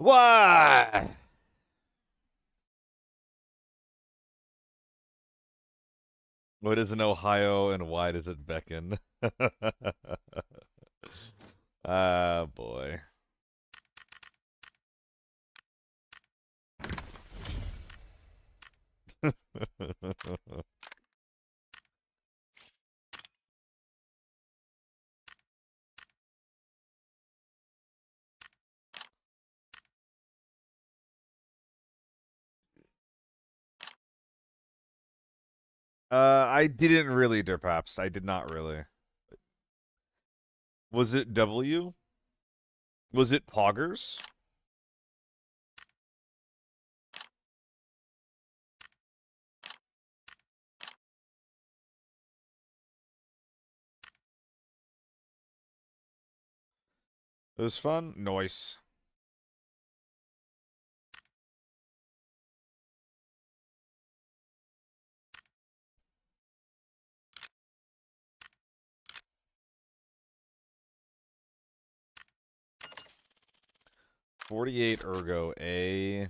Why? What is in Ohio and why does it beckon? Ah, boy. I didn't really, Derpaps. I did not really. Was it W? Was it Poggers? It was fun. Noise. $48 ergo A.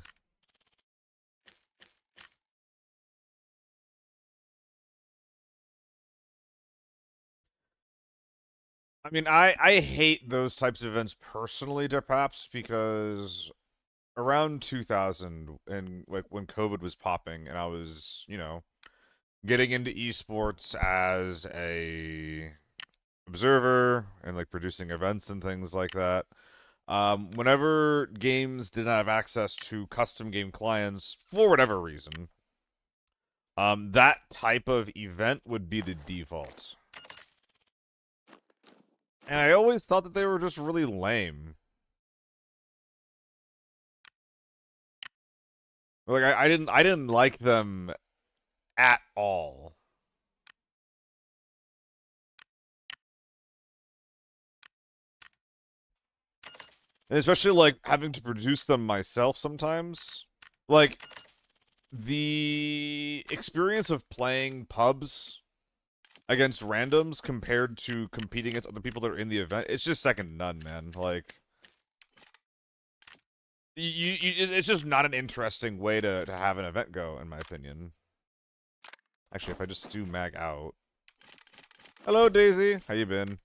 I mean, I hate those types of events personally, perhaps, because around 2000 and like when COVID was popping and I was, getting into esports as a observer and like producing events and things like that. Whenever games did not have access to custom game clients for whatever reason, that type of event would be the default. And I always thought that they were just really lame. Like I didn't like them at all. And especially like having to produce them myself sometimes. Like the experience of playing pubs against randoms compared to competing against other people that are in the event, it's just second to none, man. Like it's just not an interesting way to have an event go, in my opinion. Actually, if I just do mag out. Hello, Daisy. How you been?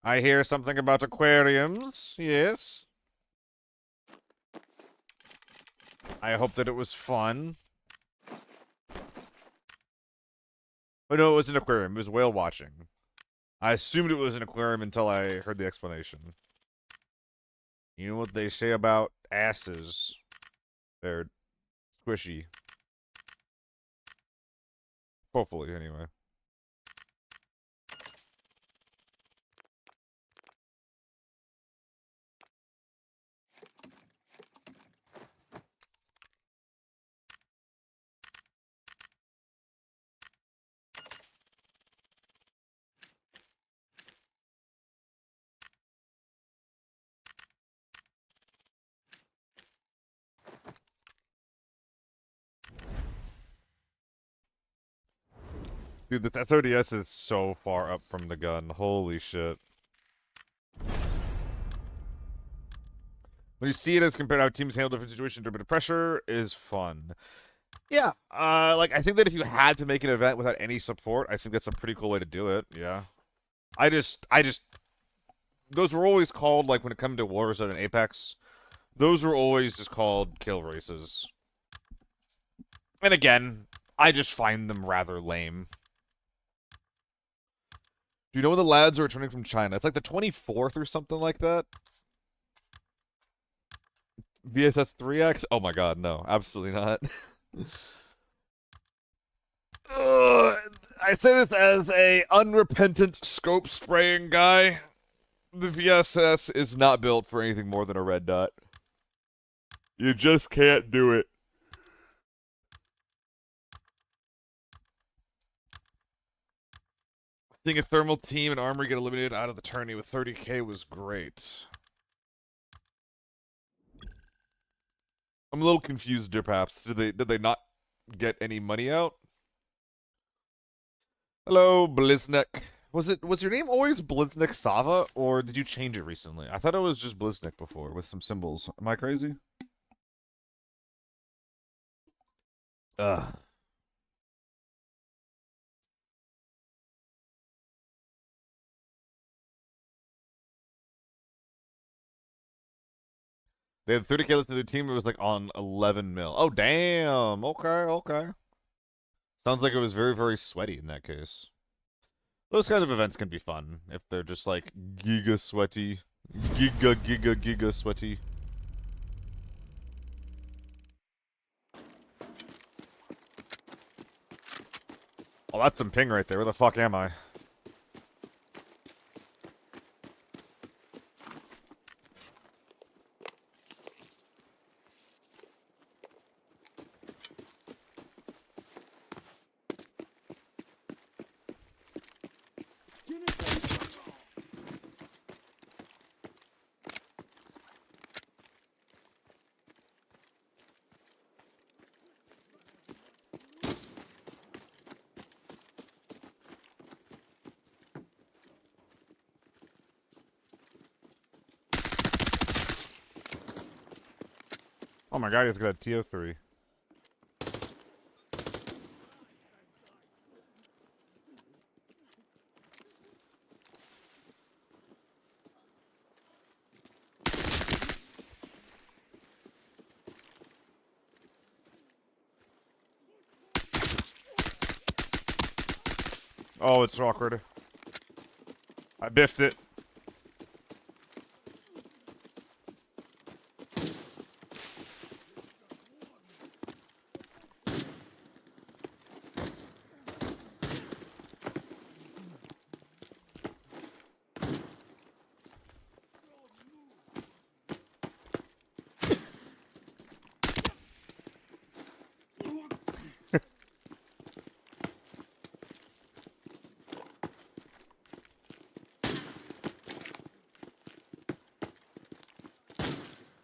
I hear something about aquariums. Yes. I hope that it was fun. Oh, no, it was an aquarium. It was whale watching. I assumed it was an aquarium until I heard the explanation. You know what they say about asses? They're squishy. Hopefully, anyway. Dude, this SODS is so far up from the gun. Holy shit. When you see it as compared to how teams handle different situations under a bit of pressure, is fun. Yeah, like, I think that if you had to make an event without any support, I think that's a pretty cool way to do it, yeah. I just, those were always called, like, when it comes to Warzone and Apex, those were always just called kill races. And again, I just find them rather lame. Do you know when the lads are returning from China? It's like the 24th or something like that. VSS 3X? Oh my god, no, absolutely not. I say this as a unrepentant scope spraying guy. The VSS is not built for anything more than a red dot. You just can't do it. Seeing a thermal team and armor get eliminated out of the tourney with 30k was great. I'm a little confused, dear Paps. Did they not get any money out? Hello, Bliznek. Was your name always Bliznik Sava, or did you change it recently? I thought it was just Bliznik before with some symbols. Am I crazy? Ugh. They had 30K left in their team. It was like on 11 mil. Oh damn. Okay, okay. Sounds like it was very, very sweaty in that case. Those kinds of events can be fun if they're just like giga sweaty. Giga sweaty. Oh, that's some ping right there. Where the fuck am I? Oh my god, he's got a TO3. Oh, it's awkward. I biffed it.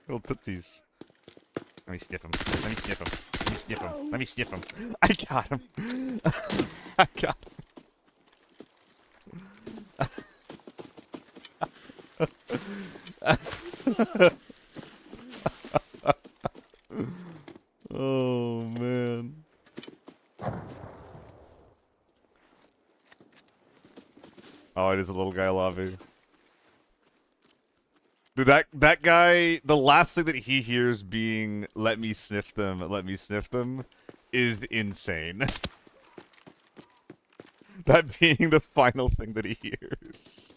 Little tootsies. Let me sniff him. Let me sniff him. Let me sniff him. Let me sniff him. I got him. I got him. Oh man. Oh, it is a little guy lobby. Dude, that guy, the last thing that he hears being let me sniff them, is insane. That being the final thing that he hears.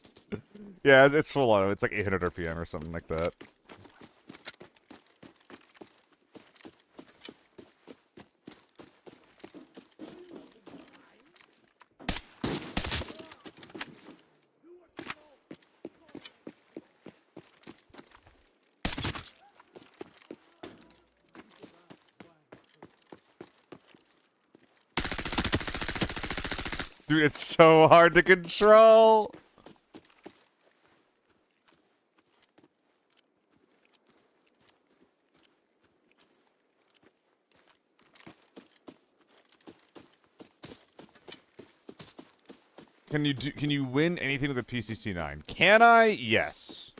Yeah, it's full on. It's like 800 RPM or something like that. Dude, it's so hard to control. Can you win anything with a PCC-9? Can I? Yes.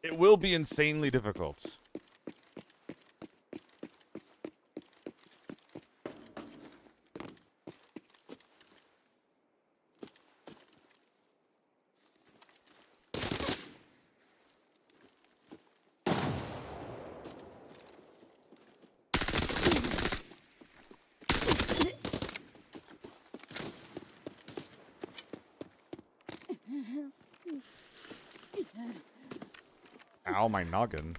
It will be insanely difficult. Ow, my noggin.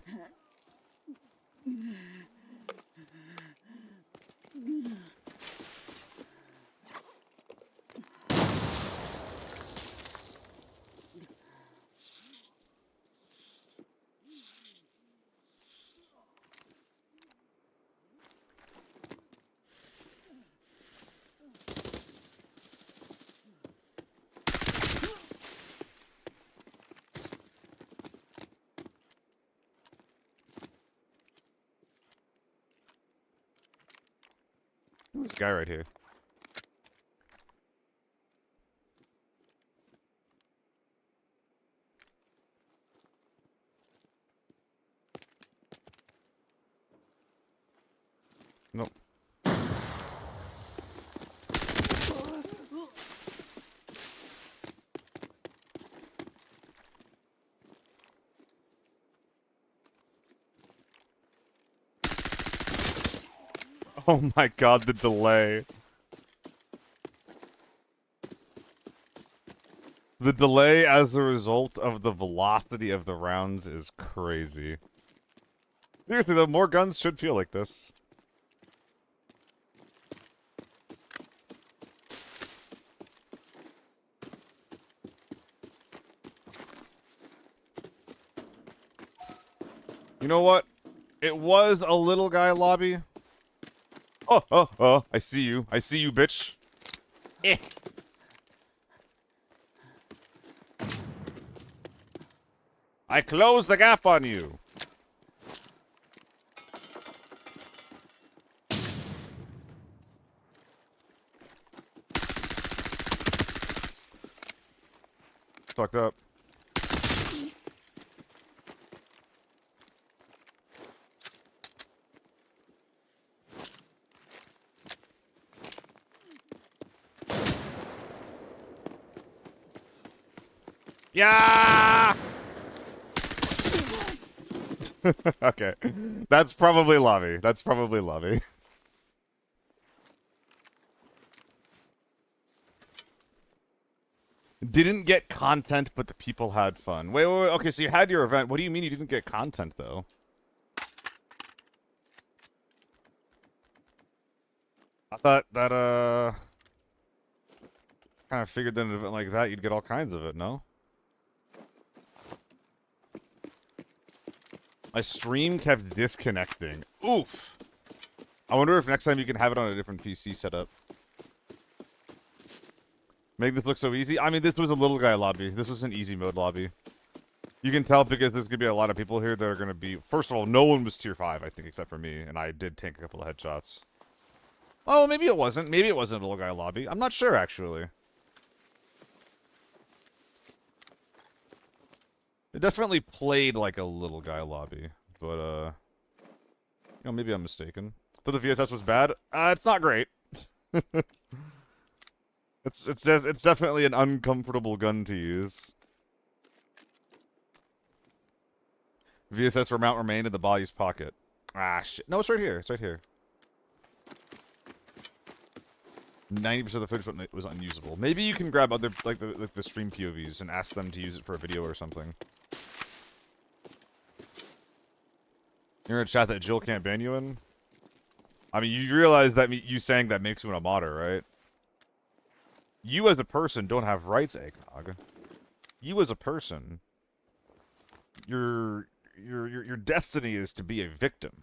this guy right here. Nope. Oh my god, the delay. The delay as a result of the velocity of the rounds is crazy. Seriously though, more guns should feel like this. You know what? It was a little guy lobby. Oh, I see you. I see you, bitch. Eh. I closed the gap on you. Fucked up. Yeah! Okay. That's probably lobby. That's probably lobby. Didn't get content, but the people had fun. Wait. Okay, so you had your event. What do you mean you didn't get content, though? I thought that, kind of figured that an event like that, you'd get all kinds of it, no? My stream kept disconnecting. Oof! I wonder if next time you can have it on a different PC setup. Make this look so easy? I mean, this was a little guy lobby. This was an easy mode lobby. You can tell because there's going to be a lot of people here that are going to be... First of all, no one was tier 5, I think, except for me. And I did take a couple of headshots. Oh, maybe it wasn't. Maybe it wasn't a little guy lobby. I'm not sure, actually. It definitely played like a little guy lobby. But, you know, maybe I'm mistaken. But the VSS was bad? It's not great. It's definitely an uncomfortable gun to use. VSS remount remained in the body's pocket. Ah, shit. No, it's right here. It's right here. 90% of the footage was unusable. Maybe you can grab other, like the stream POVs and ask them to use it for a video or something. You're in a chat that Jill can't ban you in? I mean, you realize that you saying that makes you a modder, right? You as a person don't have rights, Eggnog. You as a person, your destiny is to be a victim.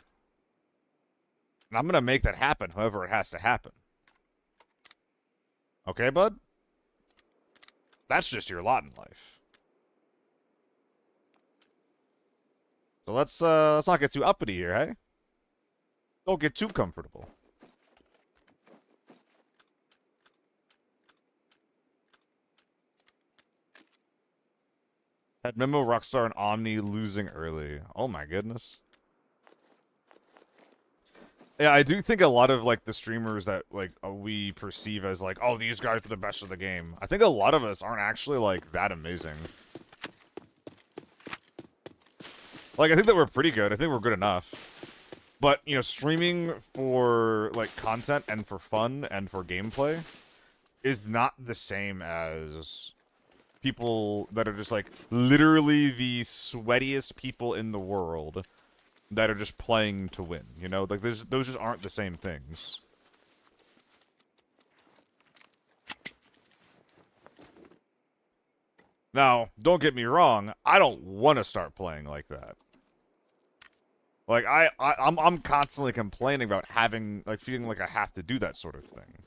And I'm gonna make that happen however it has to happen. Okay, bud? That's just your lot in life. So let's not get too uppity here, hey? Don't get too comfortable. Had Memo, Rockstar, and Omni losing early. Oh my goodness. Yeah, I do think a lot of, like, the streamers that, like, we perceive as, like, oh, these guys are the best of the game. I think a lot of us aren't actually, like, that amazing. Like, I think that we're pretty good. I think we're good enough. But, you know, streaming for, like, content and for fun and for gameplay is not the same as people that are just, like, literally the sweatiest people in the world that are just playing to win, you know? Like, those just aren't the same things. Now, don't get me wrong, I don't want to start playing like that. Like, I'm constantly complaining about having, like, feeling like I have to do that sort of thing.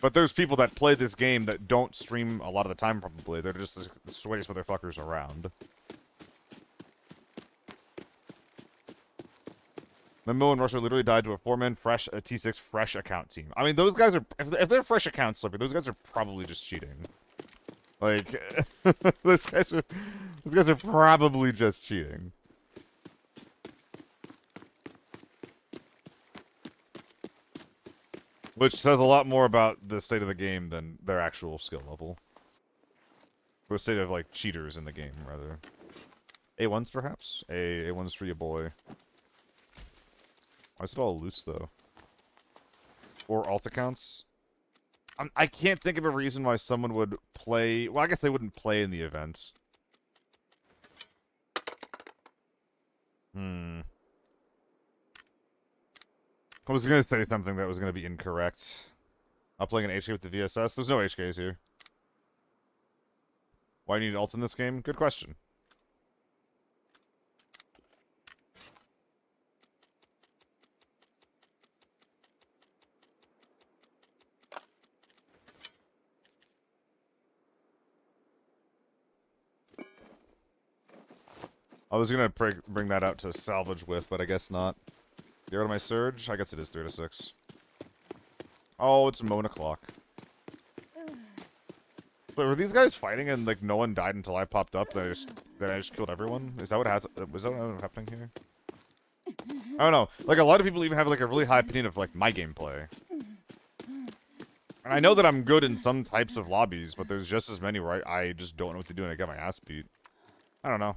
But there's people that play this game that don't stream a lot of the time, probably. They're just the sweatiest motherfuckers around. Memo and Russia literally died to a 4-man fresh, a T6 fresh account team. I mean, those guys are, if they're fresh accounts, Slippery, those guys are probably just cheating. Like, those guys are probably just cheating. Which says a lot more about the state of the game than their actual skill level. Or the state of, like, cheaters in the game, rather. A1s, perhaps? A1s for your boy. Why is it all loose, though? Or alt accounts? I can't think of a reason why someone would play... Well, I guess they wouldn't play in the event. I was going to say something that was going to be incorrect. I'm playing an HK with the VSS. There's no HKs here. Why do you need alts in this game? Good question. I was going to bring that out to salvage with, but I guess not. Get rid of my surge? I guess it is 3 to 6. Oh, it's Mona clock. But were these guys fighting and like no one died until I popped up? That I just killed everyone? Is that what was that what happening here? I don't know. Like a lot of people even have like a really high opinion of like my gameplay. And I know that I'm good in some types of lobbies, but there's just as many where I just don't know what to do and I get my ass beat. I don't know.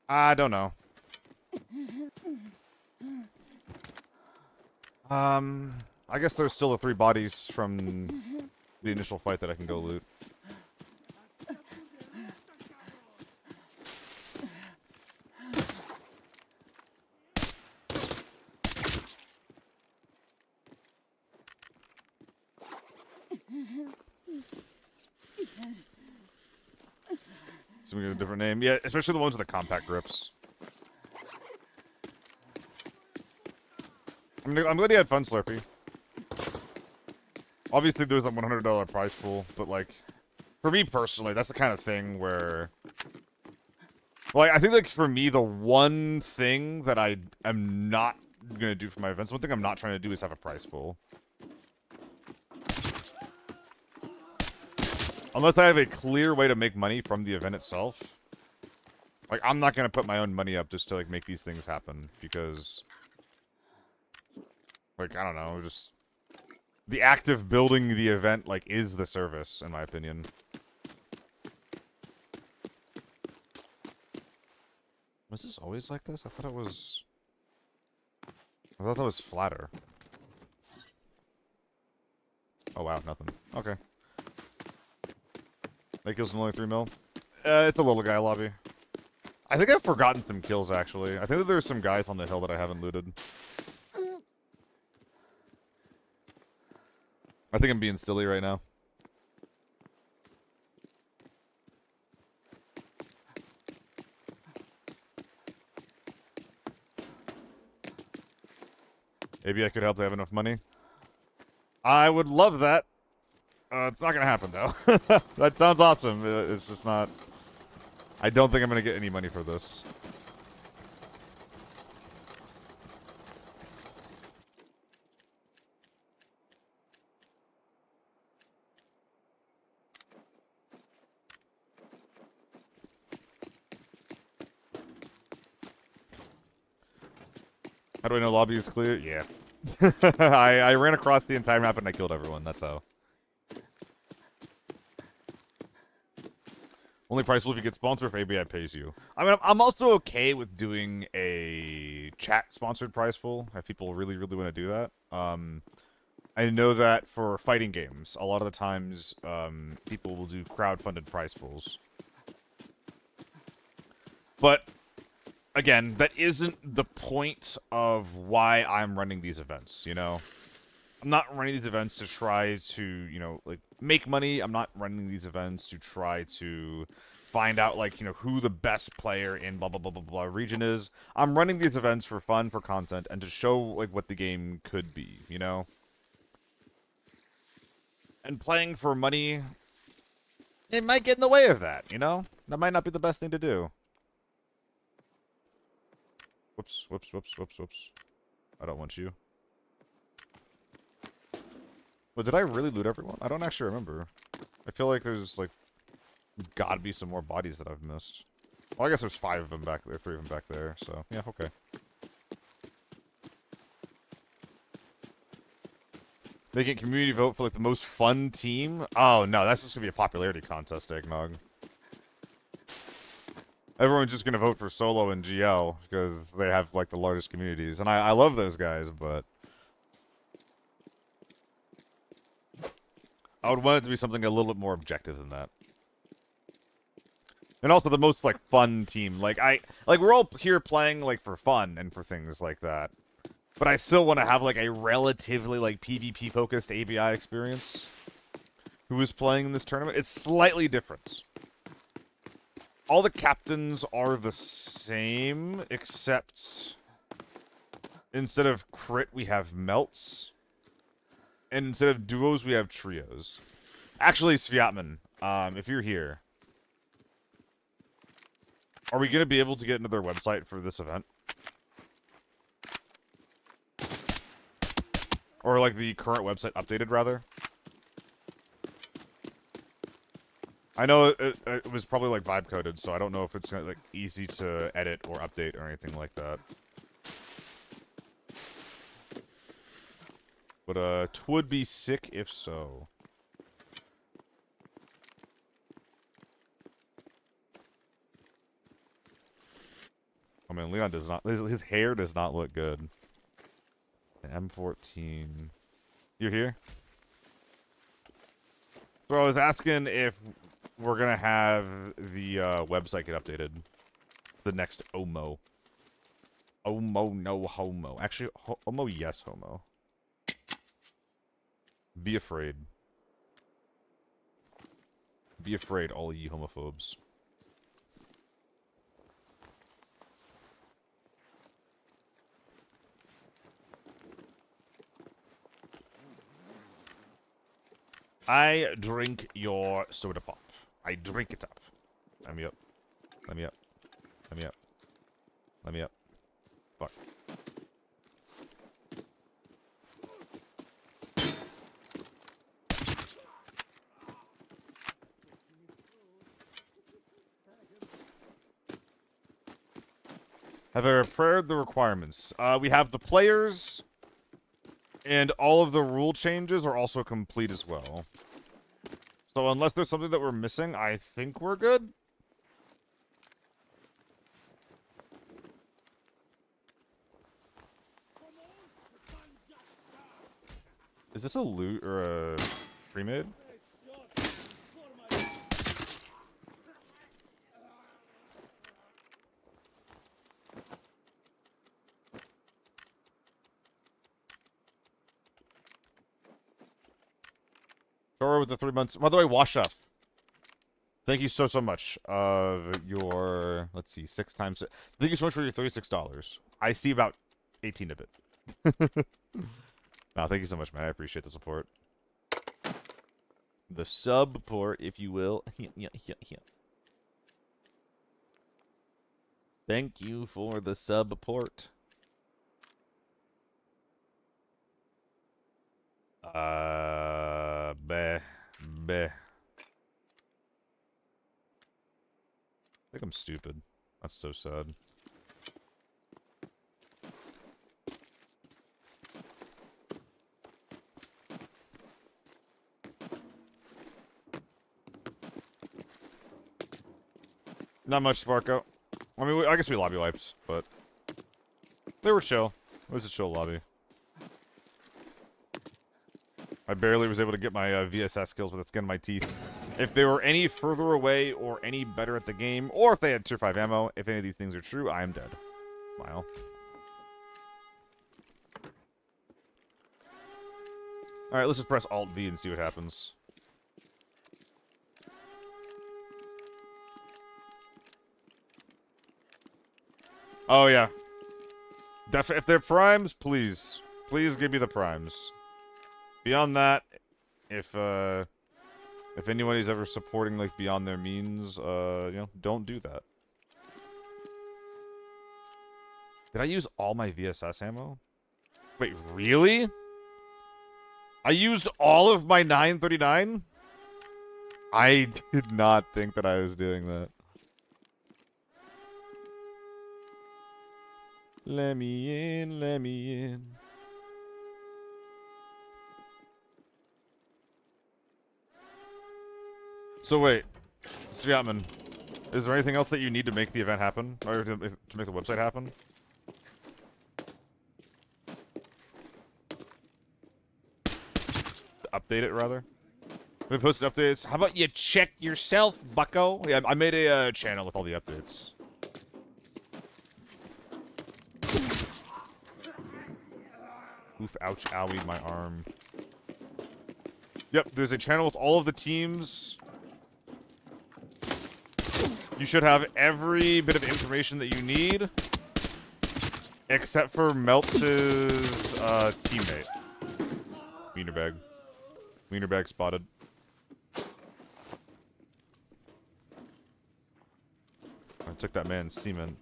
I don't know. I guess there's still the 3 bodies from the initial fight that I can go loot. So we get a different name. Yeah, especially the ones with the compact grips. I mean, I'm glad you had fun, Slurpee. Obviously, there's a $100 prize pool, but, like, for me personally, that's the kind of thing where... Well, I think, like, for me, the one thing that I am not going to do for my events, one thing I'm not trying to do is have a prize pool. Unless I have a clear way to make money from the event itself. Like, I'm not going to put my own money up just to, like, make these things happen, because... Like, I don't know, just... The act of building the event, like, is the service, in my opinion. Was this always like this? I thought it was... I thought that was flatter. Oh, wow, nothing. Okay. That kills only 3 mil? It's a little guy lobby. I think I've forgotten some kills, actually. I think that there's some guys on the hill that I haven't looted. I think I'm being silly right now. Maybe I could help to have enough money. I would love that. It's not gonna happen, though. That sounds awesome. It's just not... I don't think I'm gonna get any money for this. How do I know lobby is clear? Yeah. I ran across the entire map and I killed everyone, that's how. Only price will if you get sponsored if ABI pays you. I mean, I'm also okay with doing a chat-sponsored prize pool, if people really, really want to do that. I know that for fighting games, a lot of the times, people will do crowd-funded prize pools. But... Again, that isn't the point of why I'm running these events, you know? I'm not running these events to try to, you know, like, make money. I'm not running these events to try to find out, like, you know, who the best player in blah, blah, blah, blah, blah region is. I'm running these events for fun, for content, and to show, like, what the game could be, you know? And playing for money, it might get in the way of that, you know? That might not be the best thing to do. Whoops, whoops, whoops, whoops, whoops. I don't want you. But did I really loot everyone? I don't actually remember. I feel like there's, like, gotta be some more bodies that I've missed. Well, I guess there's 5 of them back there, 3 of them back there, so, yeah, okay. Making community vote for, like, the most fun team? Oh, no, that's just gonna be a popularity contest, eggnog. Everyone's just gonna vote for Solo and GL, because they have, like, the largest communities. And I love those guys, but... I would want it to be something a little bit more objective than that. And also the most, like, fun team. Like, we're all here playing, like, for fun and for things like that. But I still want to have, like, a relatively, like, PvP-focused ABI experience. Who is playing in this tournament? It's slightly different. All the captains are the same, except... instead of crit, we have melts. And instead of duos, we have trios. Actually, Sviatman, if you're here... are we going to be able to get into their website for this event? Or, like, the current website updated, rather? I know it was probably, like, vibe-coded, so I don't know if it's, like, easy to edit or update or anything like that. But, 'twould be sick if so. I mean, Leon does not... his hair does not look good. M14. You're here? So I was asking if we're gonna have the website get updated. The next Omo. Omo, no homo. Actually, Omo, yes homo. Be afraid. Be afraid, all ye homophobes. I drink your soda pop. I drink it up. Let me up. Let me up. Let me up. Let me up. Fuck. Have I prepared the requirements? We have the players, and all of the rule changes are also complete as well. So unless there's something that we're missing, I think we're good. Is this a loot or a pre-made? Sure, with the 3 months. By the way, Wash Up. Thank you so much. Your, let's see, 6 times. Thank you so much for your $36. I see about 18 of it. No, thank you so much, man. I appreciate the support. The sub-port, if you will. Thank you for the sub-port. Bleh. I think I'm stupid. That's so sad. Not much, Sparko. I mean, I guess we lobby wipes, but they were chill. It was a chill lobby. I barely was able to get my VSS skills with the skin of my teeth. If they were any further away or any better at the game, or if they had tier 5 ammo, if any of these things are true, I am dead. Smile. Alright, let's just press Alt-V and see what happens. Oh, yeah. If they're primes, please. Please give me the primes. Beyond that, if anybody's ever supporting, like, beyond their means, you know, don't do that. Did I use all my VSS ammo? Wait, really? I used all of my 939? I did not think that I was doing that. Let me in, let me in. So wait, Scottman, is there anything else that you need to make the event happen? Or to make the website happen? To update it, rather? We posted updates. How about you check yourself, bucko? Yeah, I made a channel with all the updates. Oof, ouch, owie, my arm. Yep, there's a channel with all of the teams. You should have every bit of information that you need. Except for Meltz's teammate. Wienerbag. Wienerbag spotted. I took that man's semen.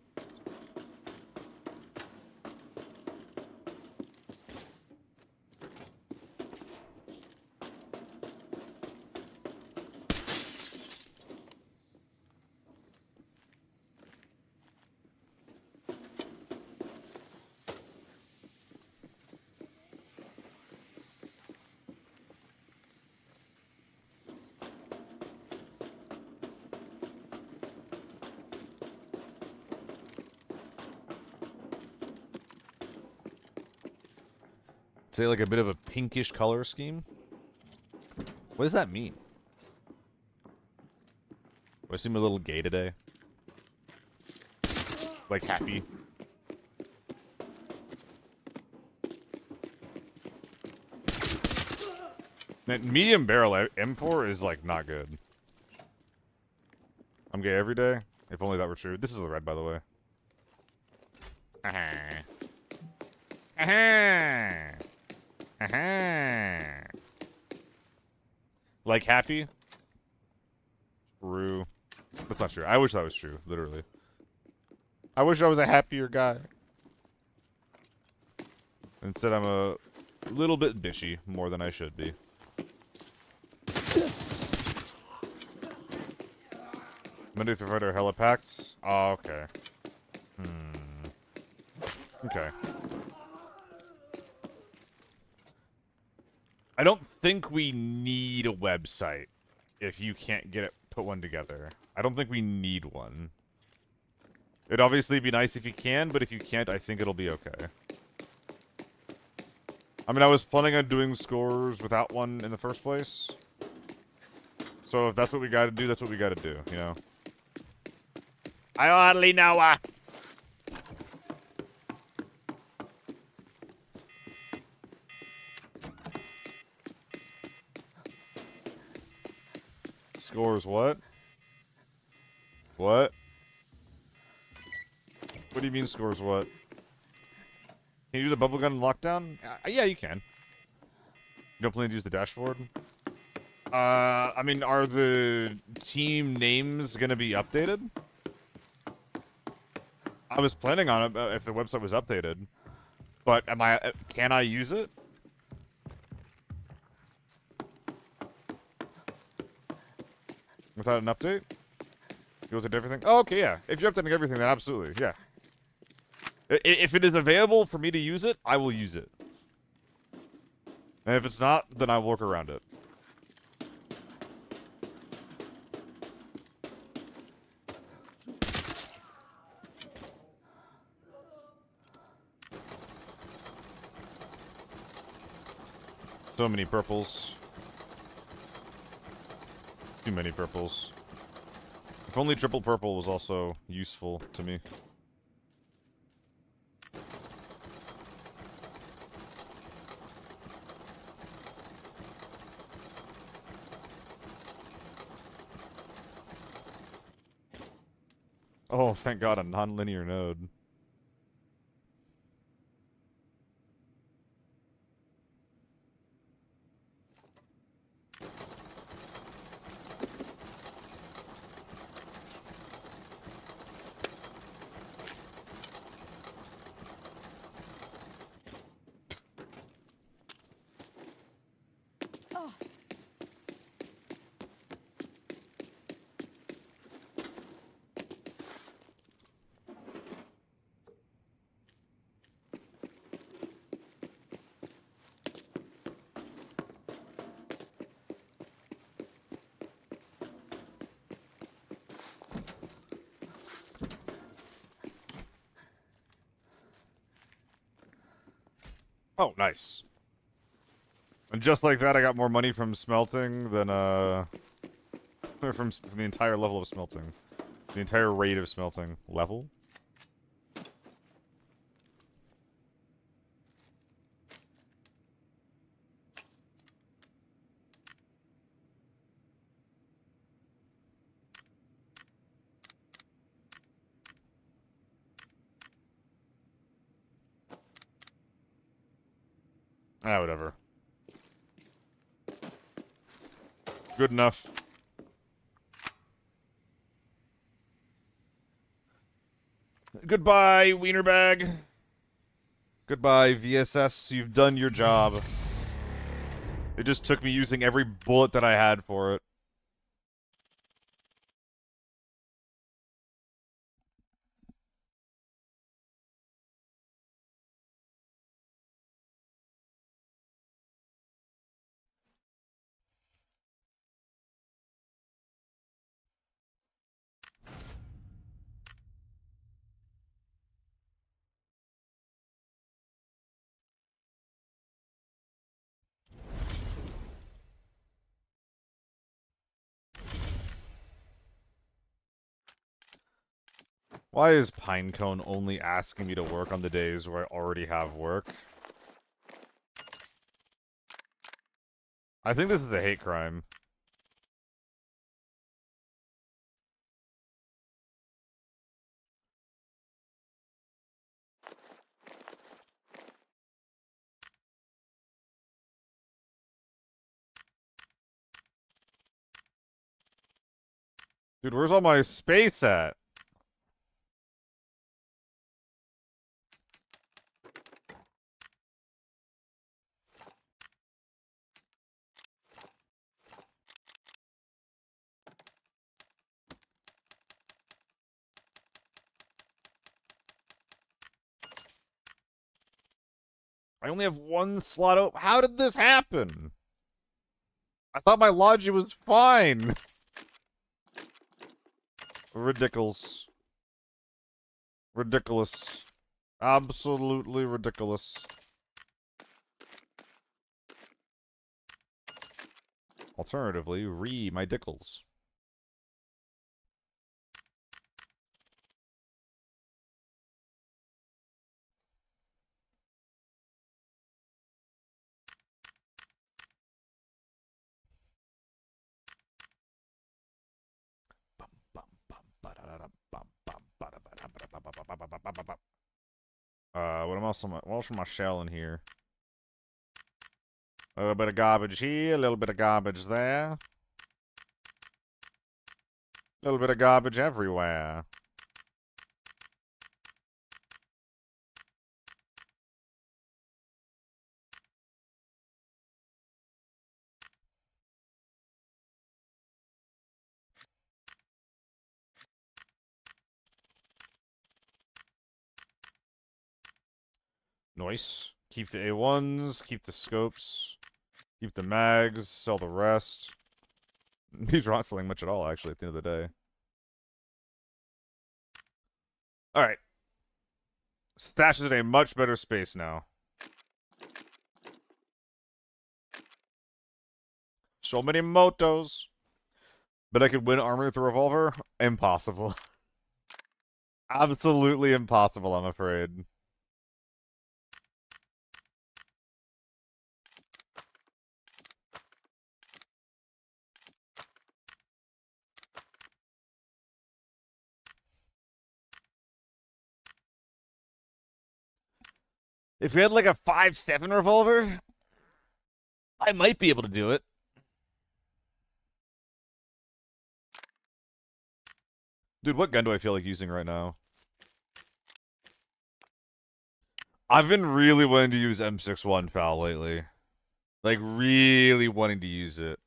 Say like a bit of a pinkish color scheme? What does that mean? Do I seem a little gay today? Like happy? Man, medium barrel M4 is like not good. I'm gay every day? If only that were true. This is the red, by the way. Aha. Aha. Aha. Like happy? True. That's not true. I wish that was true, literally. I wish I was a happier guy. Instead, I'm a little bit bitchy, more than I should be. Monday through Friday are hella packs? Oh, okay. Okay. I don't think we need a website if you can't put one together. I don't think we need one. It'd obviously be nice if you can, but if you can't, I think it'll be okay. I mean, I was planning on doing scores without one in the first place. So if that's what we gotta do, that's what we gotta do, you know? I hardly know Scores what? What? What do you mean scores what? Can you do the bubble gun lockdown? Yeah, you can. You don't plan to use the dashboard? I mean, are the team names gonna be updated? I was planning on it if the website was updated. But can I use it? Without an update? You update everything? Oh, okay, yeah. If you're updating everything, then absolutely, yeah. If it is available for me to use it, I will use it. And if it's not, then I'll work around it. So many purples. Too many purples. If only triple purple was also useful to me. Oh, thank God, a non-linear node. Oh, nice. And just like that, I got more money from smelting than, from the entire level of smelting. The entire rate of smelting. Level? Ah, whatever. Good enough. Goodbye, wiener bag. Goodbye, VSS. You've done your job. It just took me using every bullet that I had for it. Why is Pinecone only asking me to work on the days where I already have work? I think this is a hate crime. Dude, where's all my space at? I only have one slot open. How did this happen? I thought my logic was fine. Ridiculous. Ridiculous. Absolutely ridiculous. Alternatively, my dickles. What else from my shell in here? A little bit of garbage here, a little bit of garbage there. A little bit of garbage everywhere. Nice. Keep the A1s, keep the scopes, keep the mags, sell the rest. These are not selling much at all, actually, at the end of the day. Alright. Stash is in a much better space now. So many motos. But I could win armor with a revolver? Impossible. Absolutely impossible, I'm afraid. If we had like a 5.7 revolver, I might be able to do it. Dude, what gun do I feel like using right now? I've been really wanting to use M61 FAL lately. Like, really wanting to use it.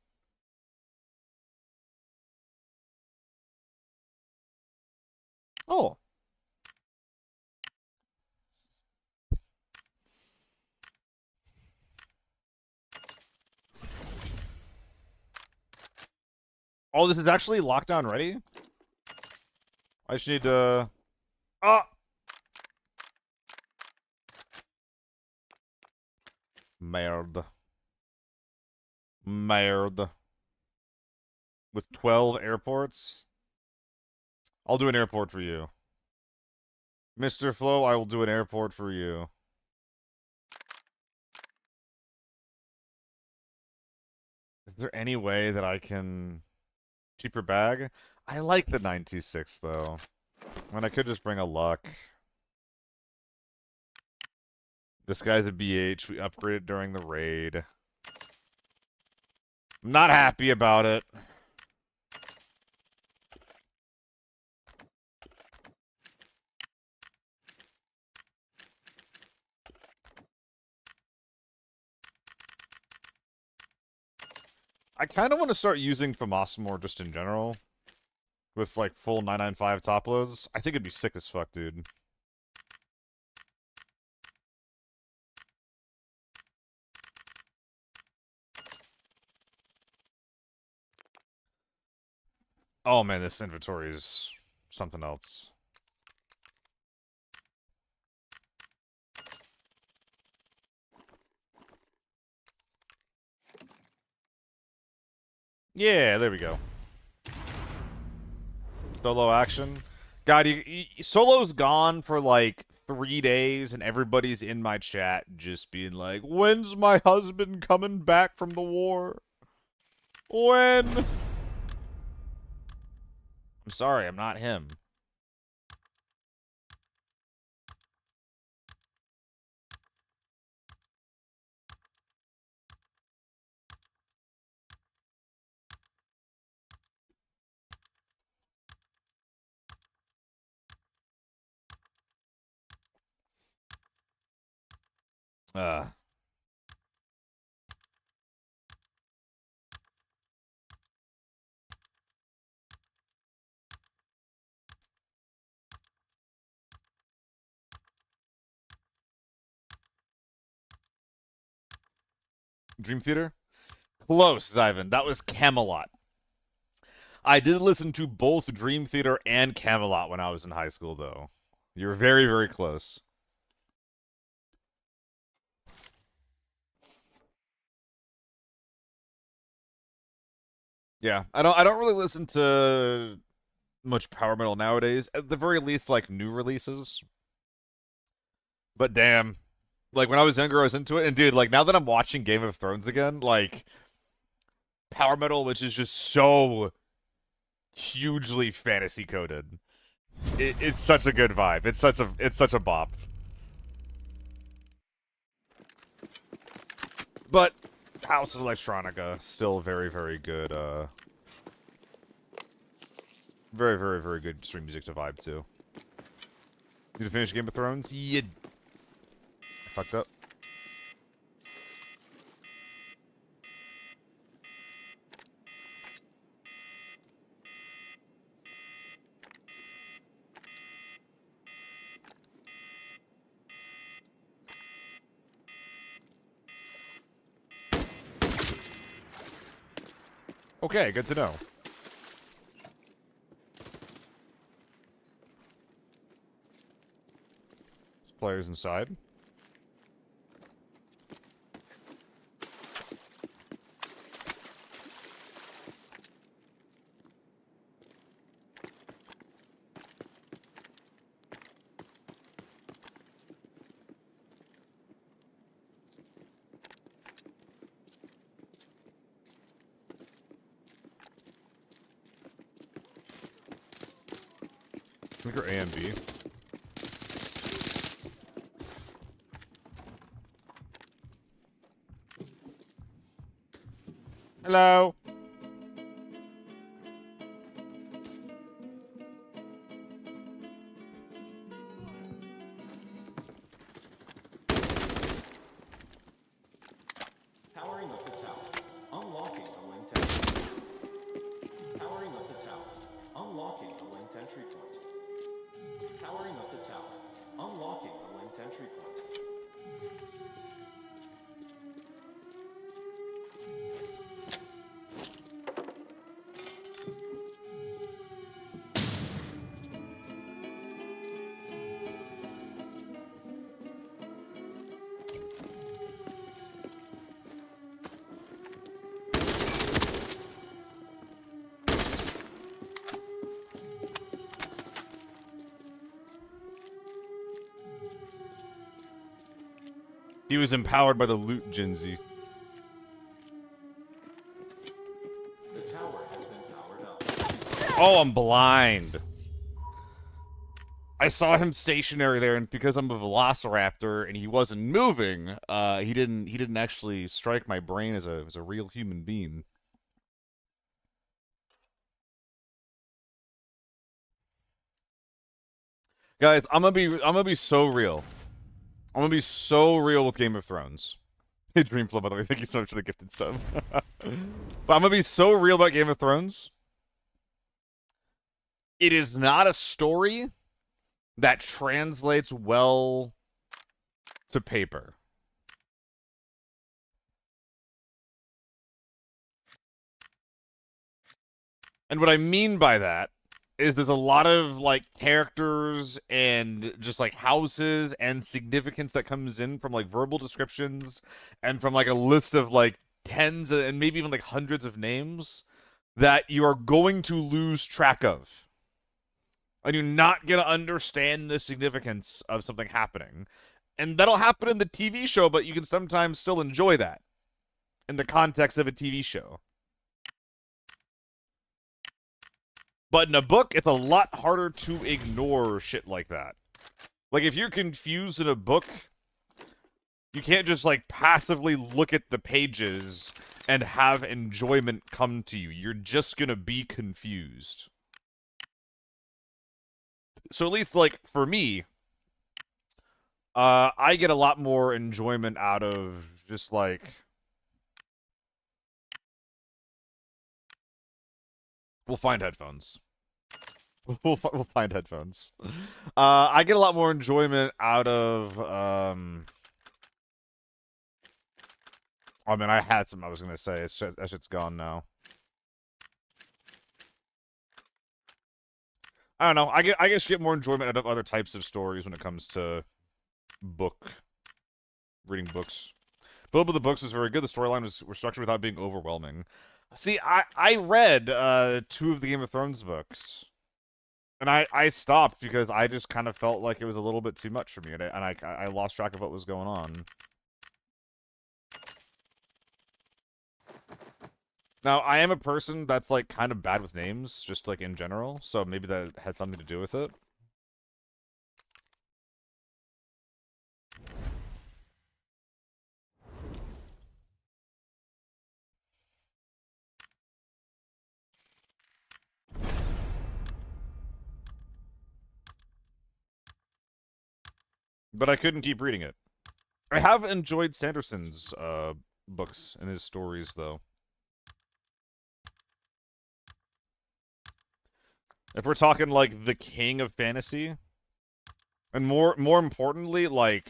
Oh. Oh, this is actually lockdown ready? I just need to... Ah! Merde. Merde. With 12 airports? I'll do an airport for you. Mr. Flo, I will do an airport for you. Is there any way that I can... Cheaper bag? I like the 926, though. I mean, I could just bring a luck. This guy's a BH. We upgraded during the raid. I'm not happy about it. I kind of want to start using FAMAS more just in general. With, like, full 995 top loads. I think it'd be sick as fuck, dude. Oh, man, this inventory is something else. Yeah, there we go. Solo action. God, Solo's gone for like 3 days, and everybody's in my chat just being like, "When's my husband coming back from the war? When?" I'm sorry, I'm not him. Uh. Dream Theater? Close, Ivan. That was Camelot. I did listen to both Dream Theater and Camelot when I was in high school, though. You're very, very close. Yeah, I don't really listen to much power metal nowadays. At the very least, like new releases. But damn, like when I was younger, I was into it. And dude, like now that I'm watching Game of Thrones again, like power metal, which is just so hugely fantasy coded, it's such a good vibe. It's such a bop. But House of Electronica still very, very good. Very, very, very good stream music to vibe to. Need to finish Game of Thrones? Yeah. I fucked up. Okay, good to know. There's players inside. I think we're A and B. Hello. Powering up the tower. Unlocking a linked entry. Powering up the tower. Unlocking a linked entry point. Powering up the tower. Unlocking a linked entry point. He was empowered by the loot Jinzi. The tower has been powered up. Oh, I'm blind. I saw him stationary there, and because I'm a velociraptor and he wasn't moving, he didn't actually strike my brain as a real human being. Guys, I'm gonna be so real. I'm gonna be so real with Game of Thrones. Hey, Dreamflow, by the way, thank you so much for the gifted sub. But I'm gonna be so real about Game of Thrones. It is not a story that translates well to paper. And what I mean by that is there's a lot of like characters and just like houses and significance that comes in from like verbal descriptions and from like a list of like tens and maybe even like hundreds of names that you are going to lose track of. And you're not going to understand the significance of something happening. And that'll happen in the TV show, but you can sometimes still enjoy that in the context of a TV show. But in a book, it's a lot harder to ignore shit like that. Like, if you're confused in a book, you can't just, like, passively look at the pages and have enjoyment come to you. You're just gonna be confused. So at least, like, for me, I get a lot more enjoyment out of just, like... We'll find headphones. We'll find headphones. I get a lot more enjoyment out of, Oh, man, I had some I was gonna say. That shit's gone now. I don't know. I guess you get more enjoyment out of other types of stories when it comes to reading books. Build of the books was very good. The storyline was structured without being overwhelming. See, I read 2 of the Game of Thrones books. And I stopped because I just kind of felt like it was a little bit too much for me, and I lost track of what was going on. Now, I am a person that's, like, kind of bad with names, just, like, in general, so maybe that had something to do with it. But I couldn't keep reading it. I have enjoyed Sanderson's books and his stories, though. If we're talking, like, the king of fantasy, and more importantly, like,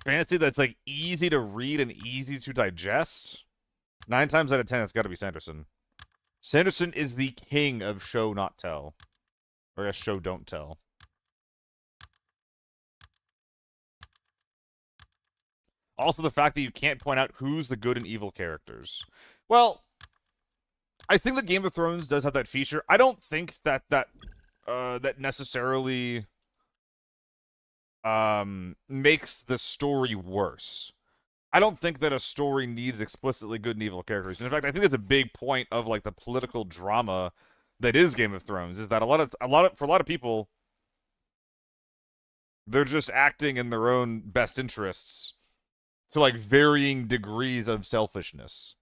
fantasy that's, like, easy to read and easy to digest, 9 times out of 10, it's got to be Sanderson. Sanderson is the king of show not tell. Or I guess show don't tell. Also, the fact that you can't point out who's the good and evil characters. Well, I think that Game of Thrones does have that feature. I don't think that that necessarily makes the story worse. I don't think that a story needs explicitly good and evil characters. And in fact, I think that's a big point of like the political drama that is Game of Thrones. Is that for a lot of people, they're just acting in their own best interests to like varying degrees of selfishness.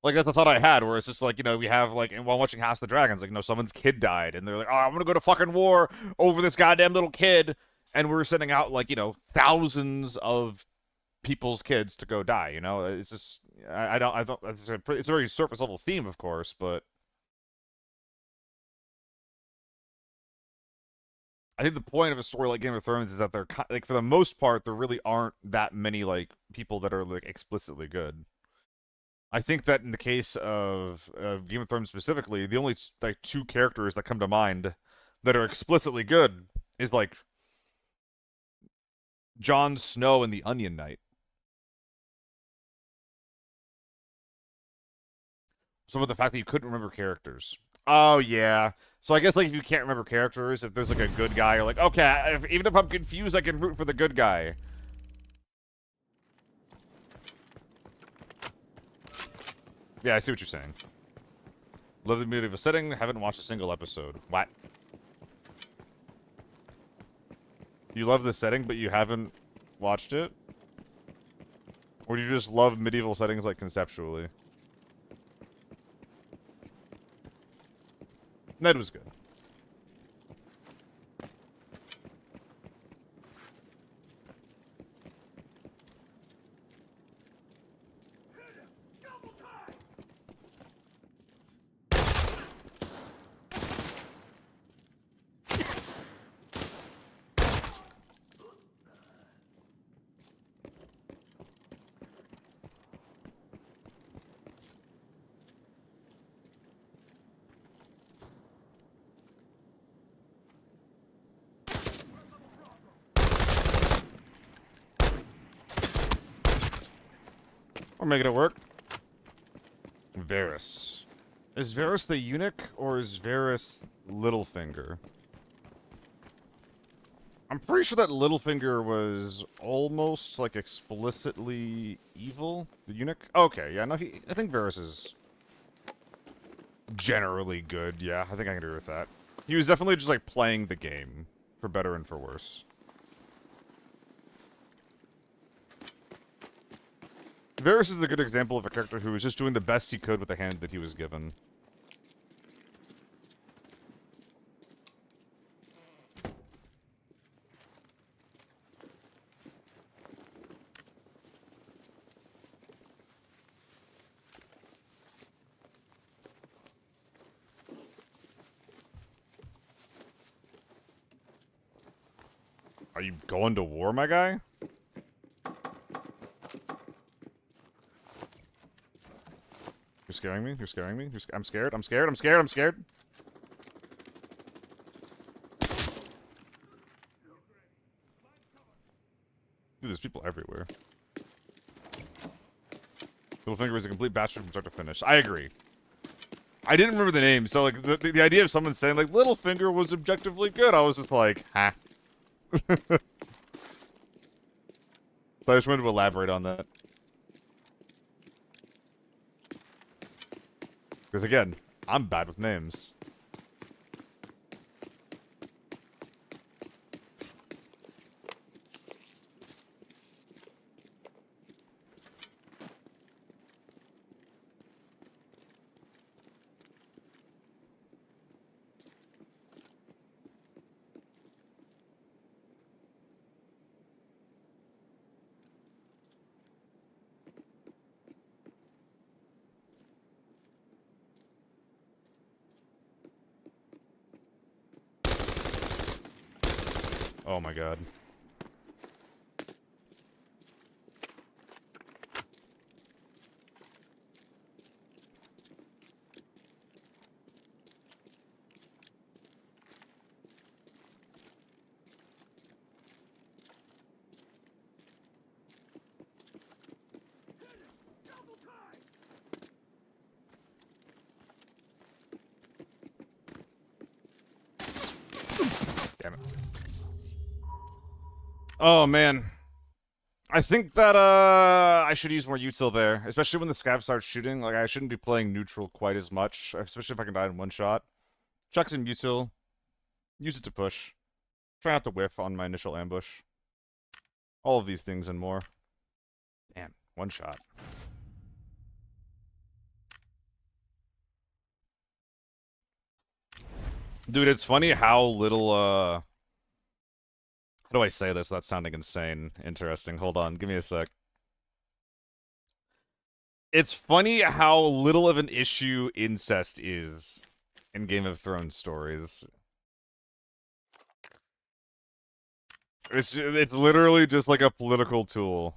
Like, that's the thought I had, where it's just like, we have, like, and while watching House of the Dragons, like, someone's kid died, and they're like, oh, I'm gonna go to fucking war over this goddamn little kid, and we're sending out, like, thousands of people's kids to go die, It's just, I don't, it's a very surface level theme, of course, but I think the point of a story like Game of Thrones is that they're, like, for the most part, there really aren't that many, like, people that are, like, explicitly good. I think that in the case of Game of Thrones specifically, the only like 2 characters that come to mind that are explicitly good is like Jon Snow and the Onion Knight. So with the fact that you couldn't remember characters. Oh yeah. So I guess like if you can't remember characters, if there's like a good guy, you're like, okay, even if I'm confused, I can root for the good guy. Yeah, I see what you're saying. Love the medieval setting. Haven't watched a single episode. What? You love the setting, but you haven't watched it? Or do you just love medieval settings like conceptually? Ned was good. We're making it work. Varys. Is Varys the eunuch, or is Varys Littlefinger? I'm pretty sure that Littlefinger was almost, like, explicitly evil. The eunuch? Okay, yeah, no, I think Varys is generally good, yeah. I think I can agree with that. He was definitely just, like, playing the game, for better and for worse. Varys is a good example of a character who was just doing the best he could with the hand that he was given. Are you going to war, my guy? You're scaring me? You're scaring me? I'm scared. I'm scared. I'm scared. I'm scared. Dude, there's people everywhere. Littlefinger is a complete bastard from start to finish. I agree. I didn't remember the name, so like the idea of someone saying like Littlefinger was objectively good, I was just like, huh. So I just wanted to elaborate on that. Because again, I'm bad with names. Oh my god. Damn it. Oh man. I think that I should use more util there, especially when the scav starts shooting. Like I shouldn't be playing neutral quite as much, especially if I can die in one shot. Chuck some util, use it to push. Try not to whiff on my initial ambush. All of these things and more. Damn, one shot. Dude, it's funny how little how do I say this without sounding insane? Interesting. Hold on, give me a sec. It's funny how little of an issue incest is in Game of Thrones stories. It's literally just like a political tool.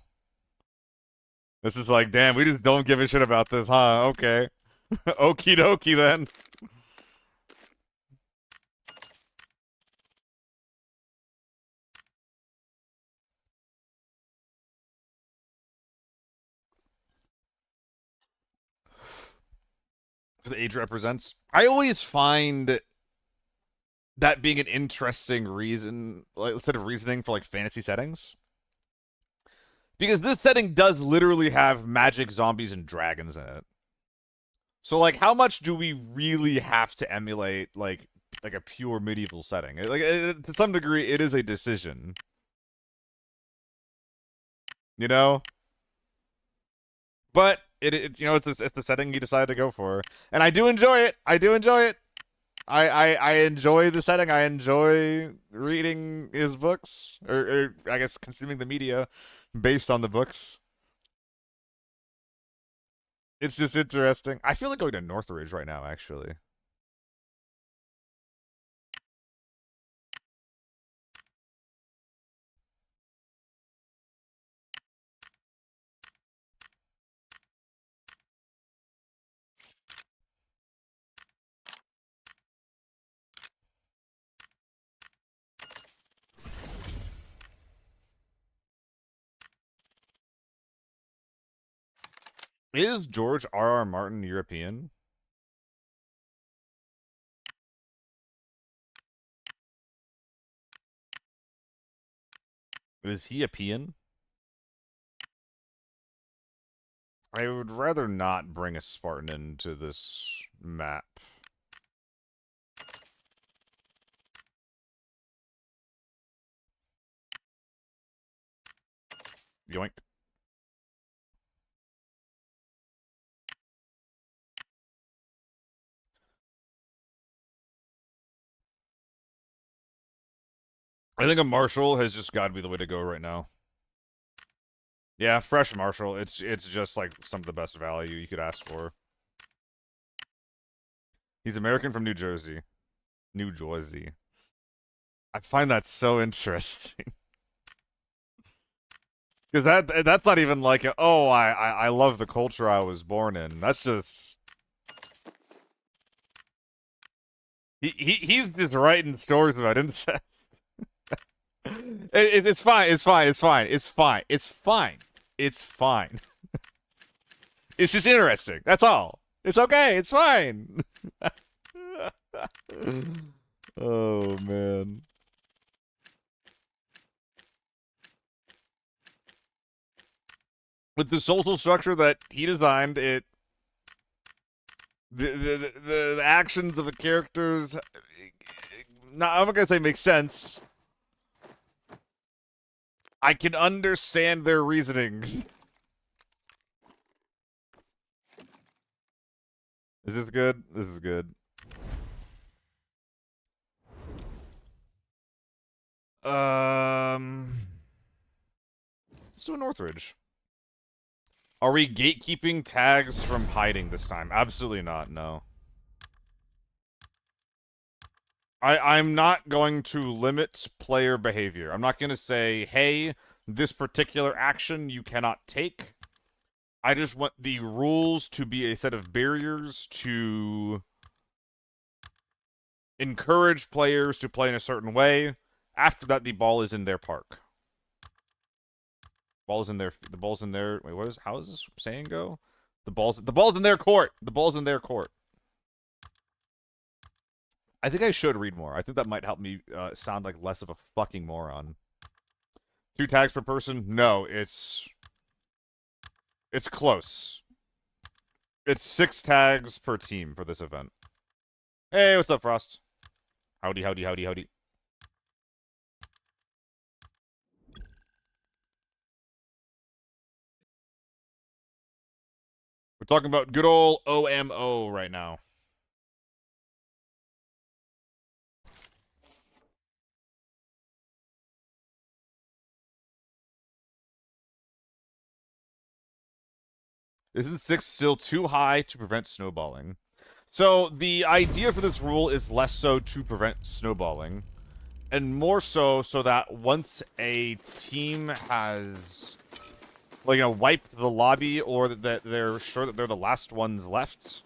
This is like, damn, we just don't give a shit about this, huh? Okay. Okie dokie then. the age represents. I always find that being an interesting reason, like instead of reasoning for like fantasy settings, because this setting does literally have magic, zombies, and dragons in it. So like, how much do we really have to emulate like a pure medieval setting? To some degree, it is a decision. You know, but it's the setting he decided to go for, and I do enjoy it. I do enjoy it. I enjoy the setting. I enjoy reading his books, or I guess consuming the media based on the books. It's just interesting. I feel like going to Northridge right now, actually. Is George R. R. Martin European? Is he a peon? I would rather not bring a Spartan into this map. Yoink. I think a Marshal has just got to be the way to go right now. Yeah, fresh Marshal. It's just like some of the best value you could ask for. He's American from New Jersey. New Jersey. I find that so interesting. Because that's not even like I love the culture I was born in. That's just he's just writing stories about incest. It's fine. It's fine. It's fine. It's fine. It's fine. It's fine. It's just interesting. That's all. It's okay. It's fine. Oh man. With the social structure that he designed, the actions of the characters, I'm not gonna say make sense. I can understand their reasonings. Is this good? This is good. Let's do a Northridge. Are we gatekeeping tags from hiding this time? Absolutely not, no. I'm not going to limit player behavior. I'm not going to say, hey, this particular action you cannot take. I just want the rules to be a set of barriers to encourage players to play in a certain way. After that, the ball is in their park. Ball's in their. The ball's in their. Wait, what is? How does this saying go? The ball's in their court. The ball's in their court. I think I should read more. I think that might help me sound like less of a fucking moron. 2 tags per person? No, it's close. It's 6 tags per team for this event. Hey, what's up, Frost? Howdy, howdy, howdy, howdy. We're talking about good old OMO right now. Isn't 6 still too high to prevent snowballing? So the idea for this rule is less so to prevent snowballing, and more so that once a team has, like, wiped the lobby, or that they're sure that they're the last ones left,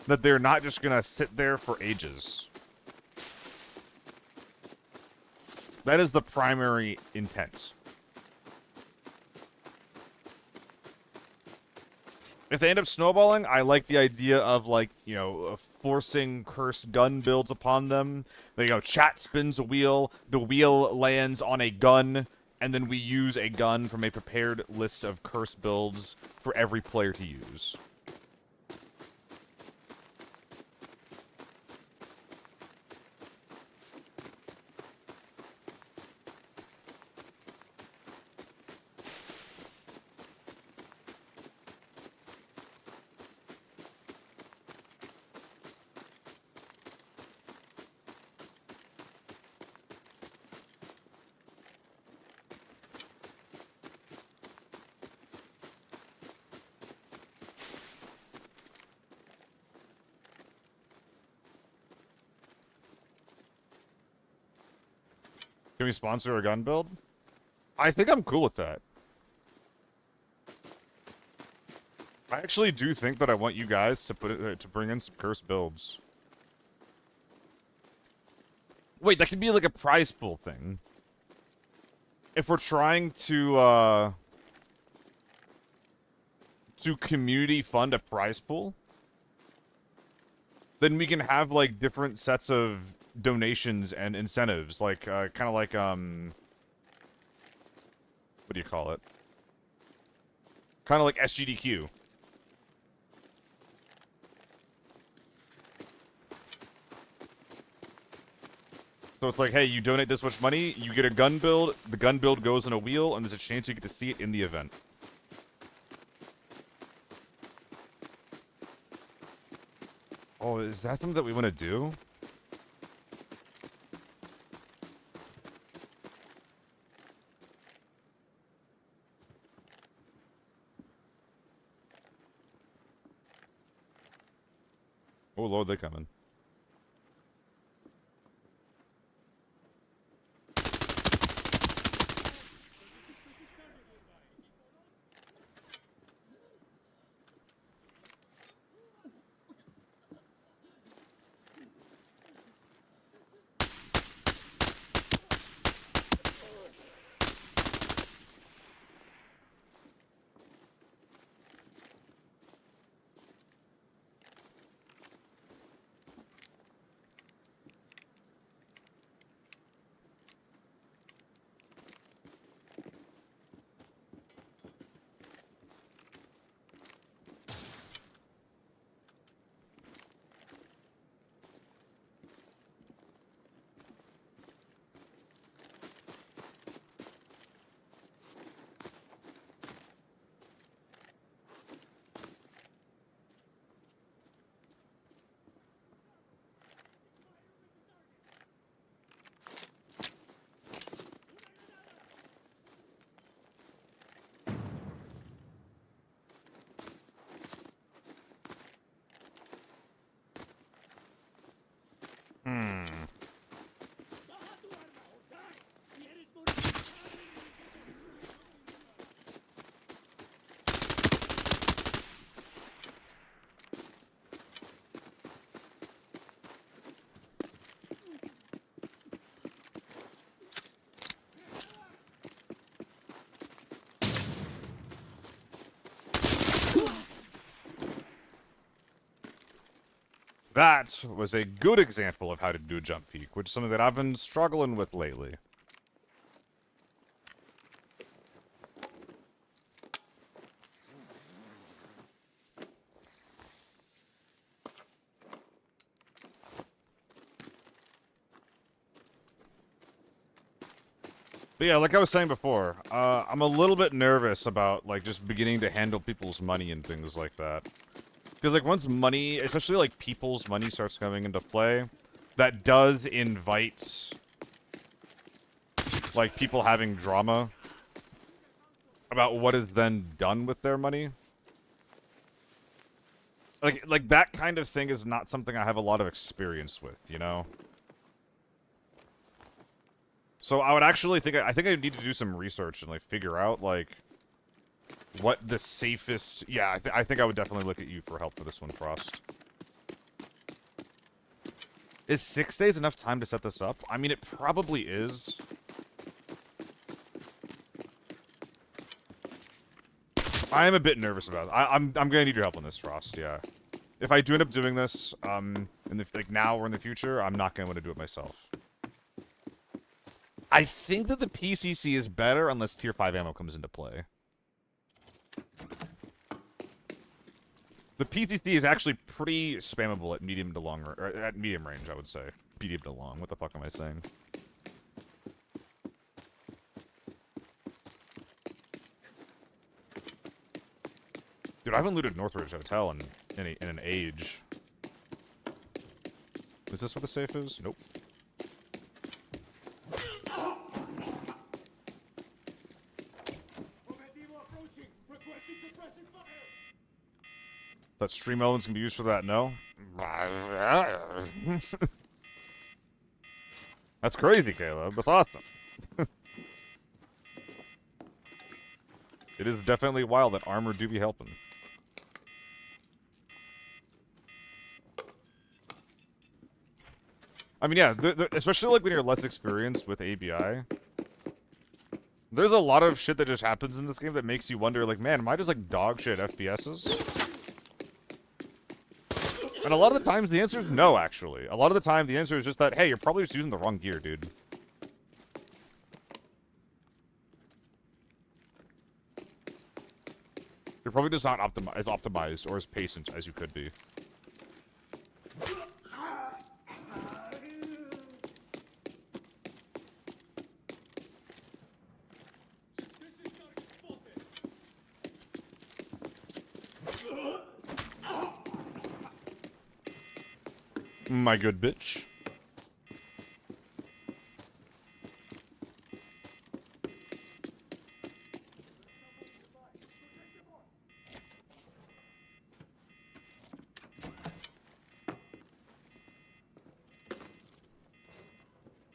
that they're not just gonna sit there for ages. That is the primary intent. If they end up snowballing, I like the idea of, like, you know, forcing cursed gun builds upon them. Like, you know, chat spins a wheel, the wheel lands on a gun, and then we use a gun from a prepared list of cursed builds for every player to use. Can we sponsor a gun build? I think I'm cool with that. I actually do think that I want you guys to to bring in some cursed builds. Wait, that could be like a prize pool thing. If we're trying to community fund a prize pool, then we can have like different sets of donations and incentives, like kind of like what do you call it? Kind of like SGDQ. So it's like, hey, you donate this much money, you get a gun build, the gun build goes in a wheel, and there's a chance you get to see it in the event. Oh, is that something that we want to do? Oh lord, they're coming. Hmm. That was a good example of how to do a jump peak, which is something that I've been struggling with lately. But yeah, like I was saying before, I'm a little bit nervous about, like, just beginning to handle people's money and things like that. Because, like, once money, especially, like, people's money starts coming into play, that does invite, like, people having drama about what is then done with their money. Like that kind of thing is not something I have a lot of experience with, you know? So I would actually think, I think I need to do some research and, like, figure out, like, what the safest... Yeah, I think I would definitely look at you for help for this one, Frost. Is 6 days enough time to set this up? I mean, it probably is. I am a bit nervous about it. I'm gonna need your help on this, Frost. Yeah. If I do end up doing this, in the like now or in the future, I'm not gonna want to do it myself. I think that the PCC is better unless tier 5 ammo comes into play. The PCC is actually pretty spammable at medium to long, or at medium range, I would say. Medium to long. What the fuck am I saying? Dude, I haven't looted Northridge Hotel in an age. Is this where the safe is? Nope. That stream elements can be used for that, no? That's crazy, Caleb. That's awesome. It is definitely wild that armor do be helping. I mean, yeah, especially like when you're less experienced with ABI. There's a lot of shit that just happens in this game that makes you wonder, like, man, am I just like dog shit at FPSs? And a lot of the times the answer is no, actually. A lot of the time the answer is just that, hey, you're probably just using the wrong gear, dude. You're probably just not as optimized or as patient as you could be. My good bitch.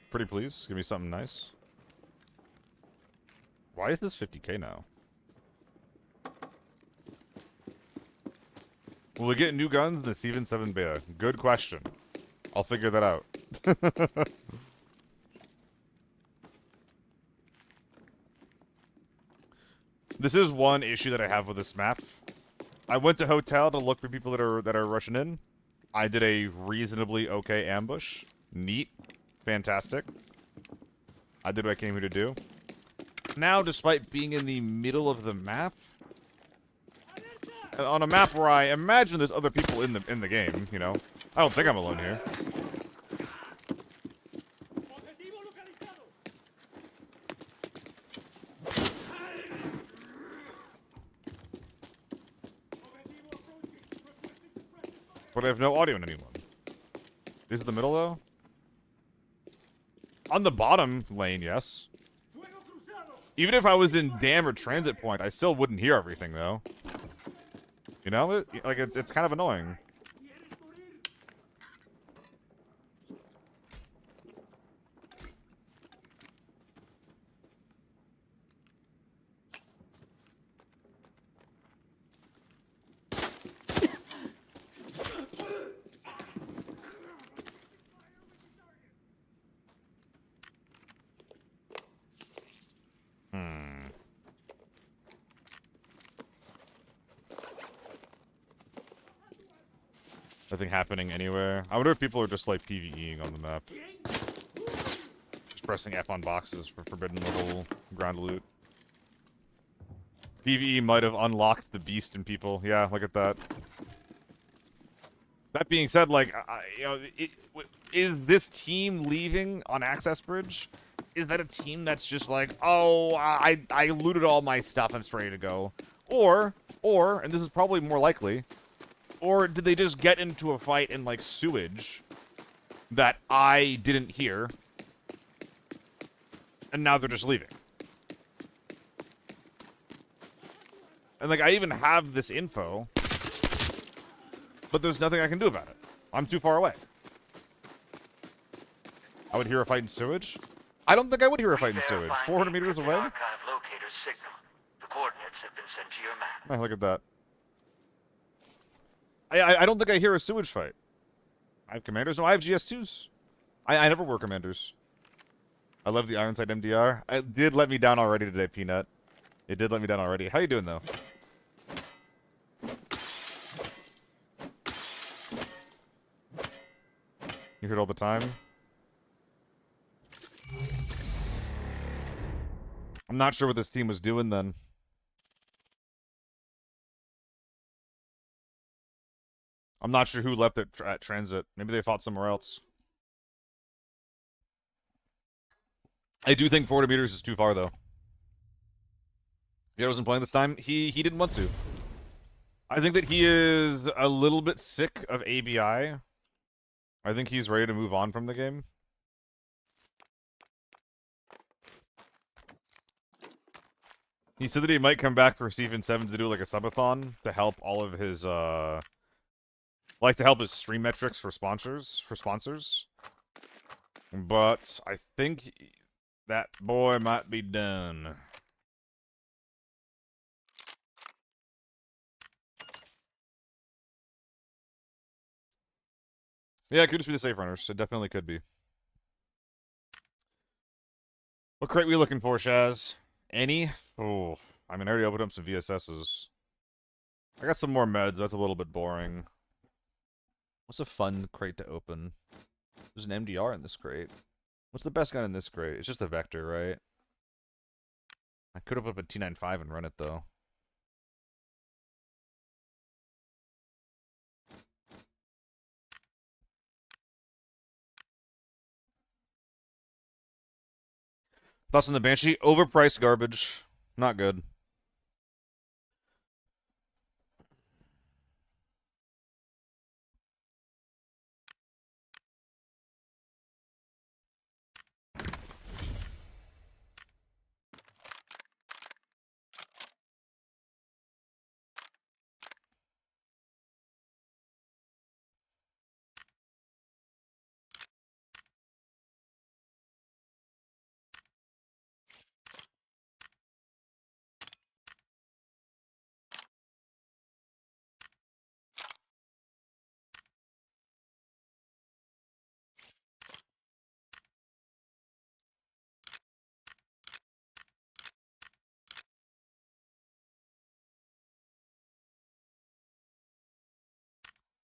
Pretty please, give me something nice. Why is this 50k now? Will we get new guns in the Steven 7 beta? Good question. I'll figure that out. This is one issue that I have with this map. I went to hotel to look for people that are rushing in. I did a reasonably okay ambush. Neat. Fantastic. I did what I came here to do. Now, despite being in the middle of the map, on a map where I imagine there's other people in the game, you know, I don't think I'm alone here. But I have no audio in anyone. Is it the middle, though? On the bottom lane, yes. Even if I was in dam or transit point, I still wouldn't hear everything, though. You know? It's kind of annoying. Nothing happening anywhere. I wonder if people are just like PvEing on the map. Just pressing F on boxes for forbidden level ground loot. PvE might have unlocked the beast in people. Yeah, look at that. That being said, like, you know, is this team leaving on Access Bridge? Is that a team that's just like, oh, I looted all my stuff, I'm just ready to go? Or, and this is probably more likely, or did they just get into a fight in, like, sewage that I didn't hear, and now they're just leaving? And, like, I even have this info, but there's nothing I can do about it. I'm too far away. I would hear a fight in sewage? I don't think I would hear a fight in sewage. 400 meters away? Archive locator's signal. The coordinates have been sent to your map. Oh, look at that. I don't think I hear a sewage fight. I have commanders? No, I have GS2s. I never were commanders. I love the Ironside MDR. It did let me down already today, Peanut. It did let me down already. How you doing, though? You heard all the time? I'm not sure what this team was doing then. I'm not sure who left at transit. Maybe they fought somewhere else. I do think 40 meters is too far, though. He wasn't playing this time. He didn't want to. I think that he is a little bit sick of ABI. I think he's ready to move on from the game. He said that he might come back for Season 7 to do like a subathon to help all of his like to help his stream metrics for sponsors. But I think that boy might be done. Yeah, it could just be the safe runners. It definitely could be. What crate we looking for, Shaz? Any? Oh, I mean, I already opened up some VSSs. I got some more meds. That's a little bit boring. What's a fun crate to open? There's an MDR in this crate. What's the best gun in this crate? It's just a Vector, right? I could open up a T95 and run it, though. Thoughts on the Banshee? Overpriced garbage. Not good.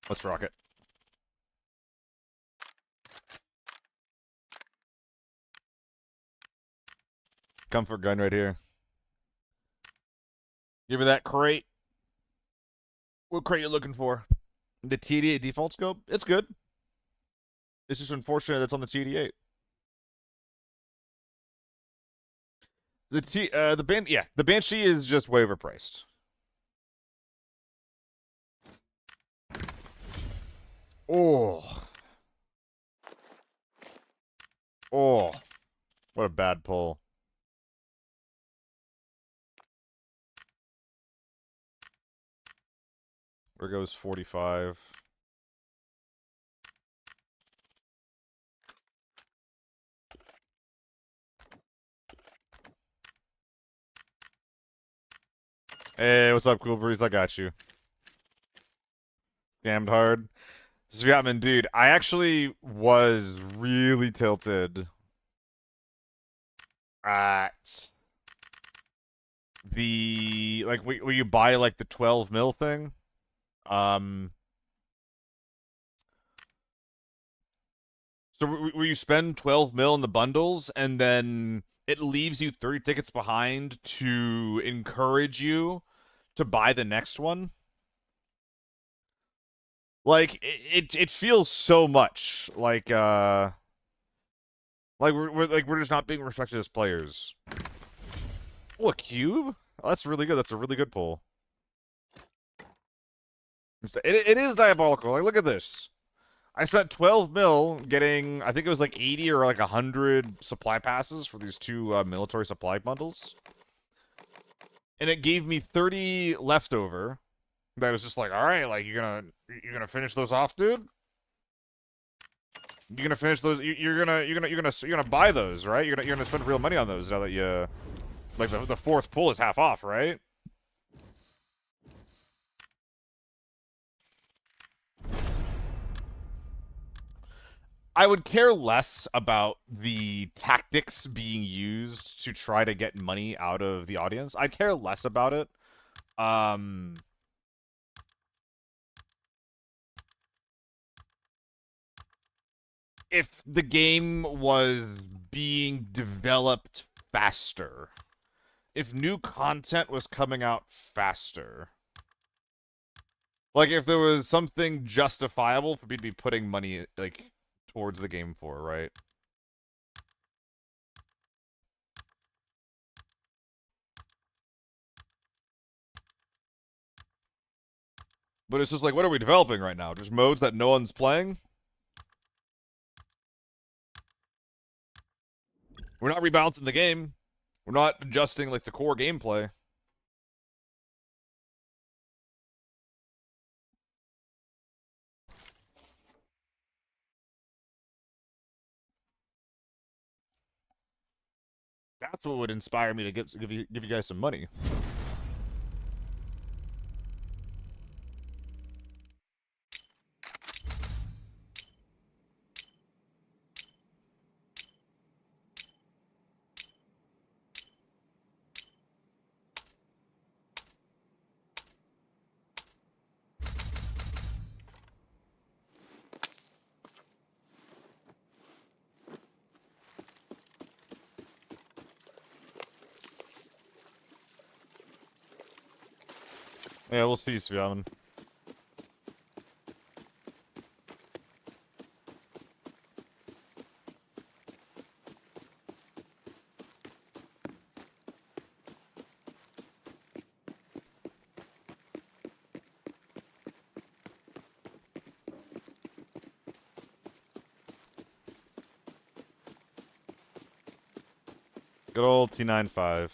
Let's rock it. Comfort gun right here. Give me that crate. What crate you looking for? The TD8 default scope? It's good. It's just unfortunate that's on the TD8. The Banshee is just way overpriced. Oh. Oh. What a bad pull. Where goes 45? Hey, what's up, Cool Breeze? I got you. Scammed hard. Sviatman, dude, I actually was really tilted at the, like, where you buy, like, the 12 mil thing. So where you spend 12 mil in the bundles, and then it leaves you 30 tickets behind to encourage you to buy the next one. Like, it feels so much like we're just not being respected as players. Oh, a cube? Oh, that's really good. That's a really good pull. It is diabolical. Like, look at this. I spent 12 mil getting, I think it was like 80 or like 100 supply passes for these two military supply bundles. And it gave me 30 leftover. That was just like, all right, like you're gonna finish those off, dude. You're gonna finish those. You're gonna buy those, right? You're gonna spend real money on those now that you, like the fourth pull is half off, right? I would care less about the tactics being used to try to get money out of the audience. I care less about it. if the game was being developed faster, if new content was coming out faster, like if there was something justifiable for me to be putting money like towards the game for, right? But it's just like, what are we developing right now? Just modes that no one's playing? We're not rebalancing the game. We're not adjusting like the core gameplay. That's what would inspire me to give you guys some money. Yeah, we'll see, Sviaman. Good old T95.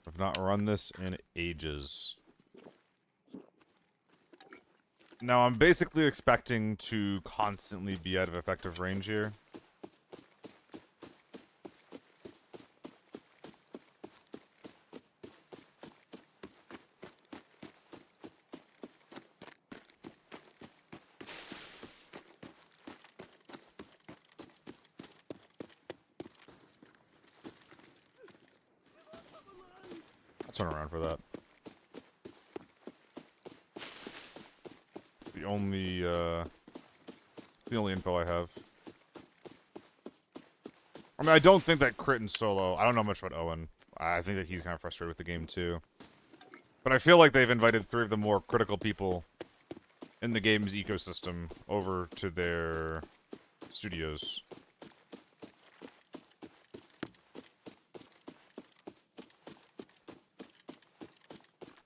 I've not run this in ages. Now, I'm basically expecting to constantly be out of effective range here. I'll turn around for that. It's the only info I have. I mean, I don't think that crit and solo. I don't know much about Owen. I think that he's kind of frustrated with the game too. But I feel like they've invited 3 of the more critical people in the game's ecosystem over to their studios.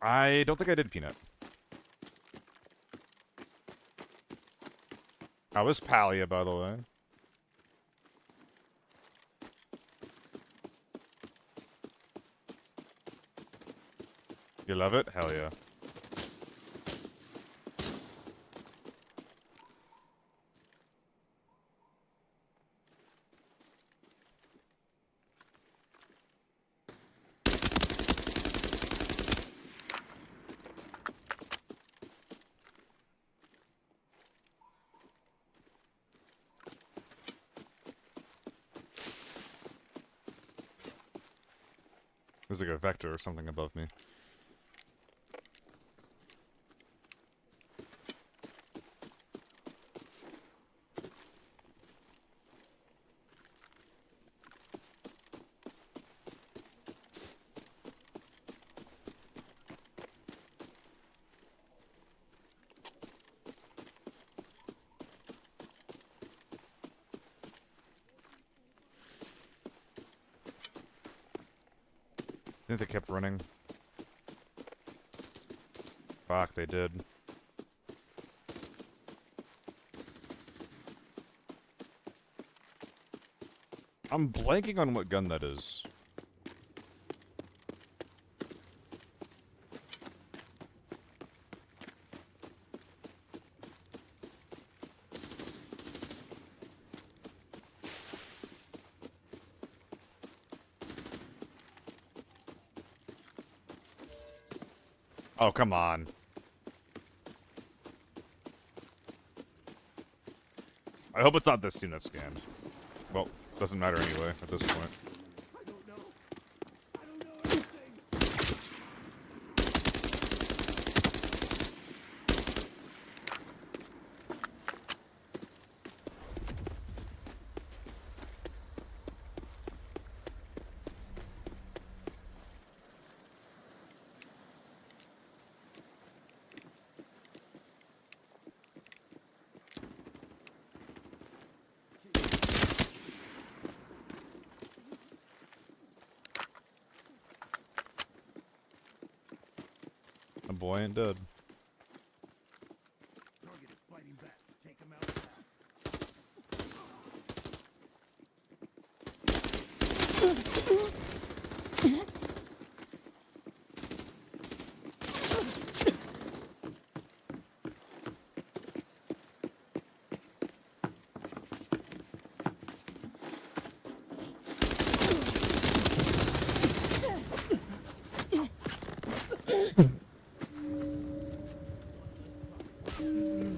I don't think I did, Peanut. How was Palia, by the way? You love it? Hell yeah. There's like a vector or something above me. I think they kept running. Fuck, they did. I'm blanking on what gun that is. Oh, come on. I hope it's not this scene that's scanned. Well, doesn't matter anyway at this point. boy ain't dead. Target is fighting back. Take him out now.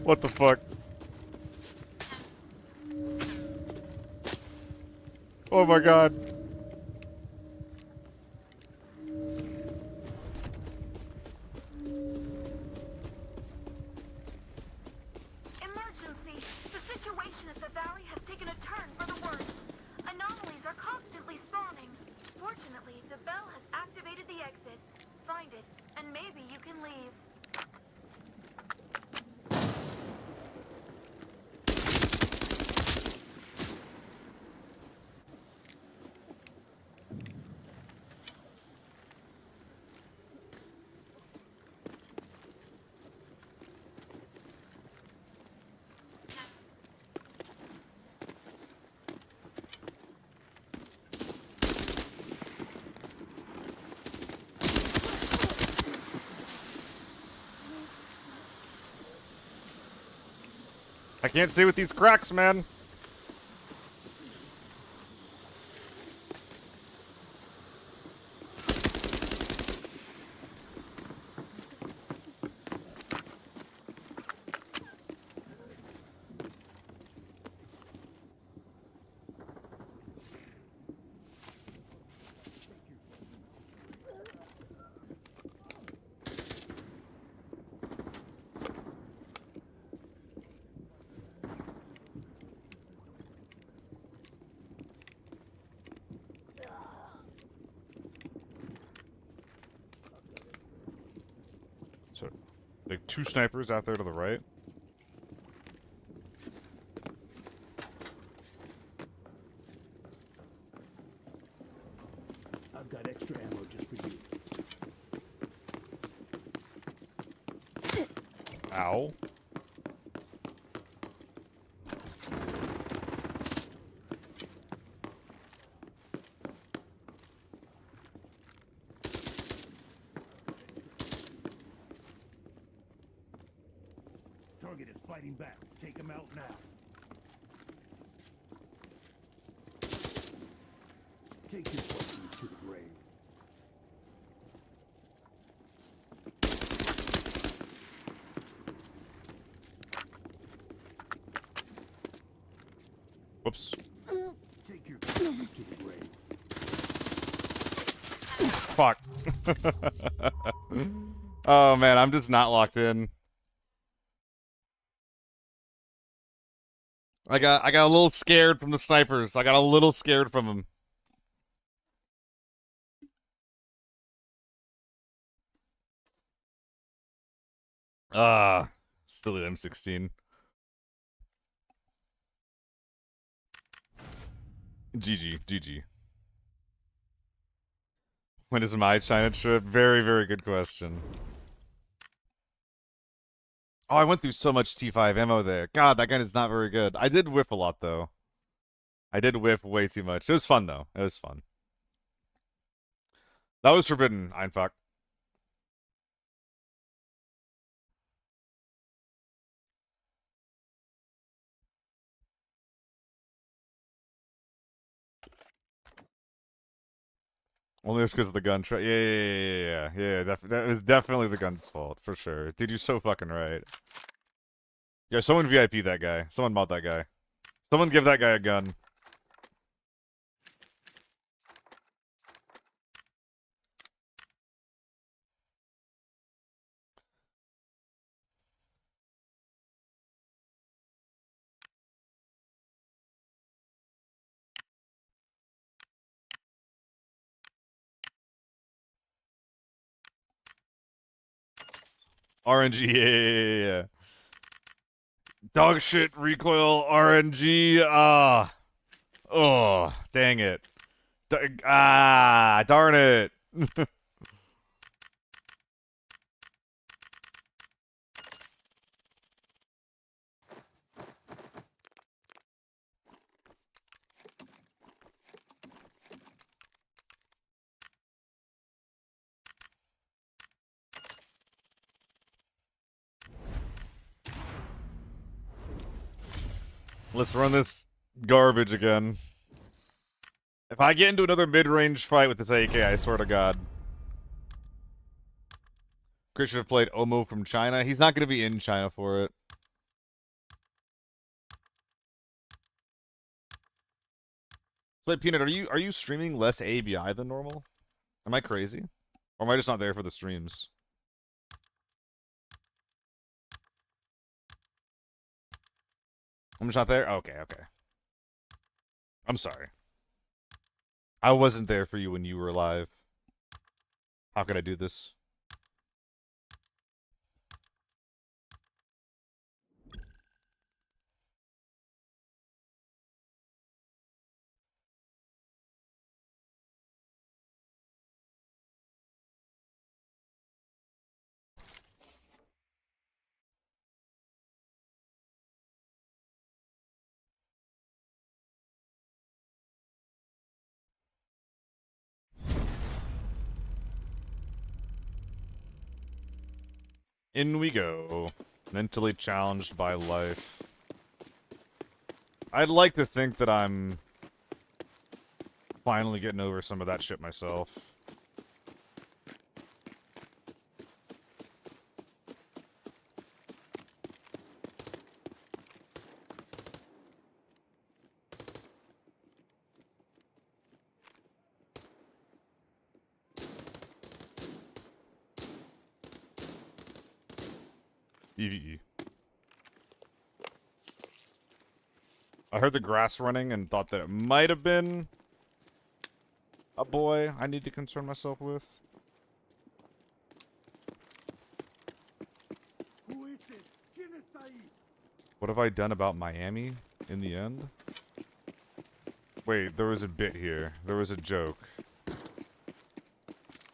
What the fuck? Oh my god. Emergency! The situation at the valley has taken a turn for the worse. Anomalies are constantly spawning. Fortunately, the bell has activated the exit. Find it, and maybe you can leave. I can't see with these cracks, man. So, like two snipers out there to the right. I've got extra ammo just for you. Ow. Target is fighting back. Take him out now. Take your questions to the grave. Whoops. Take your questions to the grave. Fuck. Oh man, I'm just not locked in. I got a little scared from the snipers. I got a little scared from them. Ah, still at M16. GG, GG. When is my China trip? Very, very good question. Oh, I went through so much T5 ammo there. God, that gun is not very good. I did whiff a lot, though. I did whiff way too much. It was fun, though. It was fun. That was forbidden, Einfach. Only it's because of the gun. Yeah. That was definitely the gun's fault, for sure. Dude, you're so fucking right. Yeah, someone VIP that guy. Someone mod that guy. Someone give that guy a gun. RNG, yeah. Dog shit recoil RNG. Ah. Oh, dang it. Darn it. Let's run this garbage again. If I get into another mid-range fight with this AK, I swear to God. Chris should have played Omo from China. He's not going to be in China for it. So wait, Peanut, are you streaming less ABI than normal? Am I crazy? Or am I just not there for the streams? I'm just not there? Okay, okay. I'm sorry. I wasn't there for you when you were alive. How could I do this? In we go. Mentally challenged by life. I'd like to think that I'm finally getting over some of that shit myself. EVE. I heard the grass running and thought that it might have been a boy I need to concern myself with. Who is it? ¿Quién está ahí? What have I done about Miami in the end? Wait, there was a bit here. There was a joke.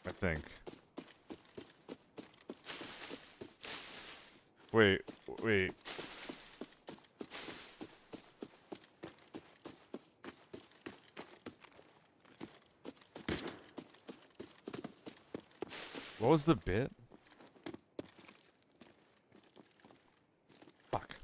I think. Wait. What was the bit? Fuck.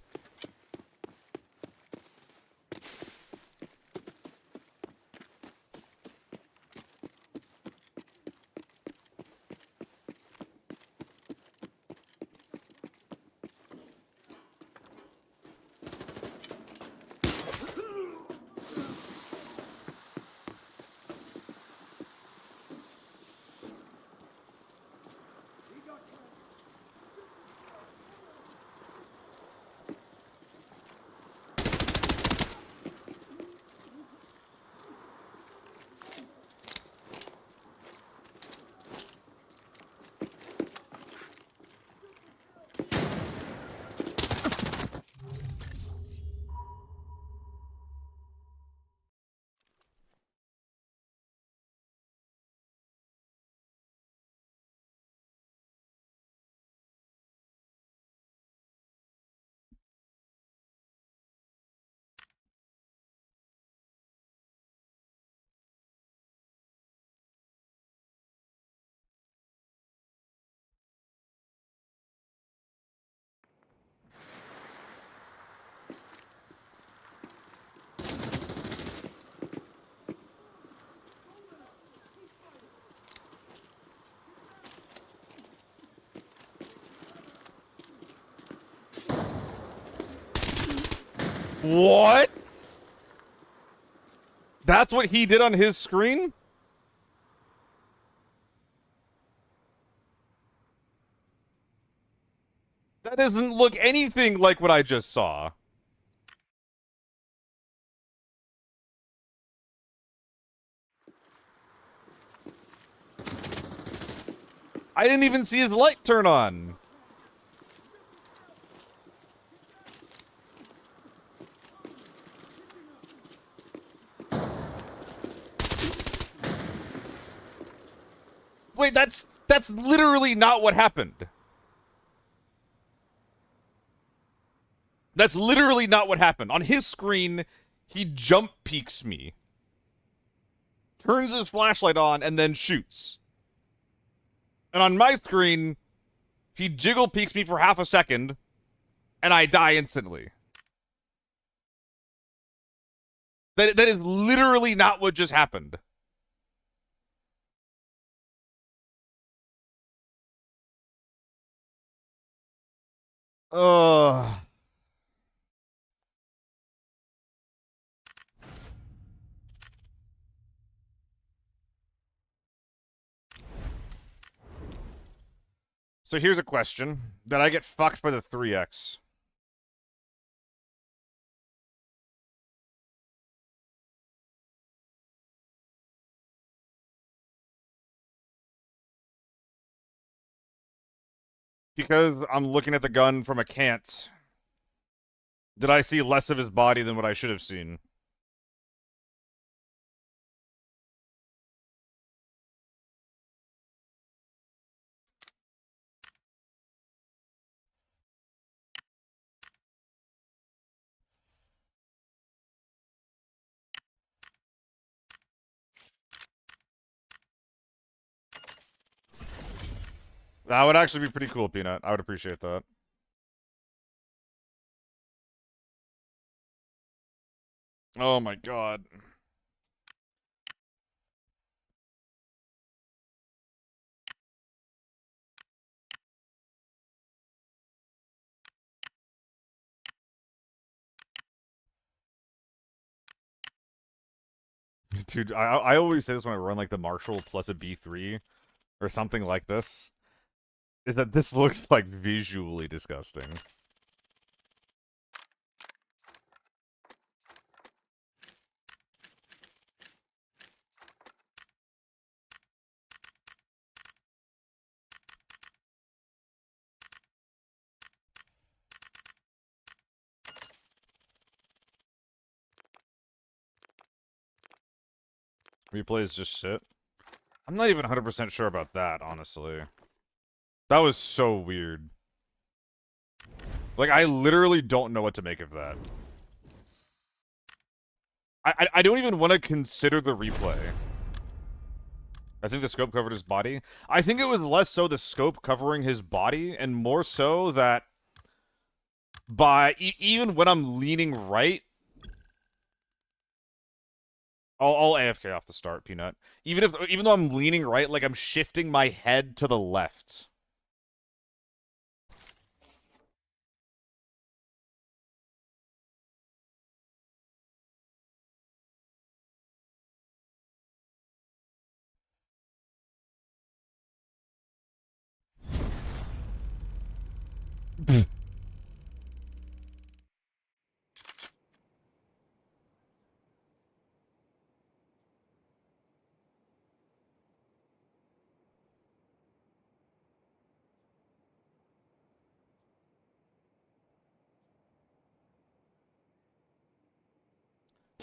What? That's what he did on his screen? That doesn't look anything like what I just saw. I didn't even see his light turn on. Wait, that's literally not what happened. That's literally not what happened. On his screen, he jump peeks me, turns his flashlight on, and then shoots. And on my screen, he jiggle peeks me for half a second, and I die instantly. That is literally not what just happened. Ugh. So here's a question. Did I get fucked by the 3x? Because I'm looking at the gun from a cant. Did I see less of his body than what I should have seen? That would actually be pretty cool, Peanut. I would appreciate that. Oh my god. Dude, I always say this when I run like the Marshall plus a B3 or something like this, is that this looks like visually disgusting. Replay is just shit. I'm not even 100% sure about that, honestly. That was so weird. Like, I literally don't know what to make of that. I don't even want to consider the replay. I think the scope covered his body. I think it was less so the scope covering his body, and more so that by even when I'm leaning right, I'll AFK off the start, Peanut. Even though I'm leaning right, like I'm shifting my head to the left.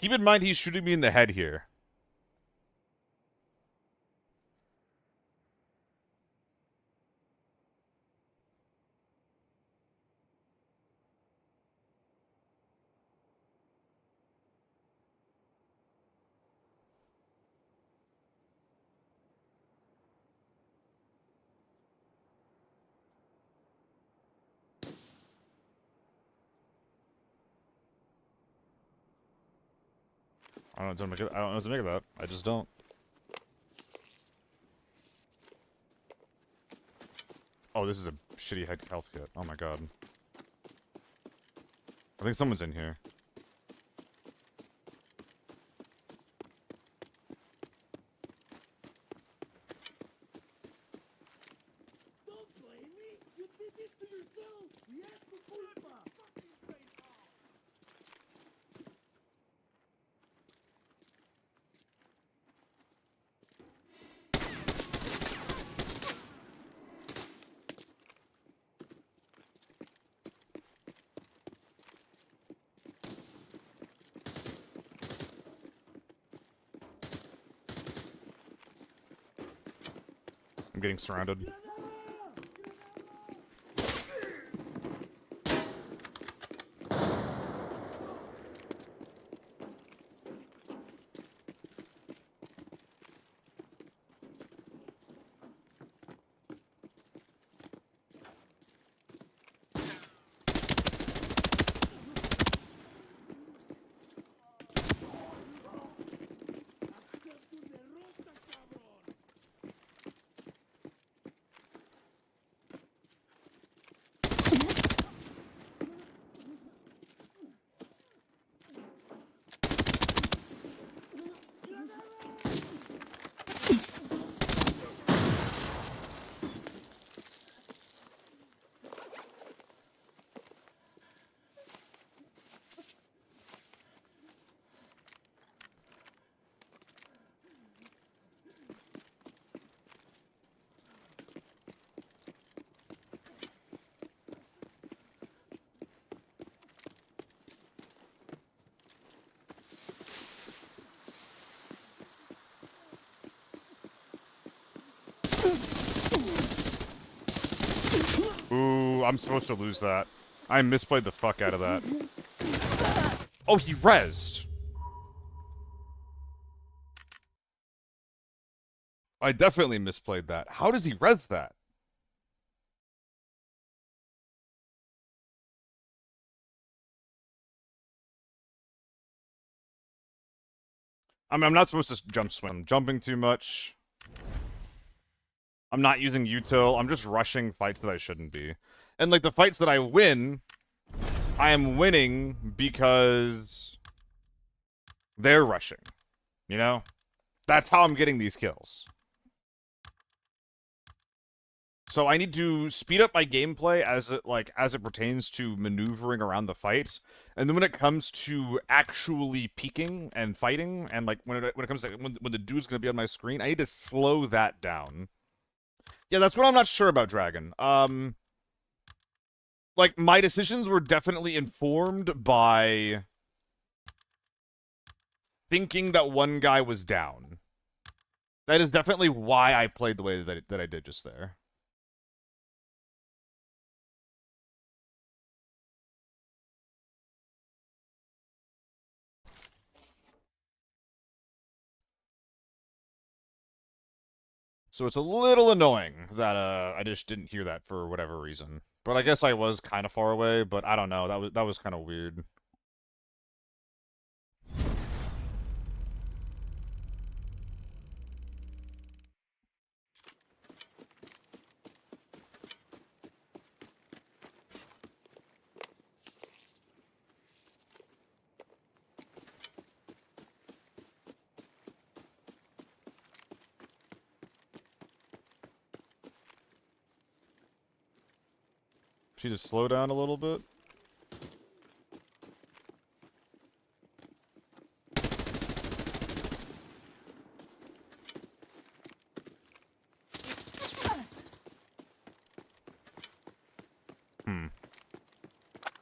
Keep in mind he's shooting me in the head here. I don't know what to make of that. I just don't. Oh, this is a shitty health kit. Oh my god. I think someone's in here. Don't blame me. You did this to yourself. Yes, the culpa. Fucking face off. I'm getting surrounded. Ooh, I'm supposed to lose that. I misplayed the fuck out of that. Oh, he rezzed. I definitely misplayed that. How does he res that? I mean, I'm not supposed to jump swim. I'm jumping too much. I'm not using util. I'm just rushing fights that I shouldn't be. And, like, the fights that I win, I am winning because they're rushing. You know? That's how I'm getting these kills. So I need to speed up my gameplay as it pertains to maneuvering around the fight, and then when it comes to actually peeking and fighting, and like when it comes to when the dude's gonna be on my screen, I need to slow that down. Yeah, that's what I'm not sure about, Dragon. Like my decisions were definitely informed by thinking that one guy was down. That is definitely why I played the way that I did just there. So it's a little annoying that I just didn't hear that for whatever reason. But I guess I was kind of far away, but I don't know. That was kind of weird. She just slow down a little bit.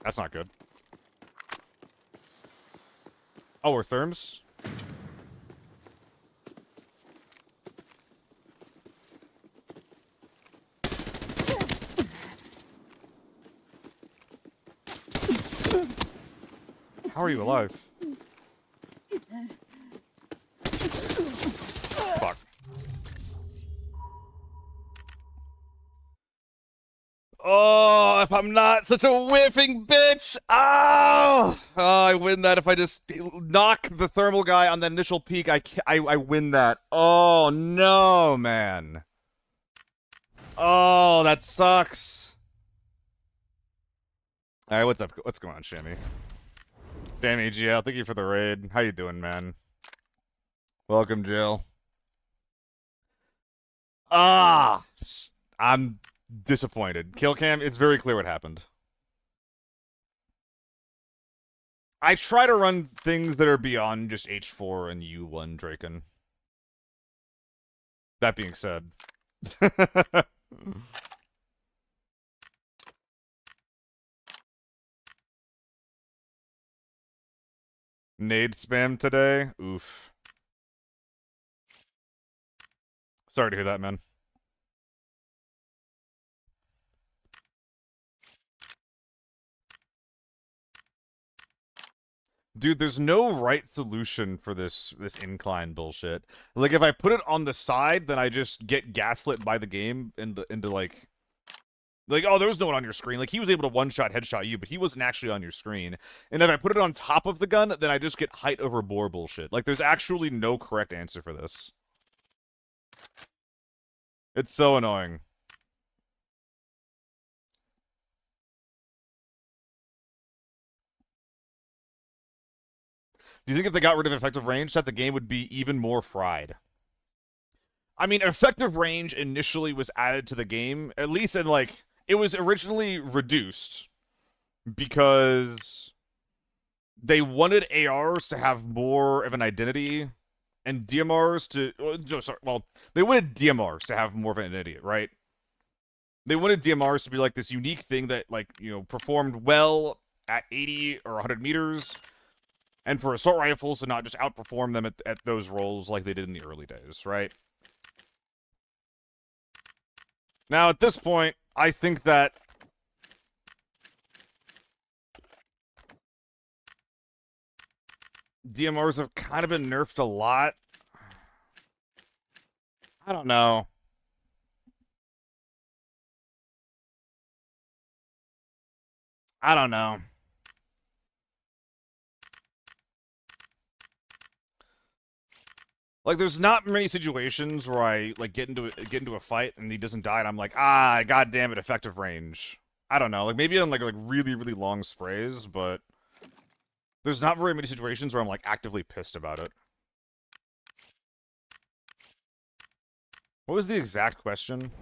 That's not good. Oh, we're therms? How are you alive? Fuck. Oh, if I'm not such a whiffing bitch! Oh! I win that if I just knock the thermal guy on the initial peak. I win that. Oh, no, man. Oh, that sucks. All right, what's up? What's going on, Shammy? Shammy, GL, thank you for the raid. How you doing, man? Welcome, Jill. Ah, I'm disappointed. Killcam, it's very clear what happened. I try to run things that are beyond just H4 and U1, Draken. That being said. Nade spam today? Oof. Sorry to hear that, man. Dude, there's no right solution for this incline bullshit. Like, if I put it on the side, then I just get gaslit by the game into like, oh, there was no one on your screen. Like, he was able to one-shot headshot you, but he wasn't actually on your screen. And if I put it on top of the gun, then I just get height over bore bullshit. Like, there's actually no correct answer for this. It's so annoying. Do you think if they got rid of effective range, that the game would be even more fried? I mean, effective range initially was added to the game, at least in, like, it was originally reduced because they wanted ARs to have more of an identity and DMRs to, they wanted DMRs to have more of an identity, right? They wanted DMRs to be like this unique thing that, like, you know, performed well at 80 or 100 meters, and for assault rifles to not just outperform them at those rolls like they did in the early days, right? Now, at this point, I think that DMRs have kind of been nerfed a lot. I don't know. I don't know. Like, there's not many situations where I like get into a fight and he doesn't die, and I'm like, ah, god damn it, effective range. I don't know. Like maybe on like really long sprays, but there's not very many situations where I'm like actively pissed about it. What was the exact question?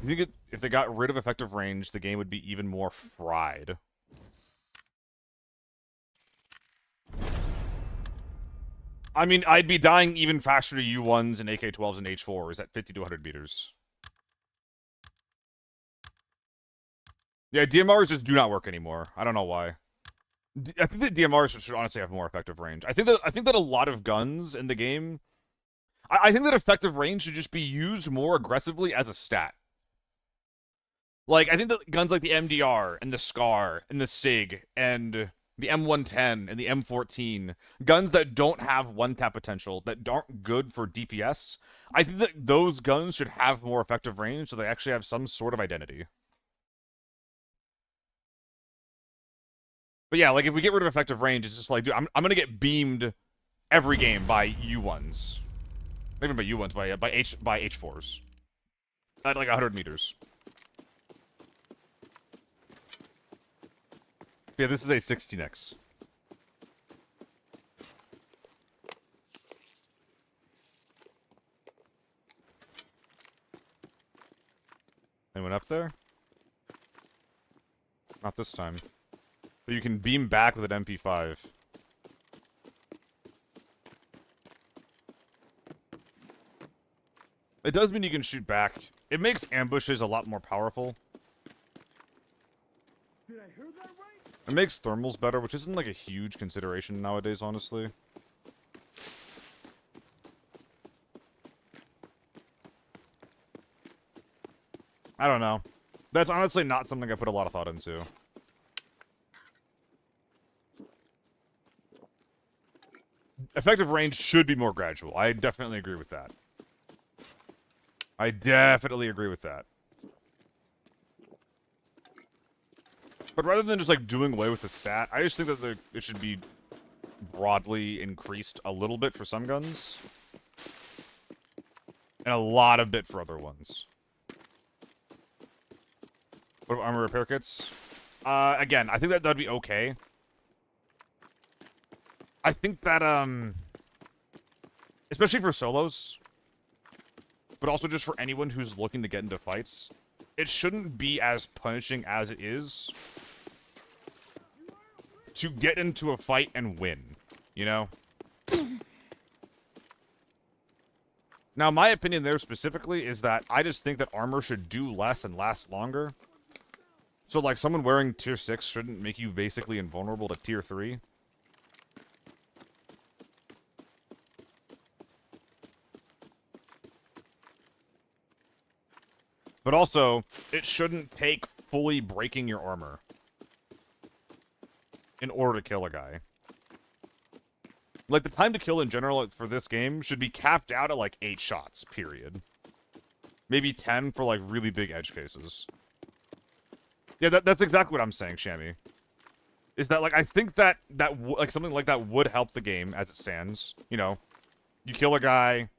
You think if they got rid of effective range, the game would be even more fried? I mean, I'd be dying even faster to U1s and AK-12s and H4s at 50 to 100 meters. Yeah, DMRs just do not work anymore. I don't know why. I think that DMRs should honestly have more effective range. I think that a lot of guns in the game, I think that effective range should just be used more aggressively as a stat. Like, I think that guns like the MDR and the SCAR and the SIG and the M110 and the M14, guns that don't have one-tap potential, that aren't good for DPS, I think that those guns should have more effective range so they actually have some sort of identity. But yeah, like, if we get rid of effective range, it's just like, dude, I'm gonna get beamed every game by U1s. Not even by U1s, by H4s. At like 100 meters. Yeah, this is a 16x. Anyone up there? Not this time. But you can beam back with an MP5. It does mean you can shoot back. It makes ambushes a lot more powerful. Did I hear that right? It makes thermals better, which isn't like a huge consideration nowadays, honestly. I don't know. That's honestly not something I put a lot of thought into. Effective range should be more gradual. I definitely agree with that. I definitely agree with that. But rather than just like doing away with the stat, I just think that it should be broadly increased a little bit for some guns. And a lot of bit for other ones. What about armor repair kits? Again, I think that that'd be okay. I think that, especially for solos, but also just for anyone who's looking to get into fights, it shouldn't be as punishing as it is to get into a fight and win, you know? Now, my opinion there specifically is that I just think that armor should do less and last longer. So, like, someone wearing tier 6 shouldn't make you basically invulnerable to tier 3. But also, it shouldn't take fully breaking your armor in order to kill a guy. Like, the time to kill in general for this game should be capped out at, like, 8 shots, period. Maybe 10 for, like, really big edge cases. Yeah, that's exactly what I'm saying, Shammy. Is that, like, I think that like, something like that would help the game as it stands. You know, you kill a guy,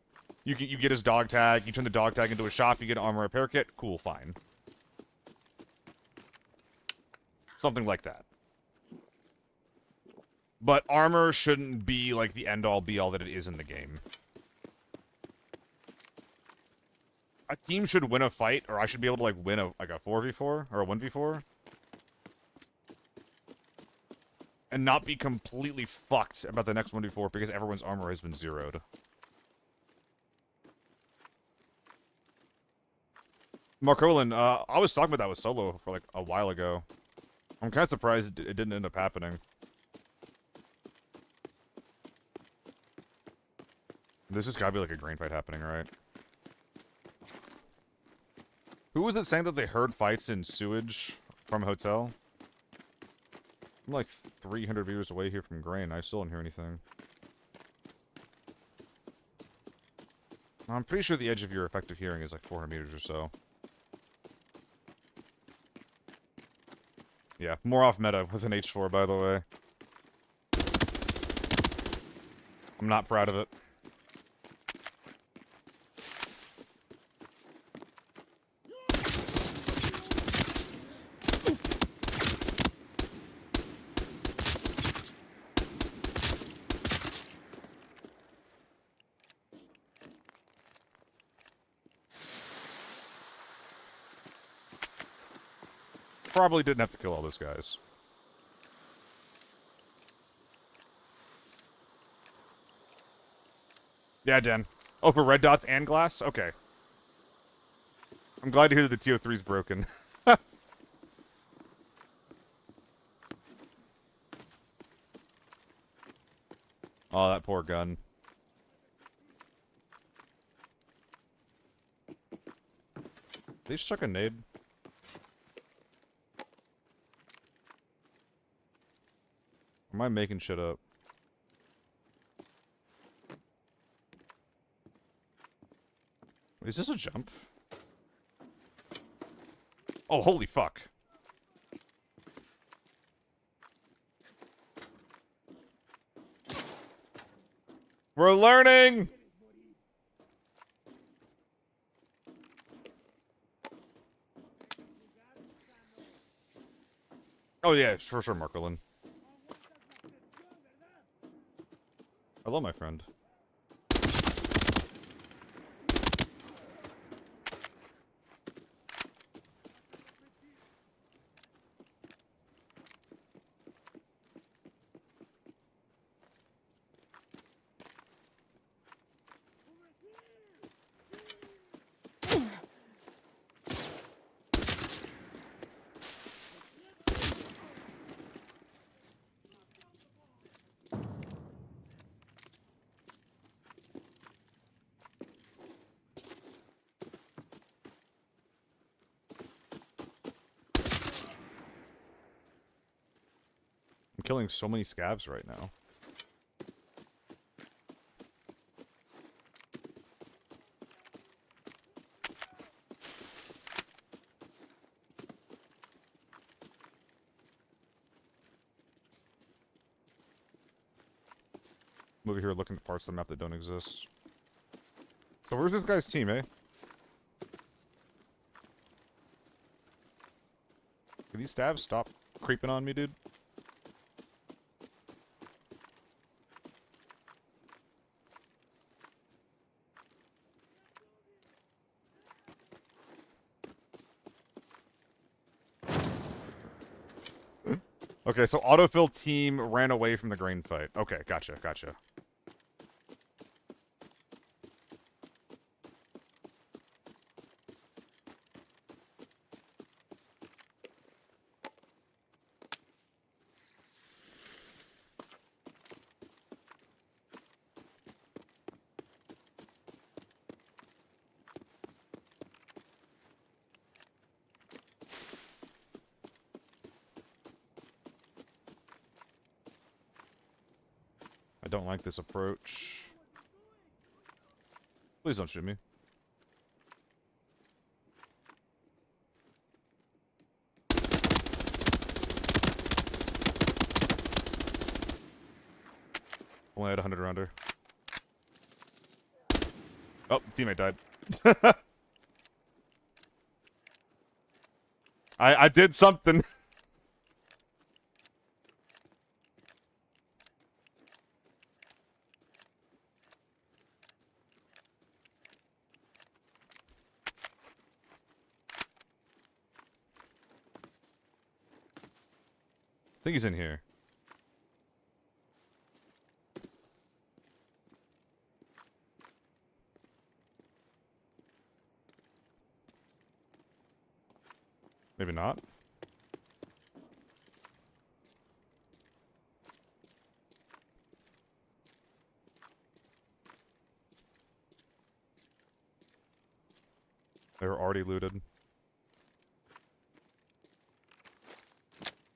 you get his dog tag, you turn the dog tag into a shop, you get an armor repair kit, cool, fine. Something like that. But armor shouldn't be, like, the end-all, be-all that it is in the game. A team should win a fight, or I should be able to, like, win a 4v4, or a 1v4. And not be completely fucked about the next 1v4 because everyone's armor has been zeroed. Mark Olin, I was talking about that with Solo for, like, a while ago. I'm kind of surprised it didn't end up happening. There's just gotta be, like, a grain fight happening, right? Who was it saying that they heard fights in sewage from a hotel? I'm like 300 meters away here from Grain. I still don't hear anything. I'm pretty sure the edge of your effective hearing is like 400 meters or so. Yeah, more off meta with an H4, by the way. I'm not proud of it. Probably didn't have to kill all those guys. Yeah, Jen. Oh, for red dots and glass? Okay. I'm glad to hear that the TO3's broken. Oh, that poor gun. They just chuck a nade. Or am I making shit up? Is this a jump? Oh, holy fuck. We're learning! Oh yeah, for sure, Marcolin. Hello, my friend. I'm killing so many scabs right now. I'm over here looking at parts of the map that don't exist. So where's this guy's team, eh? Can these stabs stop creeping on me, dude? Okay, so autofill team ran away from the grain fight. Okay, gotcha, gotcha. I don't like this approach. Please don't shoot me. Only had 100 rounder. Oh, teammate died. I did something. I think he's in here. Maybe not. They were already looted.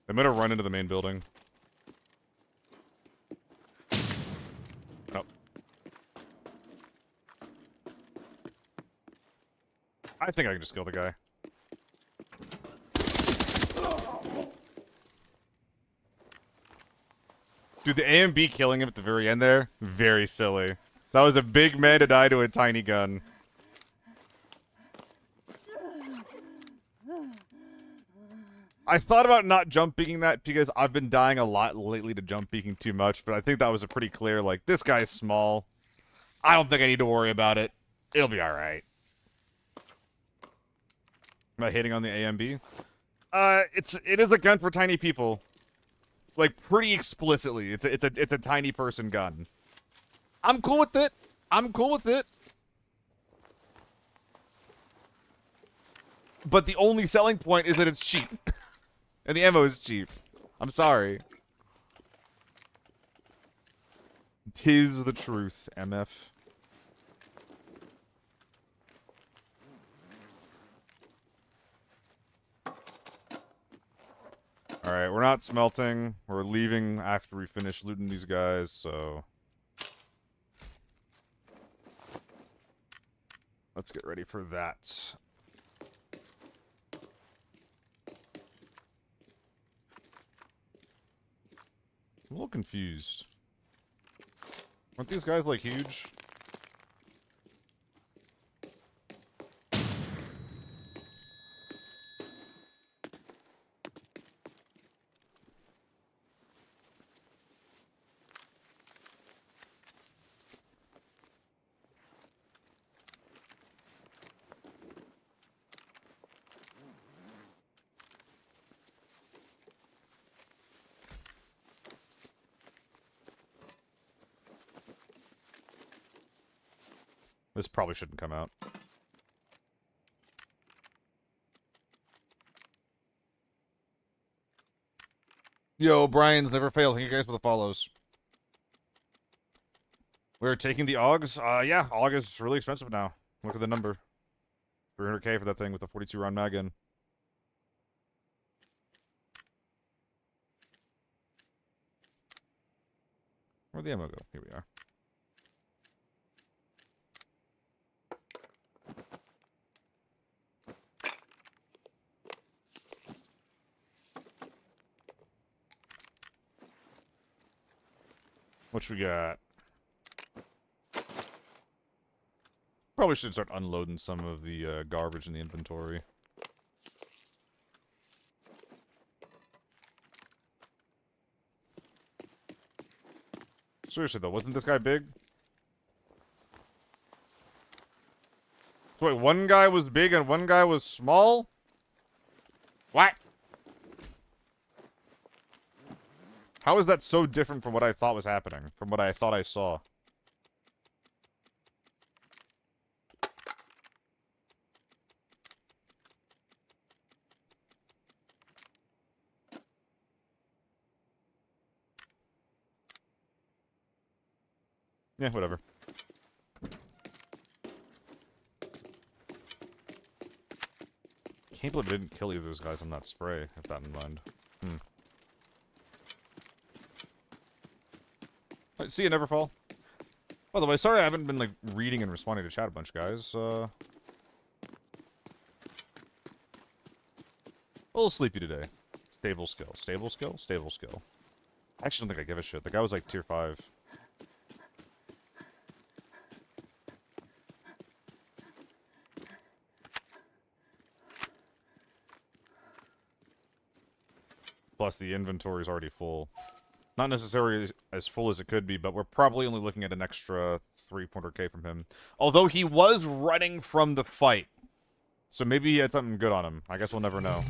They might have run into the main building. Nope. I think I can just kill the guy. Dude, the A and B killing him at the very end there, very silly. That was a big man to die to a tiny gun. I thought about not jump peeking that because I've been dying a lot lately to jump peeking too much, but I think that was a pretty clear, like, this guy's small. I don't think I need to worry about it. It'll be alright. Am I hitting on the A and B? It is a gun for tiny people. Like, pretty explicitly. It's a tiny person gun. I'm cool with it. I'm cool with it. But the only selling point is that it's cheap. And the ammo is cheap. I'm sorry. 'Tis the truth, MF. Alright, we're not smelting. We're leaving after we finish looting these guys, so... let's get ready for that. I'm a little confused. Aren't these guys, like, huge? This probably shouldn't come out. Yo, Brian's never failed. Thank you guys for the follows. We're taking the AUGs. Yeah, AUG is really expensive now. Look at the number. 300k for that thing with the 42 round mag in. Where'd the ammo go? Here we are. What we got? Probably should start unloading some of the garbage in the inventory. Seriously though, wasn't this guy big? So wait, one guy was big and one guy was small? What? How is that so different from what I thought was happening? From what I thought I saw? Yeah, whatever. Can't believe I didn't kill either of those guys on that spray, with that in mind. See you, Neverfall. By the way, sorry I haven't been, like, reading and responding to chat a bunch, guys. A little sleepy today. Stable skill. Stable skill? Stable skill. I actually don't think I give a shit. The guy was, like, tier 5. Plus, the inventory is already full. Not necessarily as full as it could be, but we're probably only looking at an extra 300k from him. Although he was running from the fight. So maybe he had something good on him. I guess we'll never know.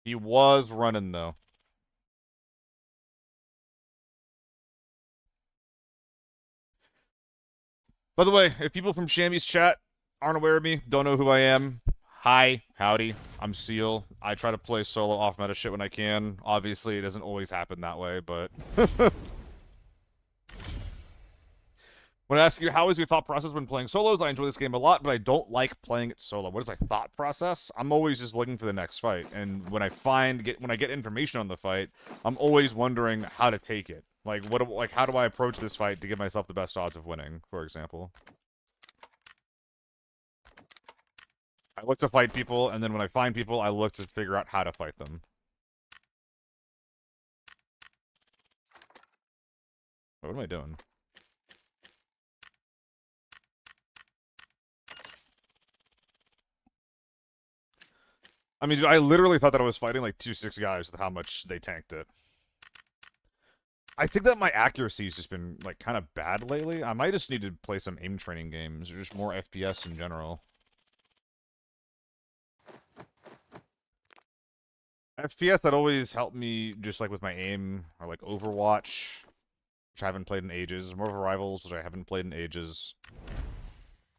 He was running, though. By the way, if people from Shammy's chat aren't aware of me, don't know who I am, hi, howdy, I'm Seal. I try to play solo off-meta shit when I can. Obviously, it doesn't always happen that way, but... When I ask you how is your thought process when playing solos, I enjoy this game a lot, but I don't like playing it solo. What is my thought process? I'm always just looking for the next fight, and when I get information on the fight, I'm always wondering how to take it. Like how do I approach this fight to give myself the best odds of winning, for example. I look to fight people, and then when I find people, I look to figure out how to fight them. What am I doing? I mean, dude, I literally thought that I was fighting like 2-6 guys with how much they tanked it. I think that my accuracy has just been like kind of bad lately. I might just need to play some aim training games or just more FPS in general. FPS that always helped me just like with my aim, or like Overwatch, which I haven't played in ages, Marvel Rivals, which I haven't played in ages.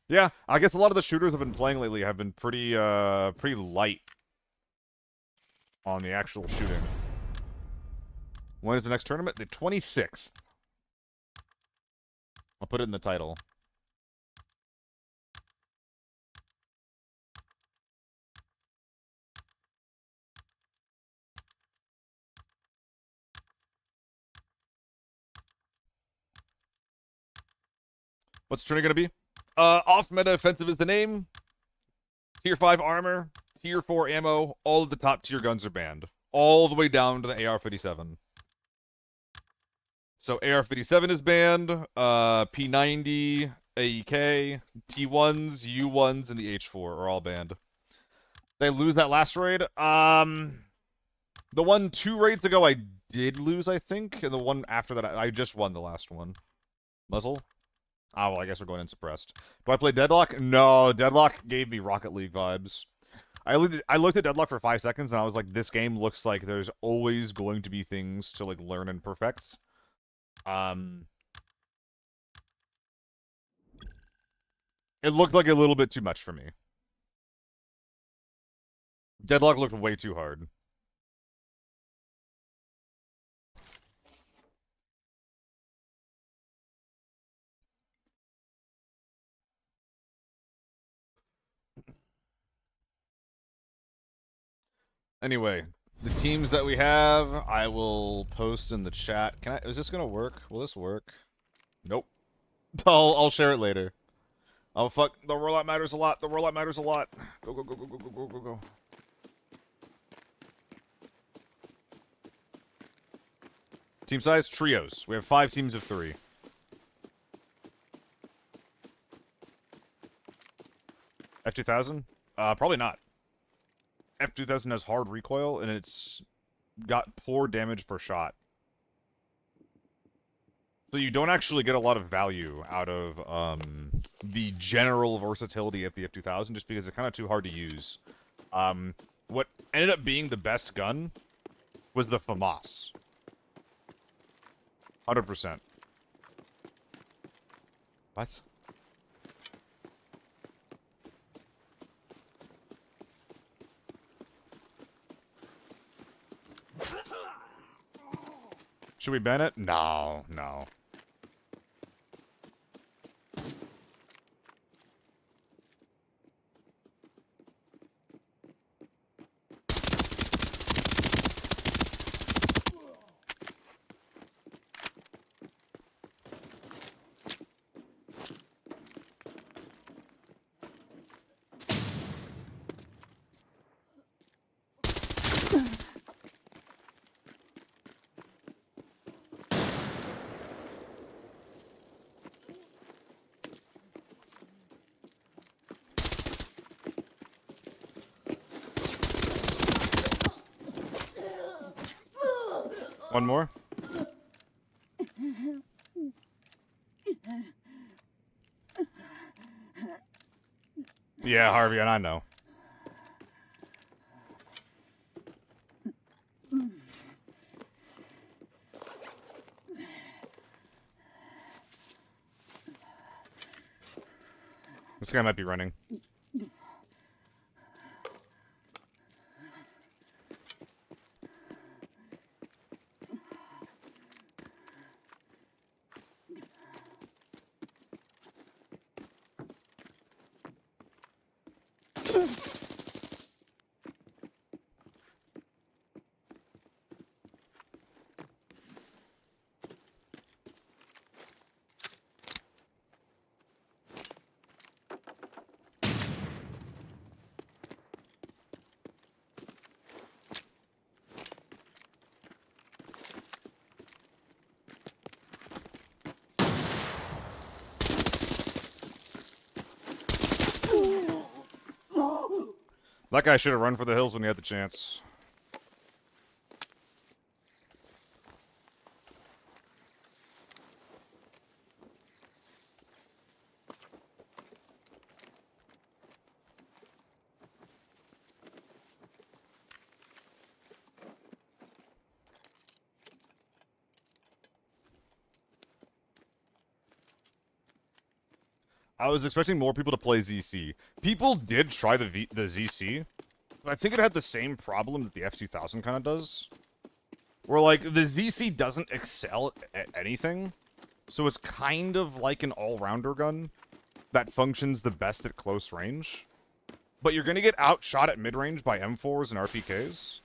Yeah, I guess a lot of the shooters I've been playing lately have been pretty light on the actual shooting. When is the next tournament? The 26th. I'll put it in the title. What's the tourney gonna be? Off-meta offensive is the name. Tier 5 armor, Tier 4 ammo, all of the top tier guns are banned. All the way down to the AR-57. So AR-57 is banned, P90, AEK, T1s, U1s, and the H4 are all banned. Did I lose that last raid? The one 2 raids ago I did lose, I think, and the one after that I just won the last one. Muzzle? Ah, well, I guess we're going in suppressed. Do I play Deadlock? No, Deadlock gave me Rocket League vibes. I looked at Deadlock for 5 seconds, and I was like, this game looks like there's always going to be things to, like, learn and perfect. It looked like a little bit too much for me. Deadlock looked way too hard. Anyway, the teams that we have, I will post in the chat. Is this gonna work? Will this work? Nope. I'll share it later. Oh fuck, the rollout matters a lot. The rollout matters a lot. Go go go go go go go go go. Team size trios. We have 5 teams of 3. F2000? Probably not. F2000 has hard recoil, and it's got poor damage per shot. So you don't actually get a lot of value out of the general versatility of the F2000, just because it's kind of too hard to use. What ended up being the best gun was the FAMAS. 100%. What? Should we ban it? No, no. One more? Yeah, Harvey, and I know. This guy might be running. That guy should have run for the hills when he had the chance. I was expecting more people to play ZC. People did try the ZC, but I think it had the same problem that the F2000 kind of does. Where, like, the ZC doesn't excel at anything, so it's kind of like an all-rounder gun that functions the best at close range. But you're going to get outshot at mid-range by M4s and RPKs.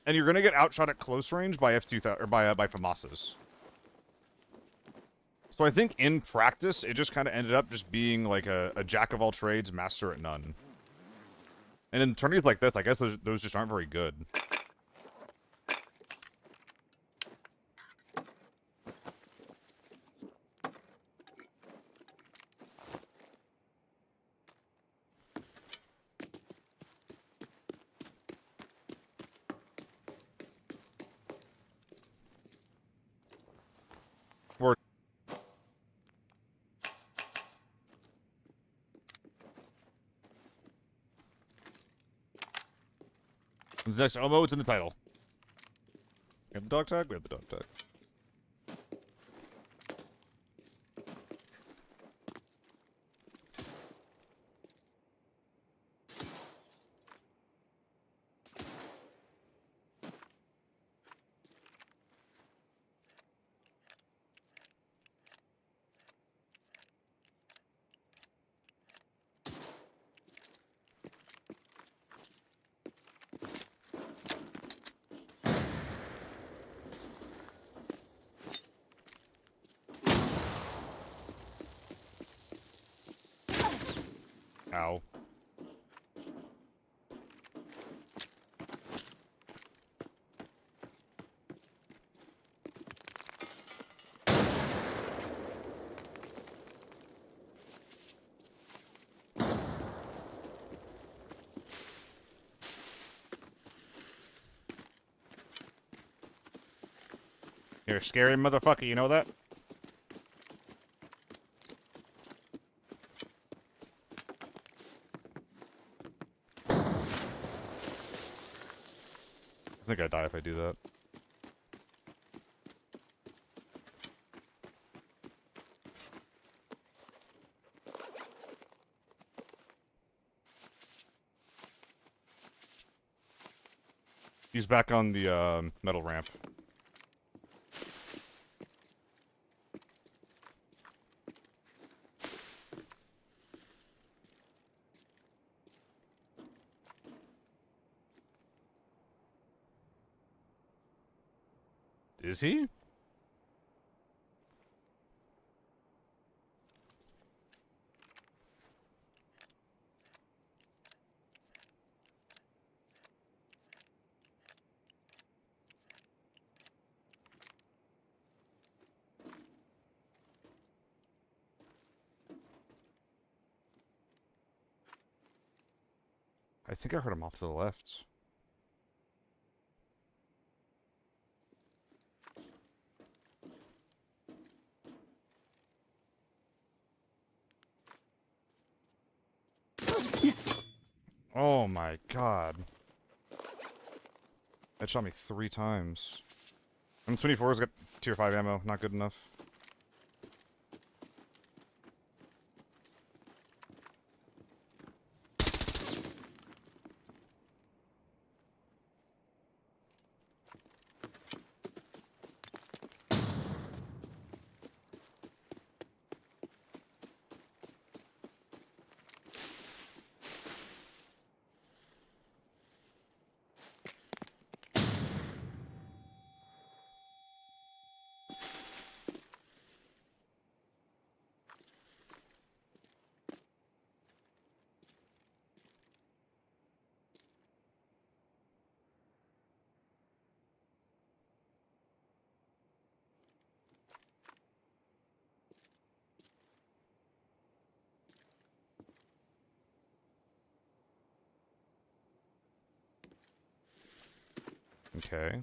And you're going to get outshot at close range by F2000 or by FAMASas. So I think in practice, it just kind of ended up just being like a jack of all trades, master at none. And in tourneys like this, I guess those just aren't very good. Or what's next? Oh, it's in the title. We have the dog tag? We have the dog tag. Ow. You're a scary motherfucker, you know that? I think I'd die if I do that. He's back on the metal ramp. Is he? I think I heard him off to the left. Oh my god. That shot me 3 times. M24's got tier 5 ammo, not good enough. Okay.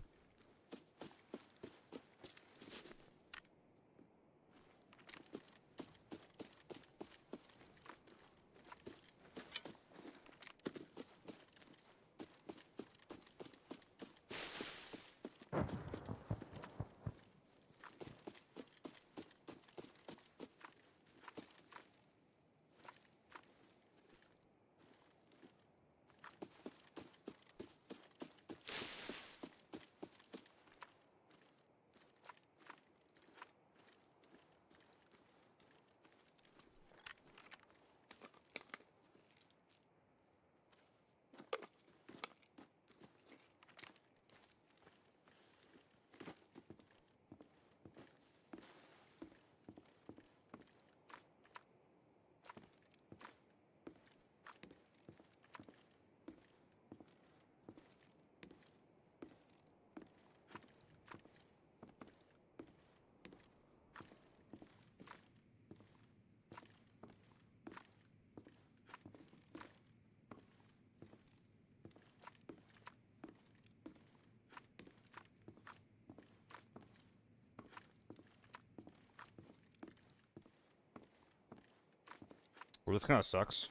Well, this kind of sucks.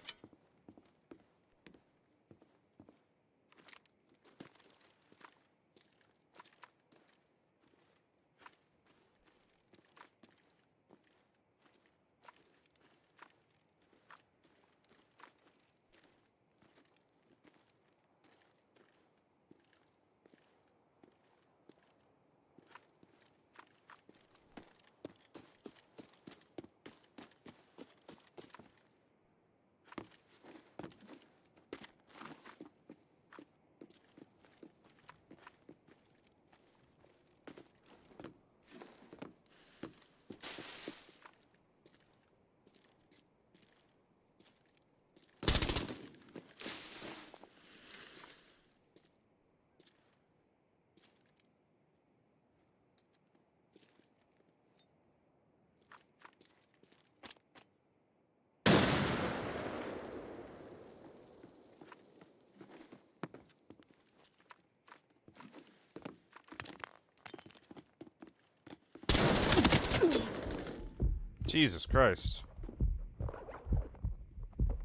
Jesus Christ.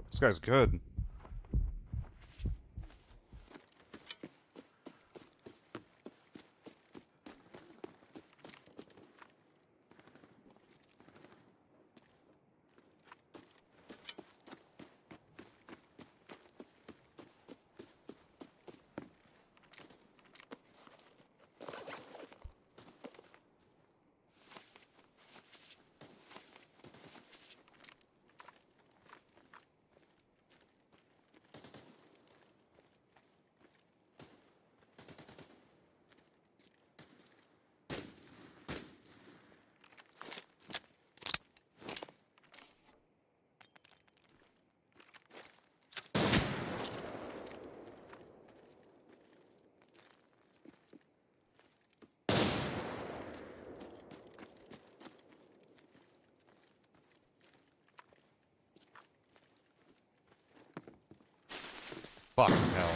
This guy's good. Fucking hell.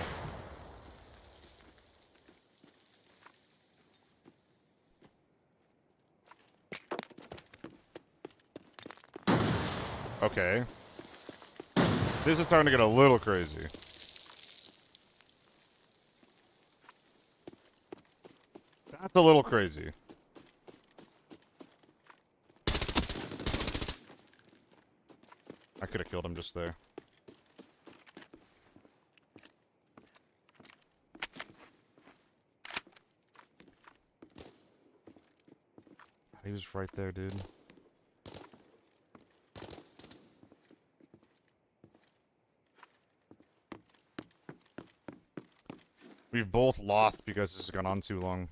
Okay. This is starting to get a little crazy. That's a little crazy. I could have killed him just there. He was right there, dude. We've both lost because this has gone on too long.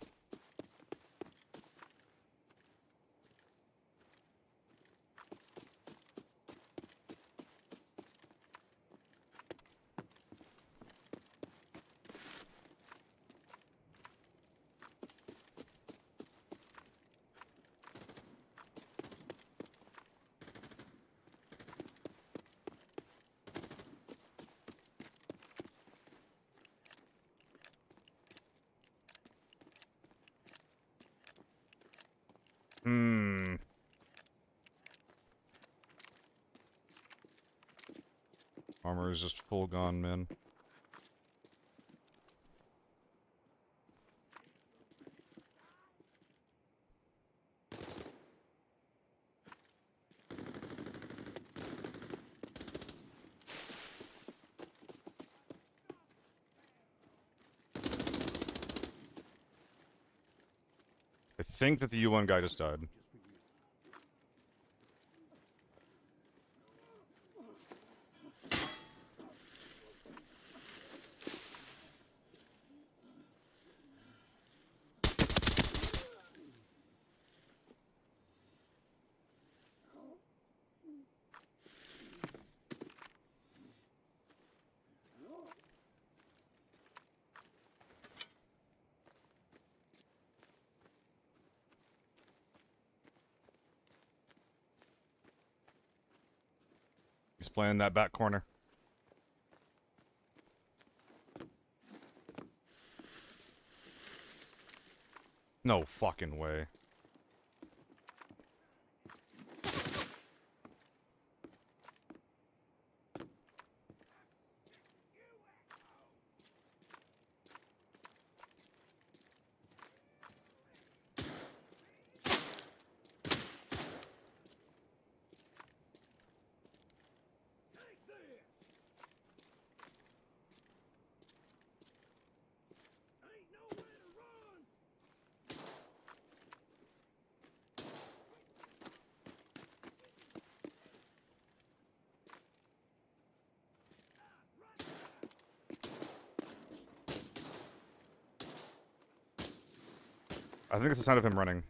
Armor is just full gone, man. I think that the U1 guy just died. He's playing that back corner. No fucking way. Take this! Ain't nowhere to run! I think it's the sound of him running.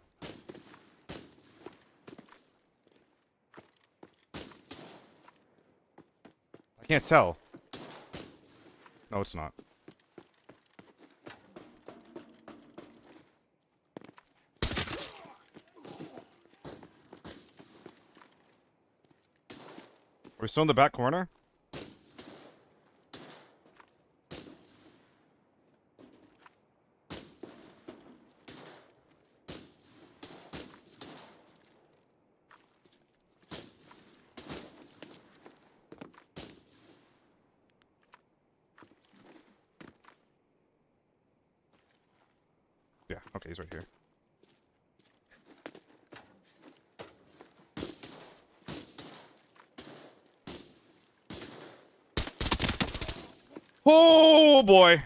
I can't tell. No, it's not. Are we still in the back corner? Yeah, okay, he's right here. Oh boy!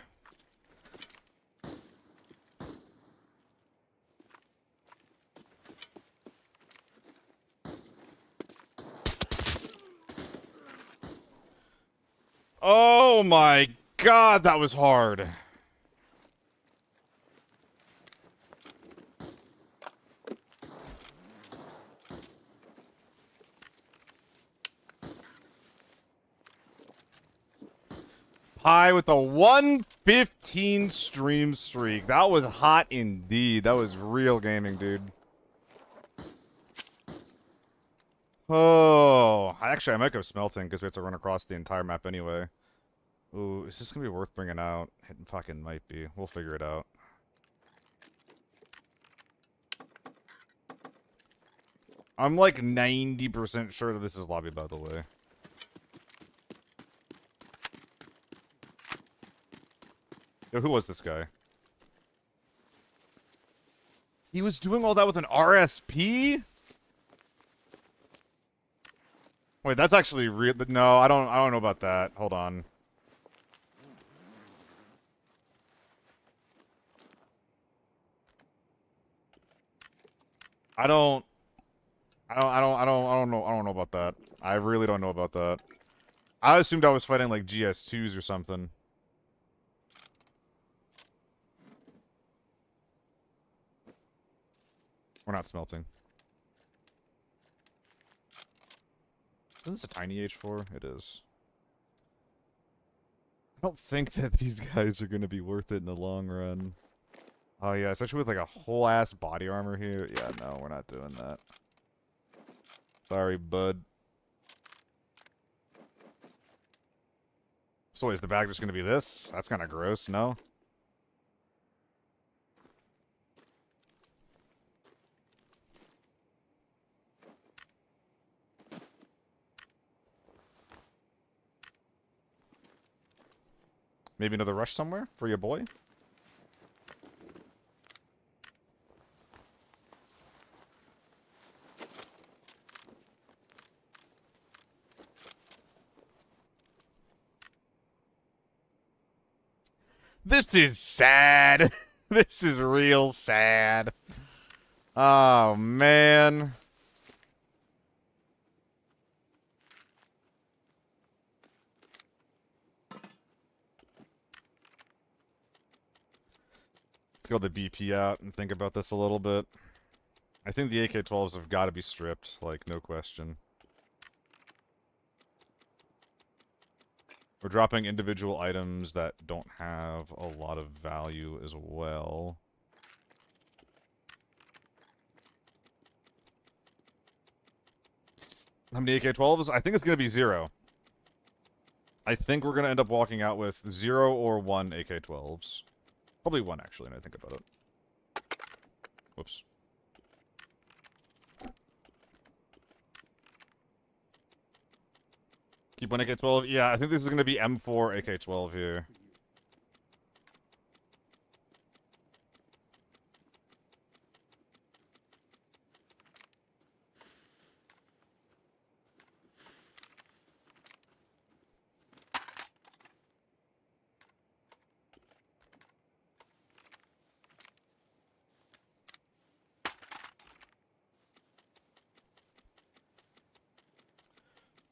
Oh my god, that was hard. Pie with a 115 stream streak. That was hot indeed. That was real gaming, dude. Oh, actually, I might go smelting because we have to run across the entire map anyway. Ooh, is this gonna be worth bringing out? It fucking might be. We'll figure it out. I'm like 90% sure that this is lobby, by the way. Yo, who was this guy? He was doing all that with an RSP? Wait, that's actually real. No, I don't know about that. Hold on. I don't know about that. I really don't know about that. I assumed I was fighting like GS2s or something. We're not smelting. Isn't this a tiny H4? It is. I don't think that these guys are going to be worth it in the long run. Oh yeah, especially with like a whole ass body armor here. Yeah, no, we're not doing that. Sorry, bud. So is the bag just going to be this? That's kind of gross, no? Maybe another rush somewhere for your boy? This is sad. This is real sad. Oh, man. Let's go the BP out and think about this a little bit. I think the AK-12s have got to be stripped, like, no question. We're dropping individual items that don't have a lot of value as well. How many AK-12s? I think it's going to be 0. I think we're going to end up walking out with 0 or 1 AK-12s. Probably 1, actually, when I think about it. Whoops. Keep 1 AK-12? Yeah, I think this is going to be M4 AK-12 here.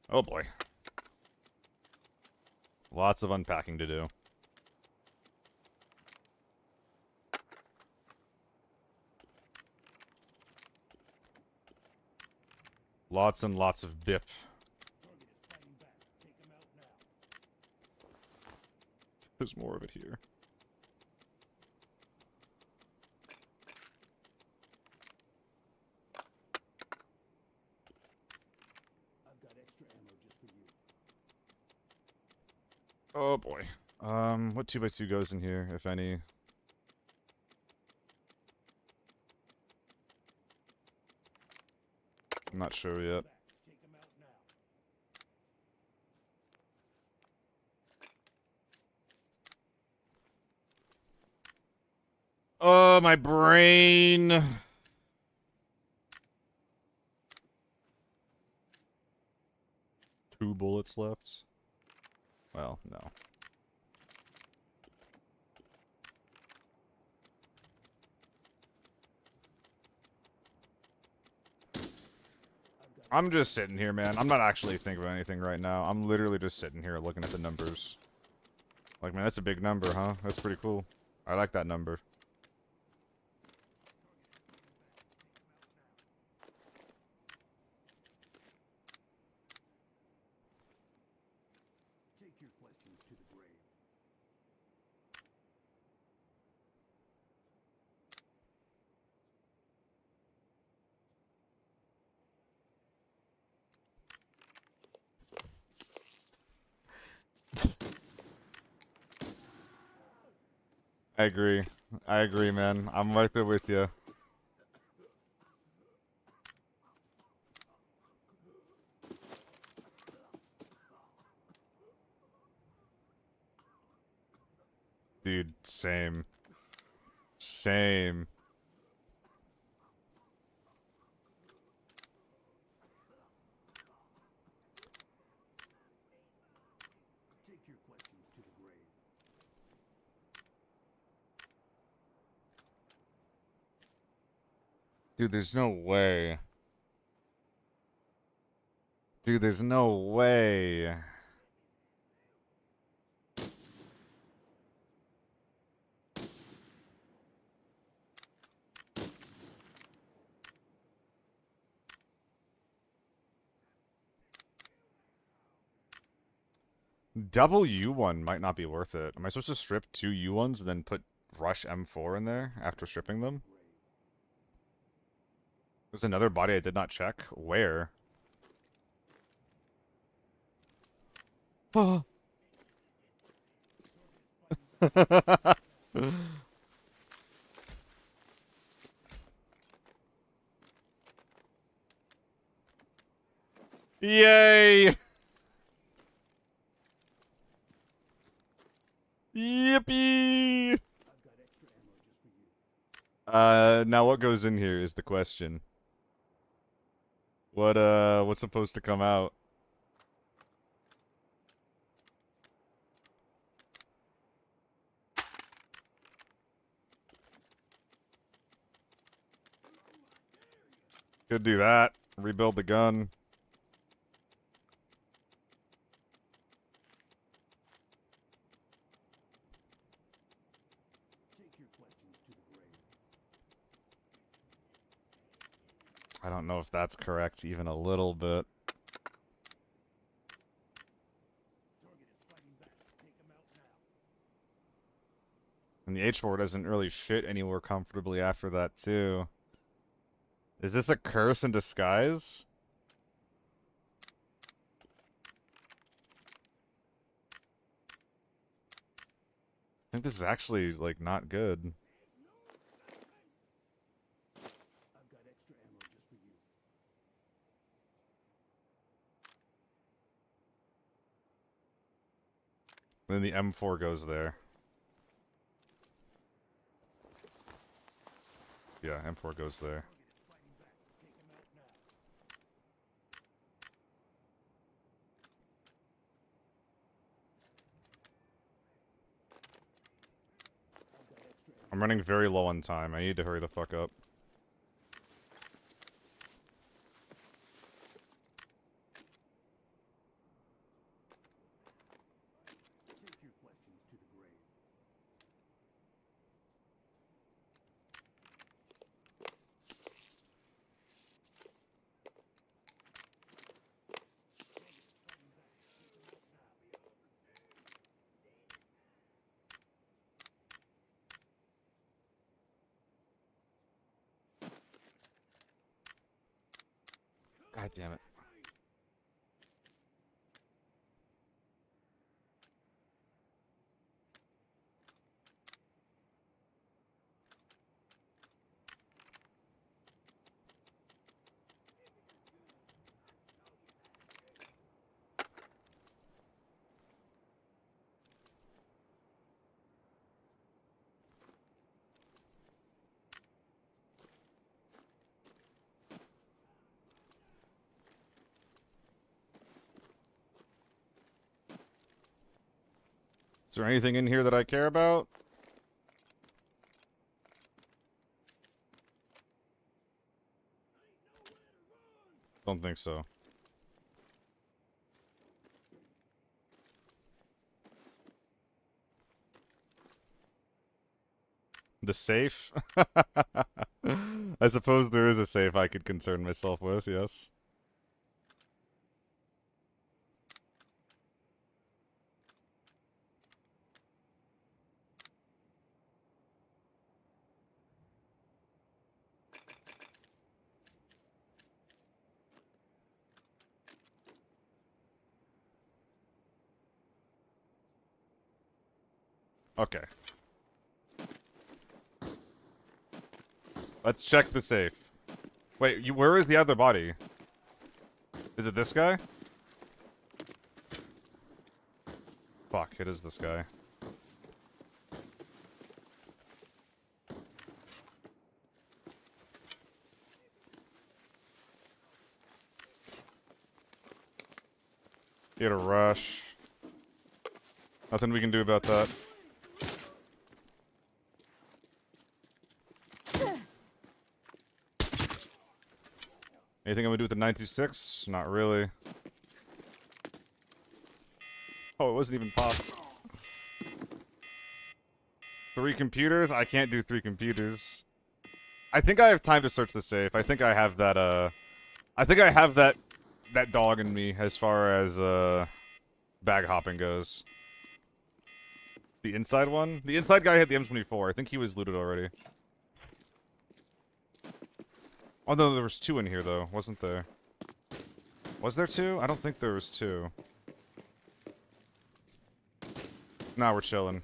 Oh boy. Lots of unpacking to do. Lots and lots of dip. Target is fighting back. Take him out now. There's more of it here. I've got extra ammo just for you. Oh boy. What 2x2 goes in here, if any? I'm not sure yet. Back. Take him out now. Oh, my brain. 2 bullets left. Well, no. I'm just sitting here, man. I'm not actually thinking about anything right now. I'm literally just sitting here looking at the numbers. Like, man, that's a big number, huh? That's pretty cool. I like that number. Take your questions to the grave. I agree. I agree, man. I'm right there with you. Dude, same. Same. Take your questions to the grave. Dude, there's no way. Dude, there's no way. Double U1 might not be worth it. Am I supposed to strip 2 U1s and then put Rush M4 in there after stripping them? There's another body I did not check. Where? Oh. Yay! Yippee! I've got extra ammo just for you. Now what goes in here is the question. What's supposed to come out? Could do that. Rebuild the gun. Take your questions to the grave. I don't know if that's correct even a little bit. Target is fighting back. Take him out now. And the H4 doesn't really fit anywhere comfortably after that, too. Is this a curse in disguise? I think this is actually, like, not good. I've got extra ammo just for you. Then the M4 goes there. Yeah, M4 goes there. Target is fighting back. Take him out now. I've got extra ammo. I'm running very low on time. I need to hurry the fuck up. Take your questions to the grave. God damn it. Is there anything in here that I care about? Don't think so. The safe? I suppose there is a safe I could concern myself with, yes. Okay. Let's check the safe. Wait, where is the other body? Is it this guy? Fuck, it is this guy. Get a rush. Nothing we can do about that. Anything I'm gonna do with the 926? Not really. Oh, it wasn't even popped. 3 computers? I can't do 3 computers. I think I have time to search the safe. I think I have that, I think I have that dog in me as far as, bag hopping goes. The inside one? The inside guy had the M24. I think he was looted already. Oh no, there was 2 in here though, wasn't there? Was there 2? I don't think there was 2. Now we're chilling.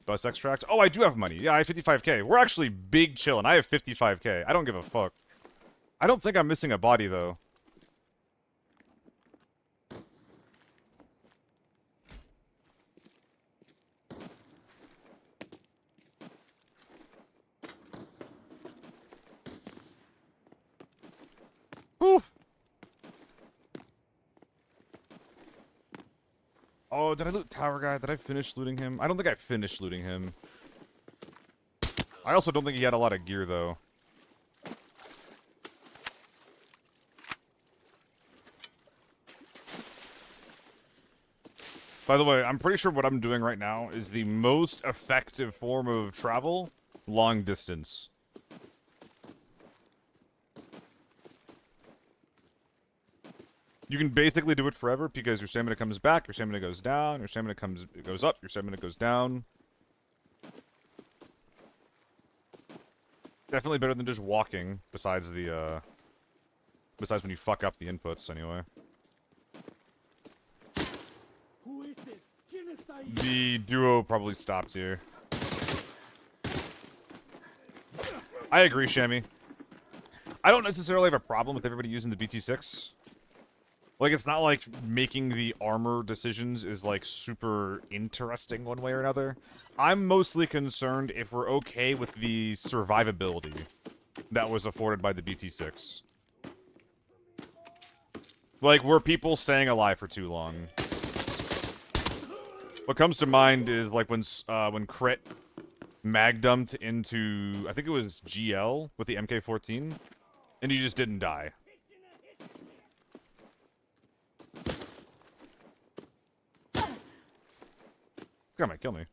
Bus extract? Oh, I do have money. Yeah, I have 55k. We're actually big chillin'. I have 55k. I don't give a fuck. I don't think I'm missing a body though. Oh, did I loot Tower Guy? Did I finish looting him? I don't think I finished looting him. I also don't think he had a lot of gear, though. By the way, I'm pretty sure what I'm doing right now is the most effective form of travel, long distance. You can basically do it forever because your stamina comes back, your stamina goes down, your stamina goes up, your stamina goes down. Definitely better than just walking, besides when you fuck up the inputs, anyway. Who is this? ¿Quién está ahí? The duo probably stopped here. I agree, Shammy. I don't necessarily have a problem with everybody using the BT6. Like, it's not like making the armor decisions is, like, super interesting one way or another. I'm mostly concerned if we're okay with the survivability that was afforded by the BT6. Like, were people staying alive for too long? What comes to mind is, like, when Crit mag dumped into, I think it was GL with the MK14, and he just didn't die. This guy might kill me.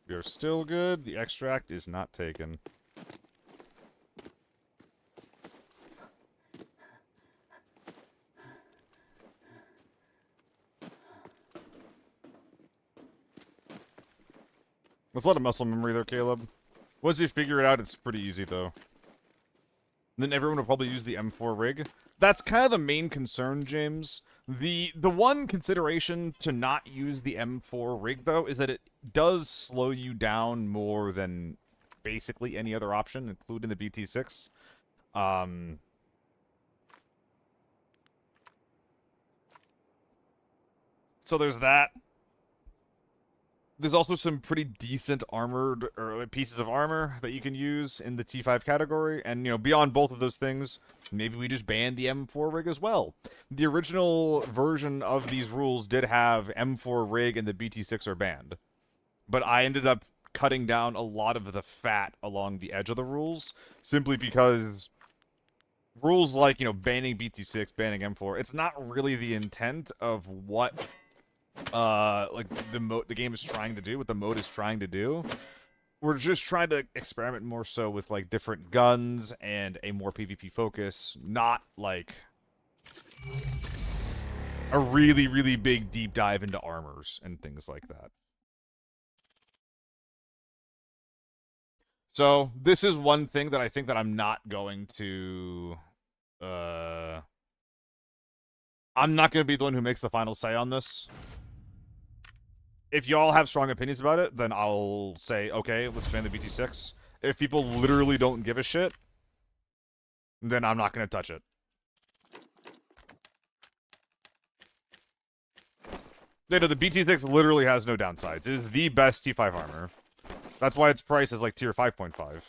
We are still good. The extract is not taken. That's a lot of muscle memory there, Caleb. Once you figure it out, it's pretty easy, though. And then everyone will probably use the M4 rig. That's kind of the main concern, James. The one consideration to not use the M4 rig, though, is that it does slow you down more than basically any other option, including the BT6. So there's that. There's also some pretty decent armored or pieces of armor that you can use in the T5 category, and beyond both of those things, maybe we just ban the M4 rig as well. The original version of these rules did have M4 rig and the BT6 are banned, but I ended up cutting down a lot of the fat along the edge of the rules simply because rules like banning BT6, banning M4, it's not really the intent of what like the game is trying to do, what the mode is trying to do. We're just trying to experiment more so with like different guns and a more PvP focus, not like a really, really big deep dive into armors and things like that. So this is one thing that I think that I'm not going to I'm not going to be the one who makes the final say on this. If y'all have strong opinions about it, then I'll say, okay, let's ban the BT6. If people literally don't give a shit, then I'm not going to touch it. The BT6 literally has no downsides. It is the best T5 armor. That's why its price is like tier 5.5.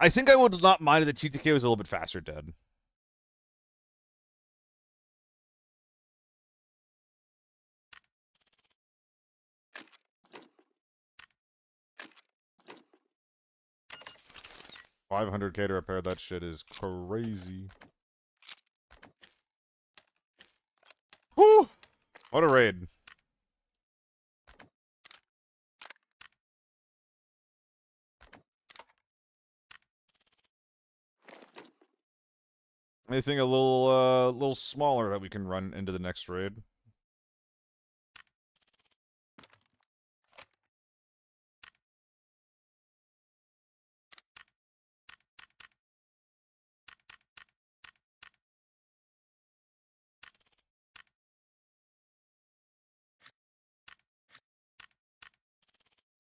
I think I would not mind if the TTK was a little bit faster dead. $500K to repair that shit is crazy. Whew! What a raid. Anything a little smaller that we can run into the next raid?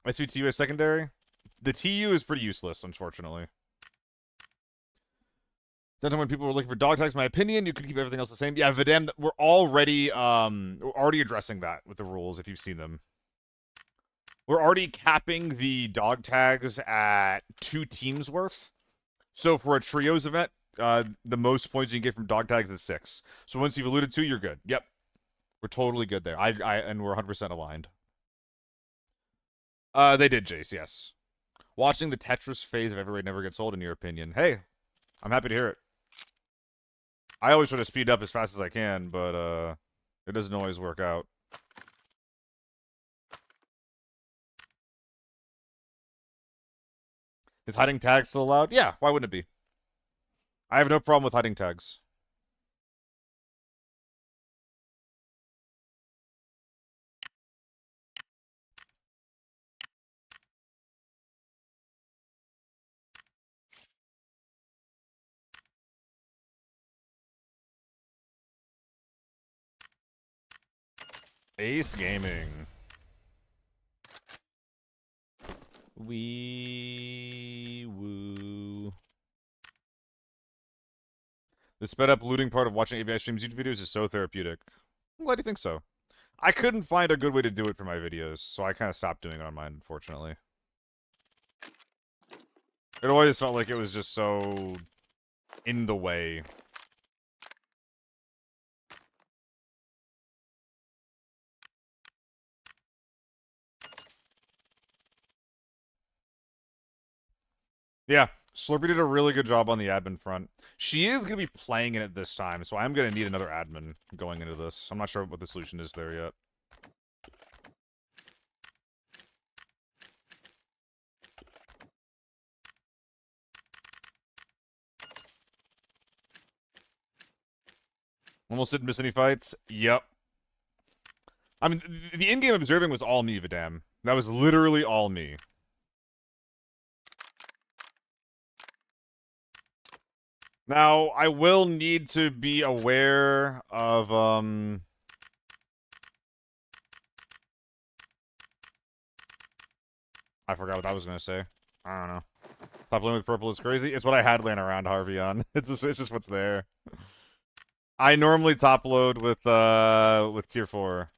I see TU as secondary. The TU is pretty useless, unfortunately. Then when people were looking for dog tags, my opinion, you could keep everything else the same. Yeah, Vidam, we're already addressing that with the rules if you've seen them. We're already capping the dog tags at 2 teams worth. So for a trios event, the most points you can get from dog tags is 6. So once you've alluded to, you're good. Yep. We're totally good there. And we're 100% aligned. They did, Jace, yes. Watching the Tetris phase of every raid never gets old, in your opinion. Hey, I'm happy to hear it. I always try to speed up as fast as I can, but it doesn't always work out. Is hiding tags still allowed? Yeah, why wouldn't it be? I have no problem with hiding tags. Ace Gaming. Wee woo. The sped up looting part of watching ABI streams YouTube videos is so therapeutic. I'm glad you think so. I couldn't find a good way to do it for my videos, so I kind of stopped doing it on mine, unfortunately. It always felt like it was just so in the way. Yeah, Slurpee did a really good job on the admin front. She is going to be playing in it this time, so I'm going to need another admin going into this. I'm not sure what the solution is there yet. Almost didn't miss any fights? Yep. I mean, the in-game observing was all me, Vidam. That was literally all me. Now, I will need to be aware of, I forgot what I was going to say. I don't know. Top lane with purple is crazy. It's what I had laying around, Harvey, on. It's just what's there. I normally top load with tier 4.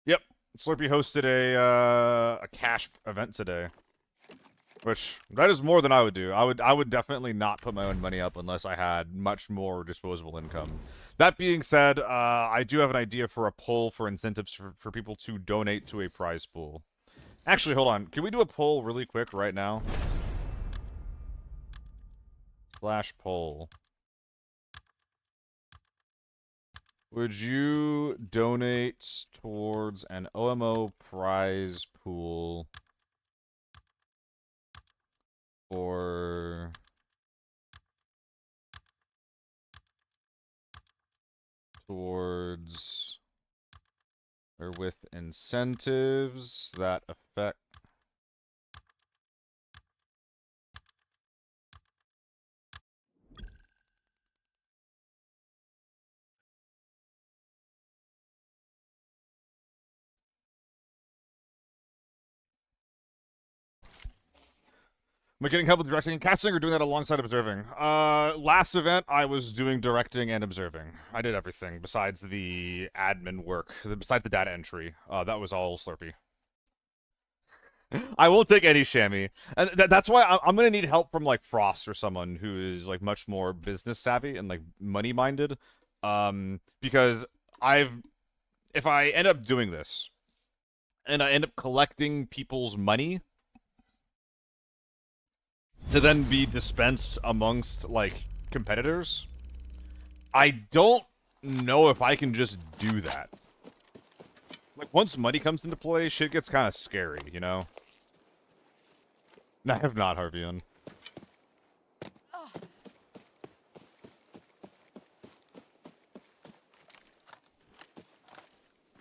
Yep. Slurpee hosted a cash event today. Which, that is more than I would do. I would definitely not put my own money up unless I had much more disposable income. That being said, I do have an idea for a poll for incentives for people to donate to a prize pool. Actually, hold on. Can we do a poll really quick right now? Slash poll. Would you donate towards an OMO prize pool for towards or with incentives that affect Am I getting help with directing and casting, or doing that alongside observing? Last event, I was doing directing and observing. I did everything besides the admin work, besides the data entry. That was all Slurpee. I won't take any chamois, and that's why I'm gonna need help from like Frost or someone who is like much more business savvy and like money minded. Because if I end up doing this, and I end up collecting people's money to then be dispensed amongst like competitors, I don't know if I can just do that. Like, once money comes into play, shit gets kind of scary, you know? I have not, Harvian.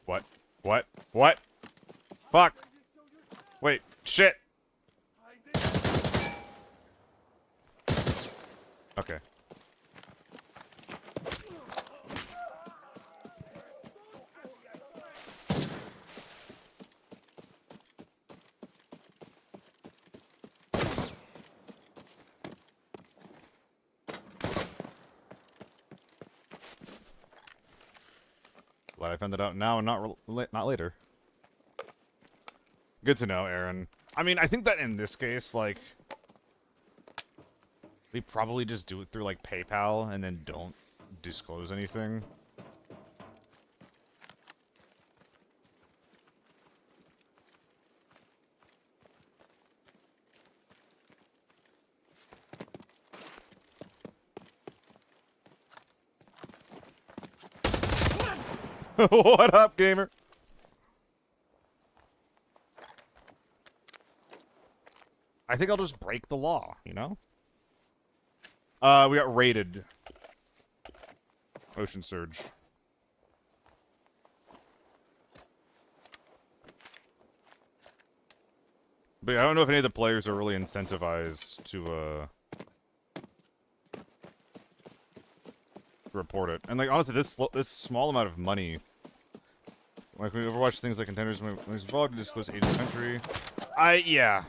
What? What? What? Fuck! Wait, shit! Okay. Glad I found that out now and not later. Good to know, Aaron. I mean, I think that in this case, like, they probably just do it through, like, PayPal and then don't disclose anything. What up, gamer? I think I'll just break the law, you know? We got raided. Ocean Surge. But yeah, I don't know if any of the players are really incentivized to report it. And like honestly, this small amount of money, like when we overwatch things like contenders when it's involved to disclose agent country. Yeah.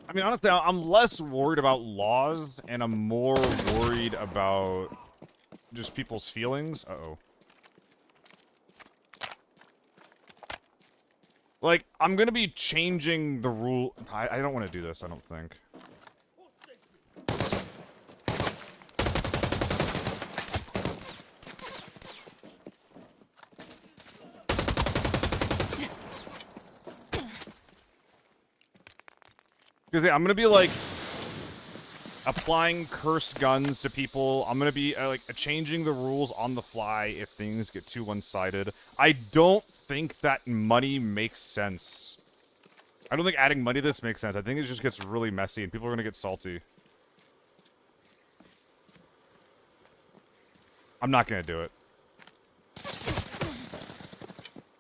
I mean honestly, I'm less worried about laws and I'm more worried about just people's feelings. Uh-oh. Like, I'm gonna be changing the rule. I don't want to do this, I don't think. Because yeah, I'm gonna be like applying cursed guns to people. I'm gonna be like changing the rules on the fly if things get too one-sided. I don't think that money makes sense. I don't think adding money to this makes sense. I think it just gets really messy and people are gonna get salty. I'm not gonna do it.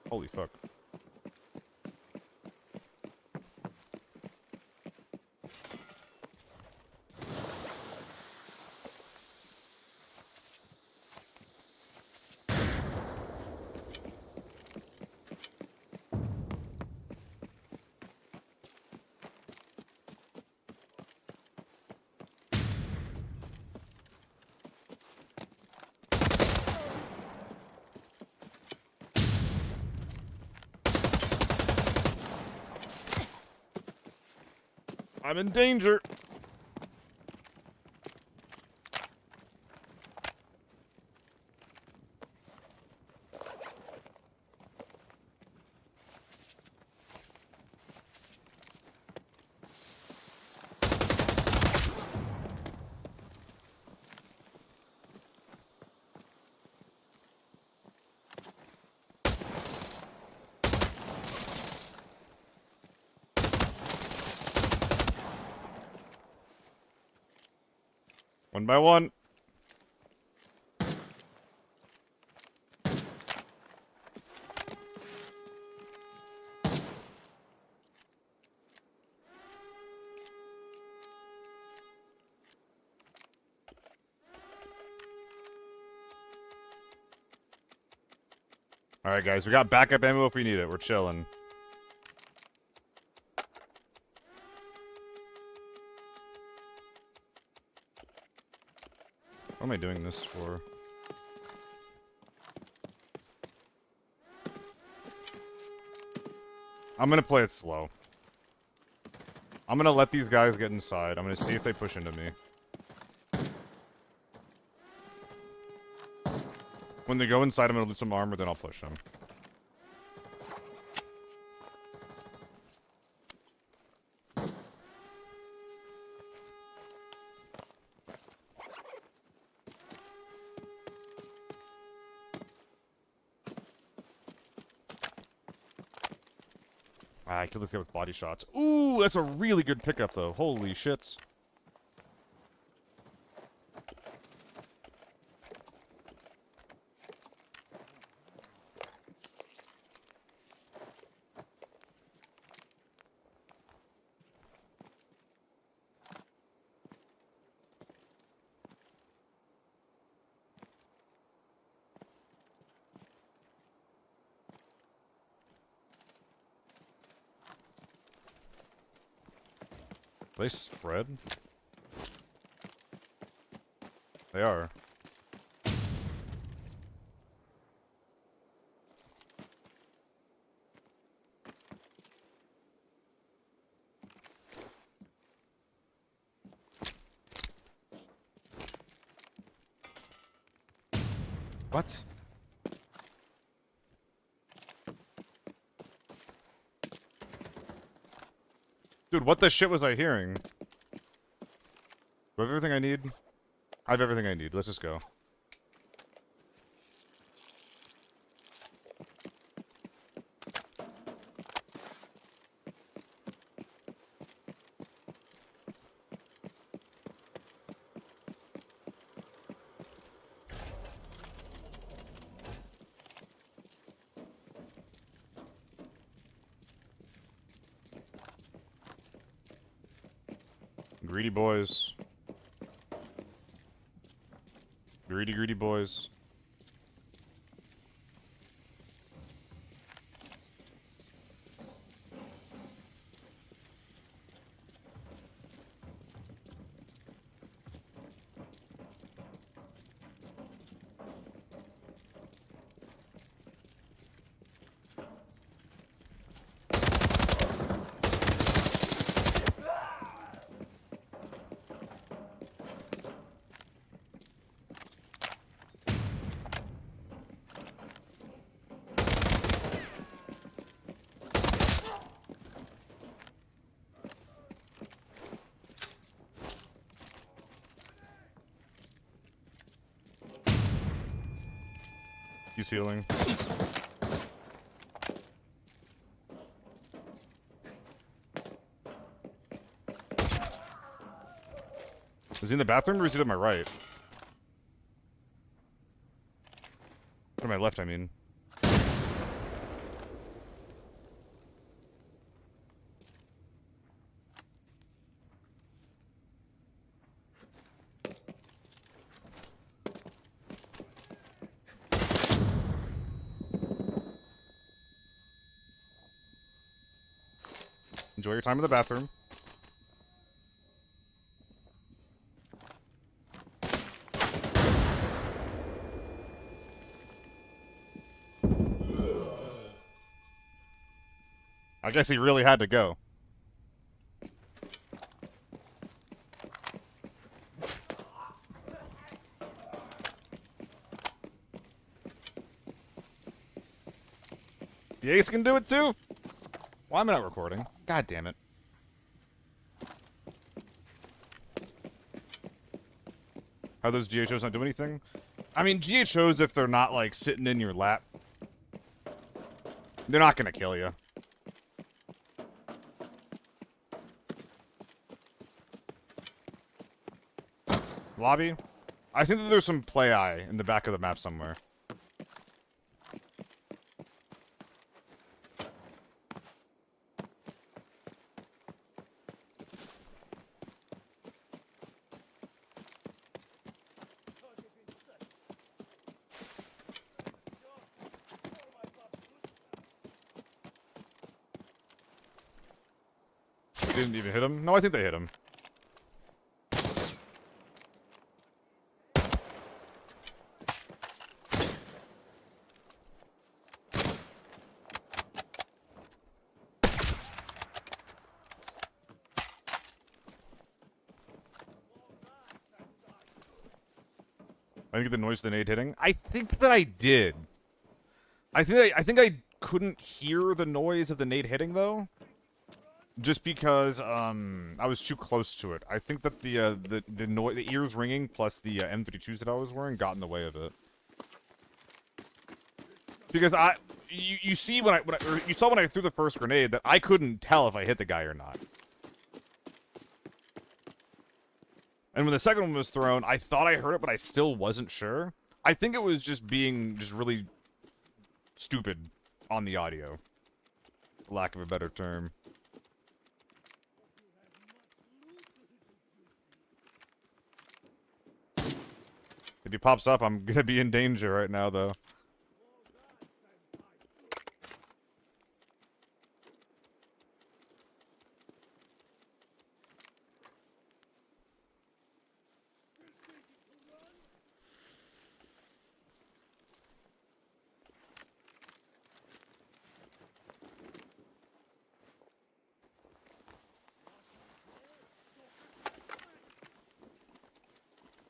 Holy fuck. I'm in danger. One by one. Alright guys, we got backup ammo if we need it. We're chilling. What am I doing this for? I'm gonna play it slow. I'm gonna let these guys get inside. I'm gonna see if they push into me. When they go inside, I'm gonna lose some armor, then I'll push them. Ah, I killed this guy with body shots. Ooh, that's a really good pickup, though. Holy shits. They spread? They are. What? Dude, what the shit was I hearing? Do I have everything I need? I have everything I need. Let's just go. Greedy boys. Greedy, greedy boys. He's healing. Is he in the bathroom or is he to my right? To my left, I mean. Enjoy your time in the bathroom. I guess he really had to go. The ace can do it too? Why am I not recording? God damn it. How those GHOs not do anything? I mean, GHOs, if they're not, like, sitting in your lap, they're not gonna kill you. Lobby? I think that there's some play eye in the back of the map somewhere. Didn't even hit him? No, I think they hit him. I didn't get the noise of the nade hitting. I think that I did. I think I couldn't hear the noise of the nade hitting though, just because I was too close to it. I think that the ears ringing plus the M32s that I was wearing got in the way of it. Because you see or you saw when I threw the first grenade that I couldn't tell if I hit the guy or not. And when the second one was thrown, I thought I heard it, but I still wasn't sure. I think it was just being really stupid on the audio. For lack of a better term. If he pops up, I'm gonna be in danger right now, though.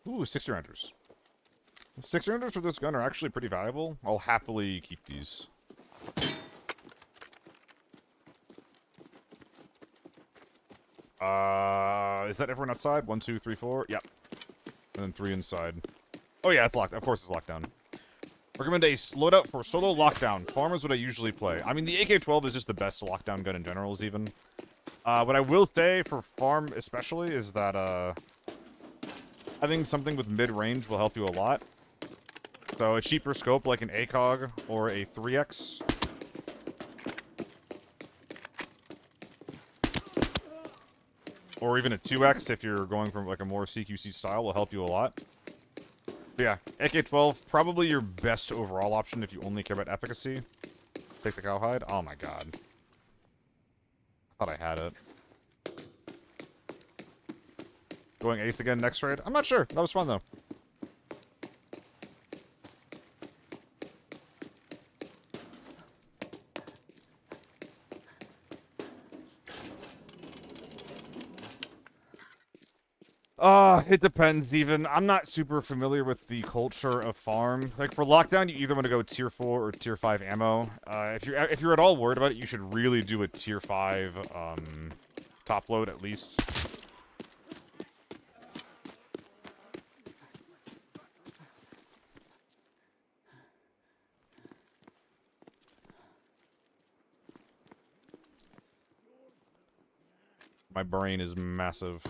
Ooh, 60 rounders. 60 rounders for this gun are actually pretty valuable. I'll happily keep these. Is that everyone outside? 1, 2, 3, 4? Yep. And then 3 inside. Oh yeah, it's locked. Of course it's locked down. Recommend a loadout for solo lockdown. Farm is what I usually play. I mean, the AK-12 is just the best lockdown gun in general, even. What I will say for farm especially is that, having something with mid-range will help you a lot. So a cheaper scope like an ACOG or a 3X. Or even a 2X if you're going from like a more CQC style will help you a lot. But yeah, AK-12, probably your best overall option if you only care about efficacy. Take the cowhide. Oh my god. I thought I had it. Going ace again next raid? I'm not sure. That was fun though. It depends even. I'm not super familiar with the culture of farm. Like for lockdown, you either want to go tier 4 or tier 5 ammo. If you're at all worried about it, you should really do a tier 5 top load at least. My brain is massive.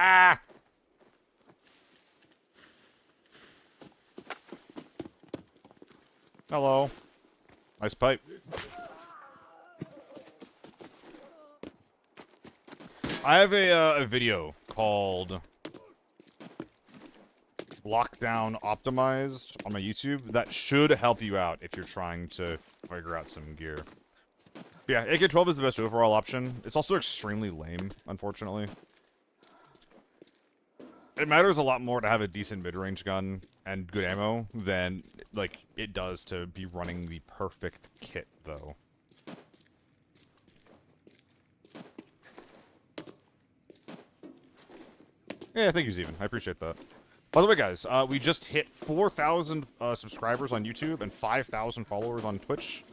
Ah! Hello. Nice pipe. I have a video called Lockdown Optimized on my YouTube that should help you out if you're trying to figure out some gear. But yeah, AK-12 is the best overall option. It's also extremely lame, unfortunately. It matters a lot more to have a decent mid-range gun and good ammo than, like, it does to be running the perfect kit, though. Yeah, thank you, Steven. I appreciate that. By the way, guys, we just hit 4,000 subscribers on YouTube and 5,000 followers on Twitch.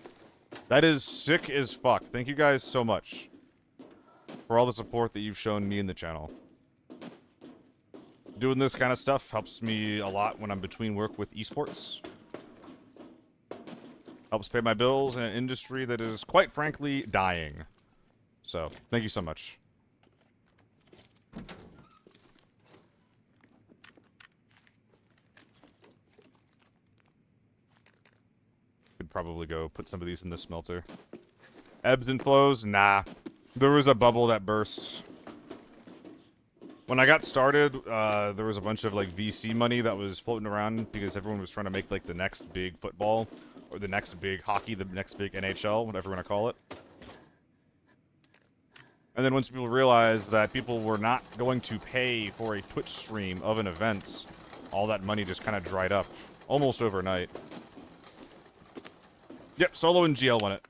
That is sick as fuck. Thank you guys so much for all the support that you've shown me in the channel. Doing this kind of stuff helps me a lot when I'm between work with esports. Helps pay my bills in an industry that is, quite frankly, dying. So, thank you so much. Could probably go put some of these in the smelter. Ebbs and flows? Nah. There was a bubble that burst. When I got started, there was a bunch of, like, VC money that was floating around because everyone was trying to make, like, the next big football, or the next big hockey, the next big NHL, whatever you want to call it. And then once people realized that people were not going to pay for a Twitch stream of an event, all that money just kind of dried up, almost overnight. Yep, Solo and GL won it.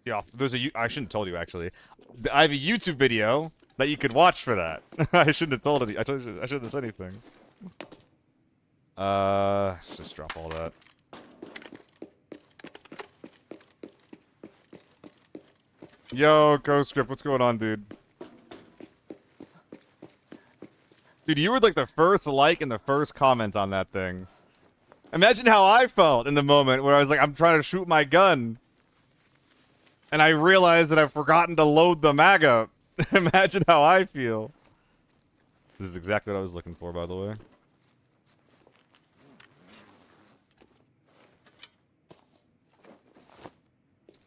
Yeah, there's I shouldn't have told you, actually. I have a YouTube video that you could watch for that. I shouldn't have told you. I shouldn't have said anything. Let's just drop all that. Yo, GhostScript, what's going on, dude? Dude, you were like the first like and the first comment on that thing. Imagine how I felt in the moment where I was like, I'm trying to shoot my gun. And I realized that I've forgotten to load the mag up. Imagine how I feel. This is exactly what I was looking for, by the way.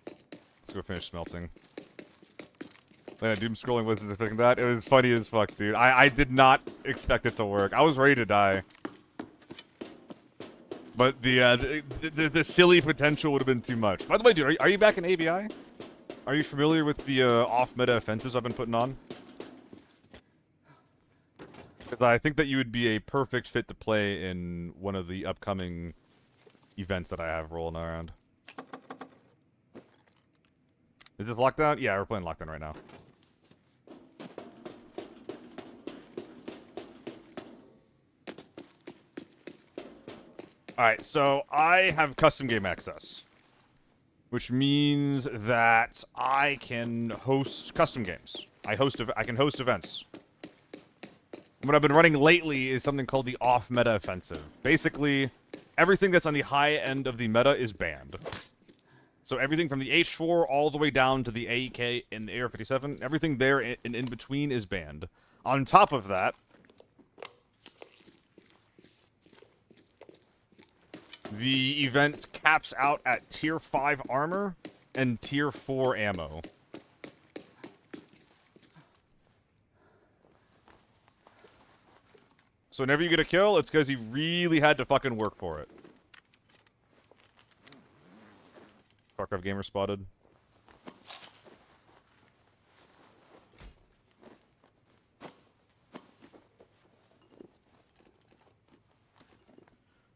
Let's go finish smelting. Then doom scrolling wasn't expecting that. It was funny as fuck, dude. I did not expect it to work. I was ready to die. But the silly potential would have been too much. By the way, dude, are you back in ABI? Are you familiar with the off-meta offensives I've been putting on? Because I think that you would be a perfect fit to play in one of the upcoming events that I have rolling around. Is this Lockdown? Yeah, we're playing Lockdown right now. Alright, so I have custom game access. Which means that I can host custom games. I can host events. What I've been running lately is something called the off-meta offensive. Basically, everything that's on the high end of the meta is banned. So everything from the H4 all the way down to the AEK and the AR-57, everything there in between is banned. On top of that, the event caps out at tier 5 armor and tier 4 ammo. So whenever you get a kill, it's because you really had to fucking work for it. Starcraft gamer spotted.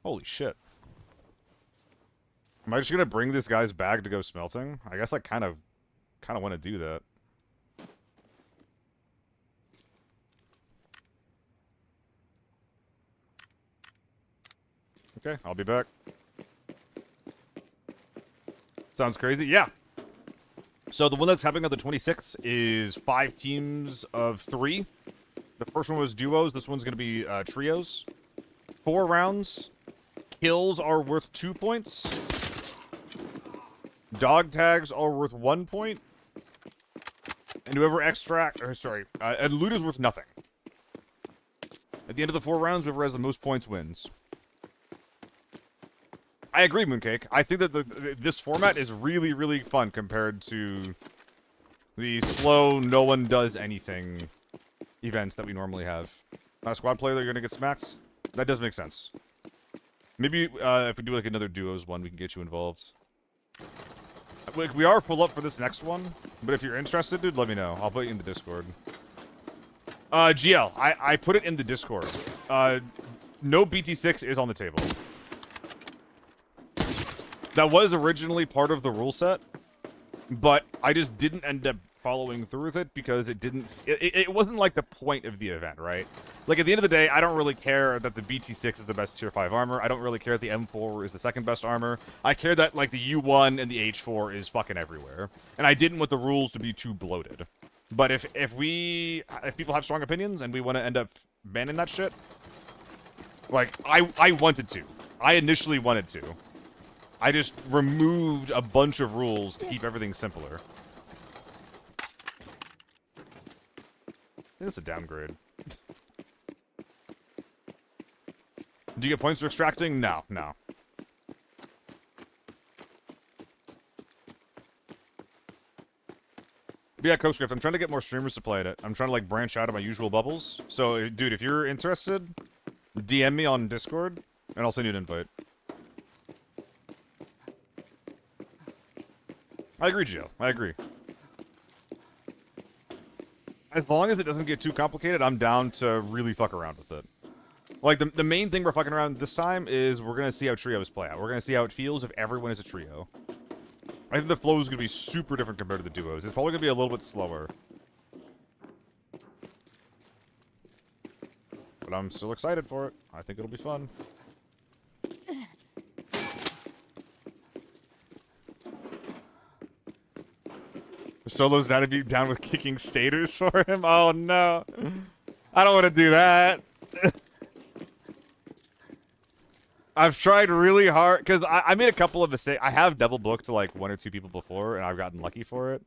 Holy shit. Am I just gonna bring this guy's bag to go smelting? I guess I kind of want to do that. Okay, I'll be back. Sounds crazy? Yeah. So the one that's happening on the 26th is 5 teams of 3. The first one was duos. This one's going to be trios. 4 rounds. Kills are worth 2 points. Dog tags are worth 1 point. And whoever and loot is worth nothing. At the end of the 4 rounds, whoever has the most points wins. I agree, Mooncake. I think that this format is really, really fun compared to the slow, no one does anything events that we normally have. Not a squad player that you're going to get smacked? That does make sense. Maybe if we do like another duos one, we can get you involved. Like, we are full up for this next one, but if you're interested, dude, let me know. I'll put you in the Discord. GL, I put it in the Discord. No BT6 is on the table. That was originally part of the rule set, but I just didn't end up following through with it because it wasn't like the point of the event, right? Like, at the end of the day, I don't really care that the BT6 is the best tier 5 armor. I don't really care that the M4 is the second best armor. I care that, like, the U1 and the H4 is fucking everywhere. And I didn't want the rules to be too bloated. But if people have strong opinions and we want to end up banning that shit, like, I wanted to. I initially wanted to. I just removed a bunch of rules to keep everything simpler. I think that's a downgrade. Do you get points for extracting? No, no. But yeah, CoScript, I'm trying to get more streamers to play it. I'm trying to, like, branch out of my usual bubbles. So, dude, if you're interested, DM me on Discord, and I'll send you an invite. I agree, Gio. I agree. As long as it doesn't get too complicated, I'm down to really fuck around with it. Like, the main thing we're fucking around this time is we're going to see how trios play out. We're going to see how it feels if everyone is a trio. I think the flow is going to be super different compared to the duos. It's probably going to be a little bit slower. But I'm still excited for it. I think it'll be fun. Solo's down with kicking staters for him? Oh no. I don't want to do that. I've tried really hard, because I made a couple of mistakes. I have double booked to like 1 or 2 people before, and I've gotten lucky for it.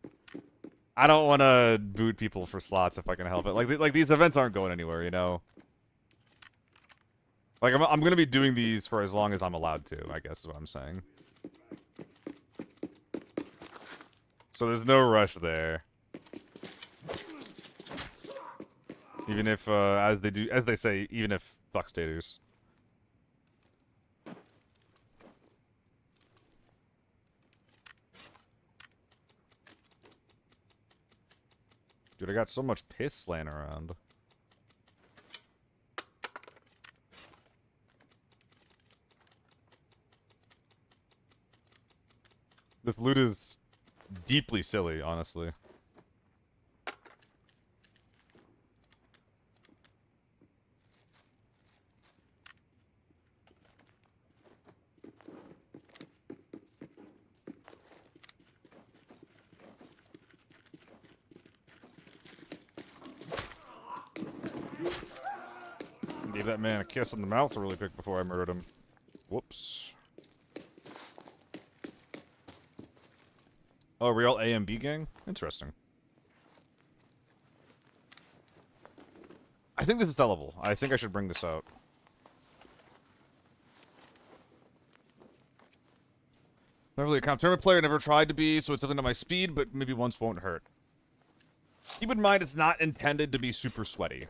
I don't want to boot people for slots if I can help it. Like these events aren't going anywhere, you know? Like, I'm going to be doing these for as long as I'm allowed to, I guess is what I'm saying. So there's no rush there. Even if, as they say, even if fuck staters. Dude, I got so much piss laying around. This loot is deeply silly, honestly. Gave that man a kiss on the mouth really quick before I murdered him. Whoops. Oh, real A and B gang? Interesting. I think this is sellable. I think I should bring this out. Not really a comp tournament player, never tried to be, so it's something to my speed, but maybe once won't hurt. Keep in mind, it's not intended to be super sweaty.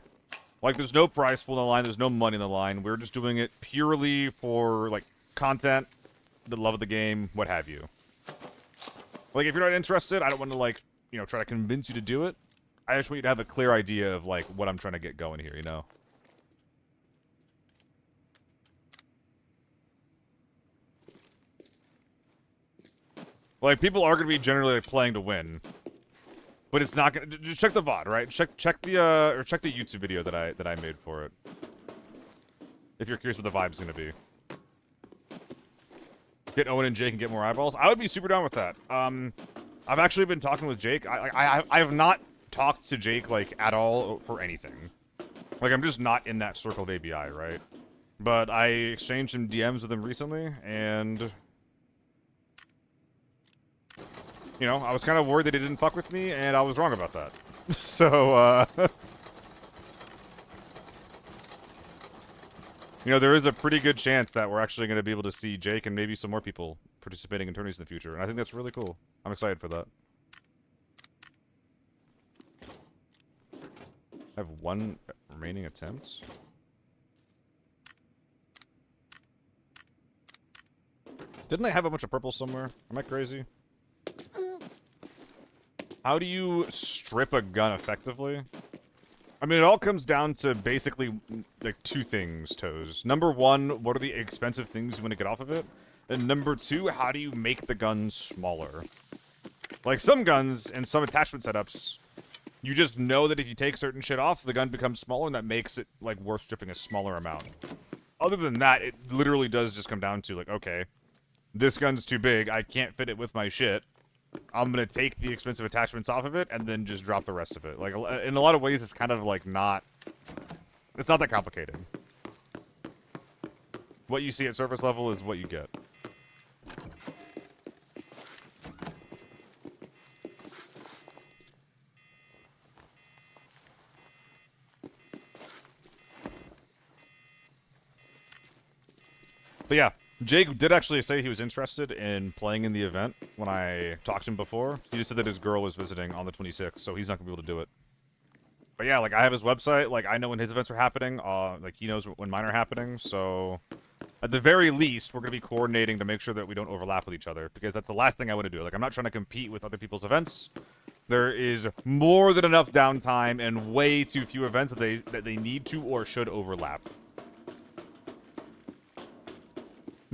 Like, there's no prize pool on the line, there's no money on the line. We're just doing it purely for, like, content, the love of the game, what have you. Like, if you're not interested, I don't want to, like, you know, try to convince you to do it. I just want you to have a clear idea of, like, what I'm trying to get going here, you know? Like, people are going to be generally like, playing to win. But it's not gonna. Just check the VOD, right? Check the YouTube video that I made for it. If you're curious what the vibe's gonna be. Get Owen and Jake and get more eyeballs. I would be super down with that. I've actually been talking with Jake. I have not talked to Jake like at all for anything. Like I'm just not in that circle of ABI, right? But I exchanged some DMs with him recently, and you know, I was kind of worried that he didn't fuck with me, and I was wrong about that. So, you know, there is a pretty good chance that we're actually going to be able to see Jake and maybe some more people participating in tourneys in the future, and I think that's really cool. I'm excited for that. I have 1 remaining attempt. Didn't I have a bunch of purple somewhere? Am I crazy? How do you strip a gun effectively? I mean, it all comes down to basically, like, 2 things, Toes. Number 1, what are the expensive things you want to get off of it? And number 2, how do you make the gun smaller? Like, some guns and some attachment setups, you just know that if you take certain shit off, the gun becomes smaller, and that makes it, like, worth stripping a smaller amount. Other than that, it literally does just come down to, like, okay, this gun's too big, I can't fit it with my shit. I'm gonna take the expensive attachments off of it and then just drop the rest of it. Like, in a lot of ways, it's kind of like not... It's not that complicated. What you see at surface level is what you get. But yeah. Jake did actually say he was interested in playing in the event when I talked to him before. He just said that his girl was visiting on the 26th, so he's not going to be able to do it. But yeah, like, I have his website. Like, I know when his events are happening. Like, he knows when mine are happening. So, at the very least, we're going to be coordinating to make sure that we don't overlap with each other. Because that's the last thing I want to do. Like, I'm not trying to compete with other people's events. There is more than enough downtime and way too few events that they need to or should overlap.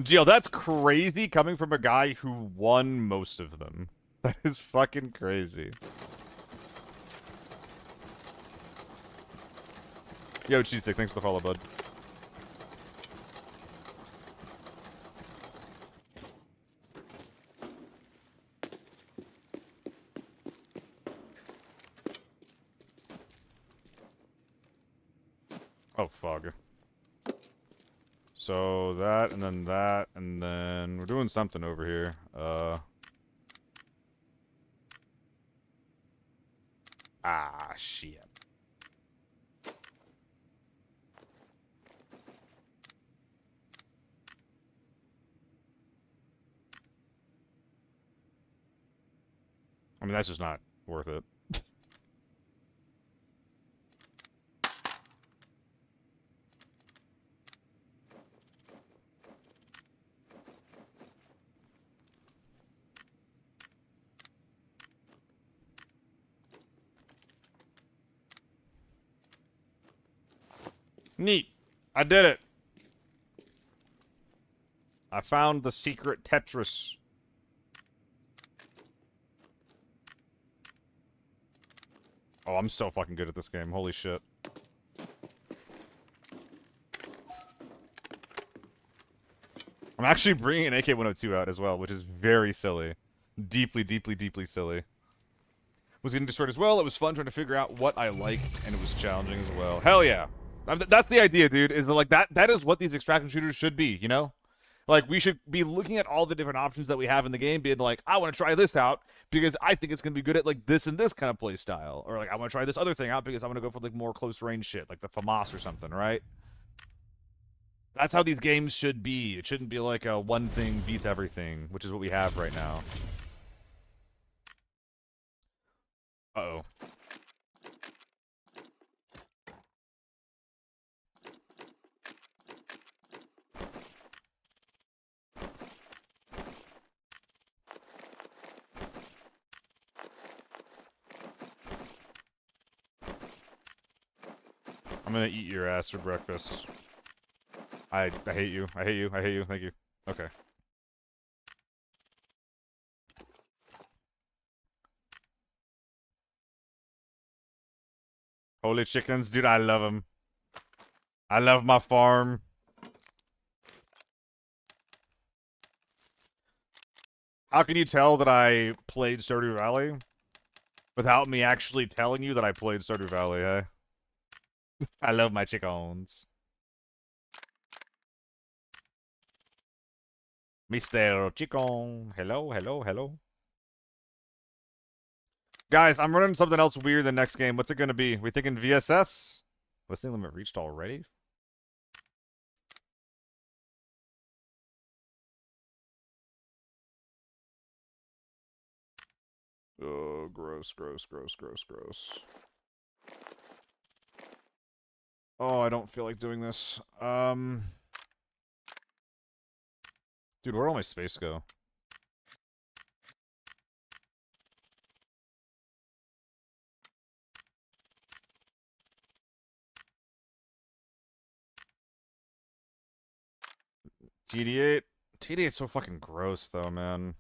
Gio, that's crazy coming from a guy who won most of them. That is fucking crazy. Yo, Cheesesteak, thanks for the follow, bud. Oh, fuck. So that, and then we're doing something over here. Ah, shit. I mean, that's just not worth it. Neat. I did it. I found the secret Tetris. Oh, I'm so fucking good at this game. Holy shit. I'm actually bringing an AK-102 out as well, which is very silly. Deeply, deeply, deeply silly. Was getting destroyed as well. It was fun trying to figure out what I like, and it was challenging as well. Hell yeah. That's the idea, dude, is that, like, that is what these extraction shooters should be, you know? Like, we should be looking at all the different options that we have in the game, being like, I want to try this out because I think it's going to be good at, like, this and this kind of play style. Or, like, I want to try this other thing out because I want to go for, like, more close-range shit, like the FAMAS or something, right? That's how these games should be. It shouldn't be like a one thing beats everything, which is what we have right now. Uh-oh. I'm gonna eat your ass for breakfast. I hate you. I hate you. I hate you. Thank you. Okay. Holy chickens, dude, I love them. I love my farm. How can you tell that I played Stardew Valley without me actually telling you that I played Stardew Valley, eh? I love my chickens. Mr. Chicken. Hello, hello, hello. Guys, I'm running something else weird the next game. What's it gonna be? We thinking VSS? Listening limit reached already? Oh, gross, gross, gross, gross, gross. Oh, I don't feel like doing this. Dude, where'd all my space go? TD8? TD8's so fucking gross, though, man.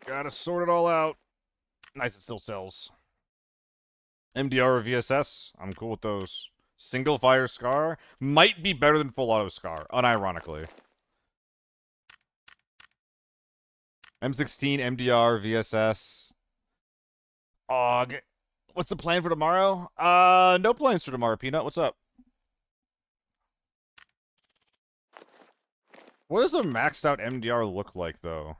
Gotta sort it all out. Nice, it still sells. MDR or VSS? I'm cool with those. Single fire Scar? Might be better than full auto Scar, unironically. M16, MDR, VSS. Og. What's the plan for tomorrow? No plans for tomorrow, Peanut. What's up? What does a maxed out MDR look like, though?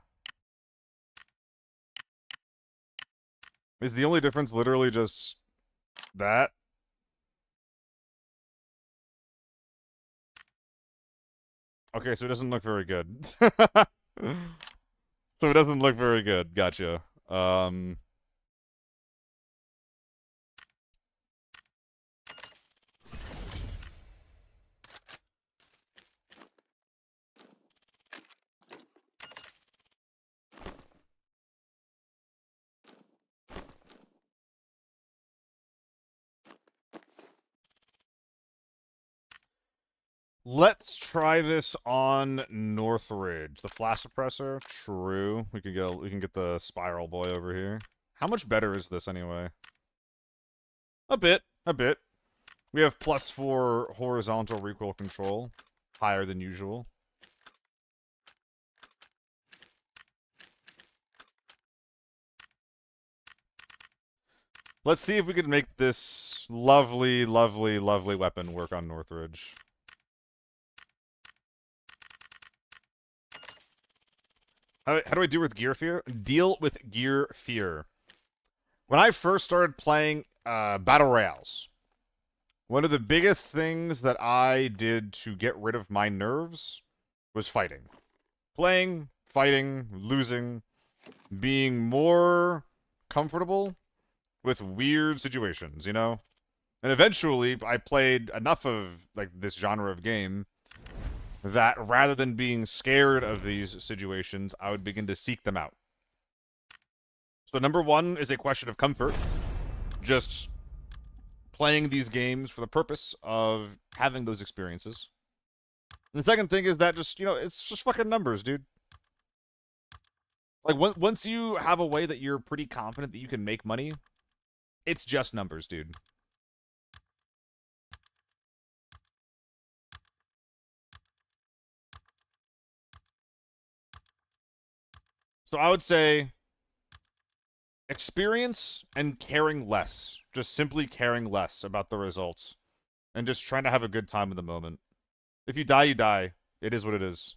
Is the only difference literally just that? Okay, so it doesn't look very good. So it doesn't look very good. Gotcha. Let's try this on Northridge. The flash suppressor, true. We can get the spiral boy over here. How much better is this anyway? A bit, a bit. We have +4 horizontal recoil control, higher than usual. Let's see if we can make this lovely, lovely, lovely weapon work on Northridge. How do I deal with gear fear? Deal with gear fear. When I first started playing Battle Royales, one of the biggest things that I did to get rid of my nerves was fighting. Playing, fighting, losing, being more comfortable with weird situations, you know? And eventually, I played enough of like this genre of game that rather than being scared of these situations, I would begin to seek them out. So number one is a question of comfort. Just playing these games for the purpose of having those experiences. And the second thing is that just, you know, it's just fucking numbers, dude. Like, once you have a way that you're pretty confident that you can make money, it's just numbers, dude. So I would say experience and caring less. Just simply caring less about the results. And just trying to have a good time in the moment. If you die, you die. It is what it is.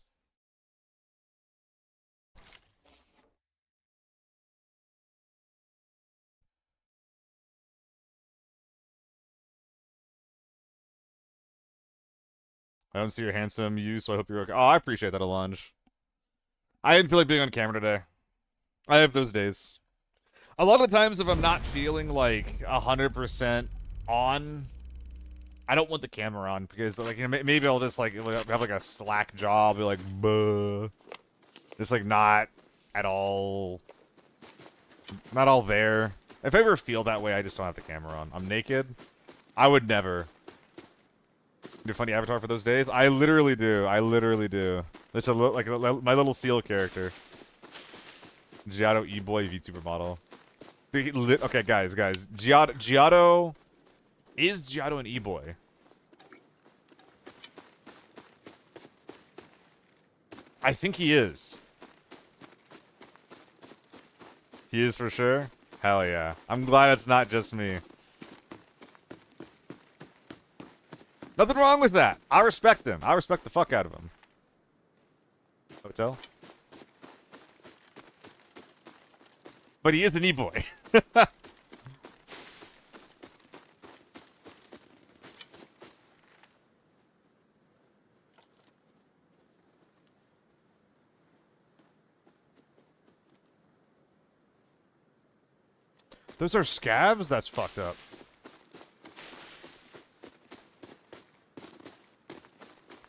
I don't see your handsome you, so I hope you're okay. Oh, I appreciate that, Alonge. I didn't feel like being on camera today. I have those days. A lot of the times, if I'm not feeling like 100% on, I don't want the camera on because, like, you know, maybe I'll just like have like a slack jaw, be like, buh, just like not at all, not all there. If I ever feel that way, I just don't have the camera on. I'm naked. I would never. Do a funny avatar for those days. I literally do. I literally do. It's like my little seal character. Giotto E-boy VTuber model. Okay, guys. Giotto is Giotto an E-boy? I think he is. He is for sure? Hell yeah. I'm glad it's not just me. Nothing wrong with that. I respect him. I respect the fuck out of him. Hotel? But he is an E-boy. Those are scavs? That's fucked up.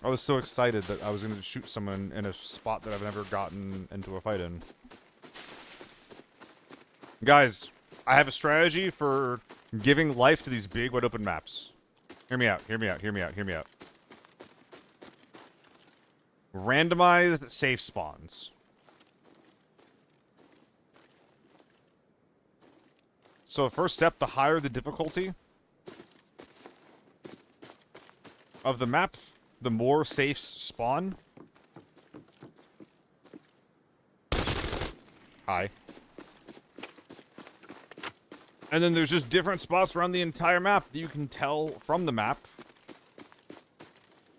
I was so excited that I was going to shoot someone in a spot that I've never gotten into a fight in. Guys, I have a strategy for giving life to these big, wide open maps. Hear me out, hear me out, hear me out, hear me out. Randomized safe spawns. So first step, the higher the difficulty of the map, the more safes spawn. Hi. And then there's just different spots around the entire map that you can tell from the map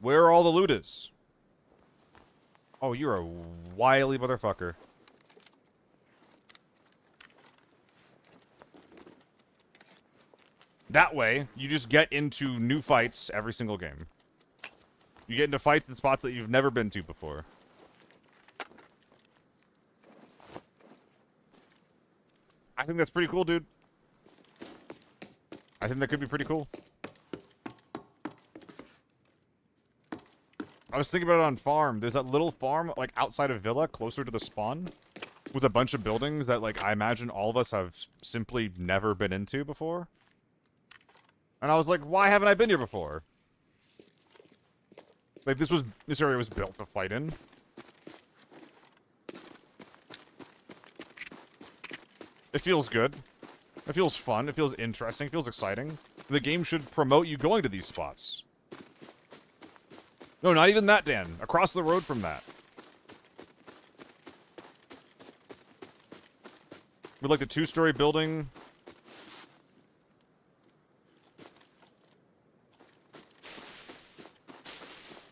where all the loot is. Oh, you're a wily motherfucker. That way, you just get into new fights every single game. You get into fights in spots that you've never been to before. I think that's pretty cool, dude. I think that could be pretty cool. I was thinking about it on farm. There's that little farm, like, outside of Villa, closer to the spawn, with a bunch of buildings that, like, I imagine all of us have simply never been into before. And I was like, why haven't I been here before? Like, this area was built to fight in. It feels good. It feels fun. It feels interesting. It feels exciting. The game should promote you going to these spots. No, not even that, Dan. Across the road from that. With, like, the 2-story building.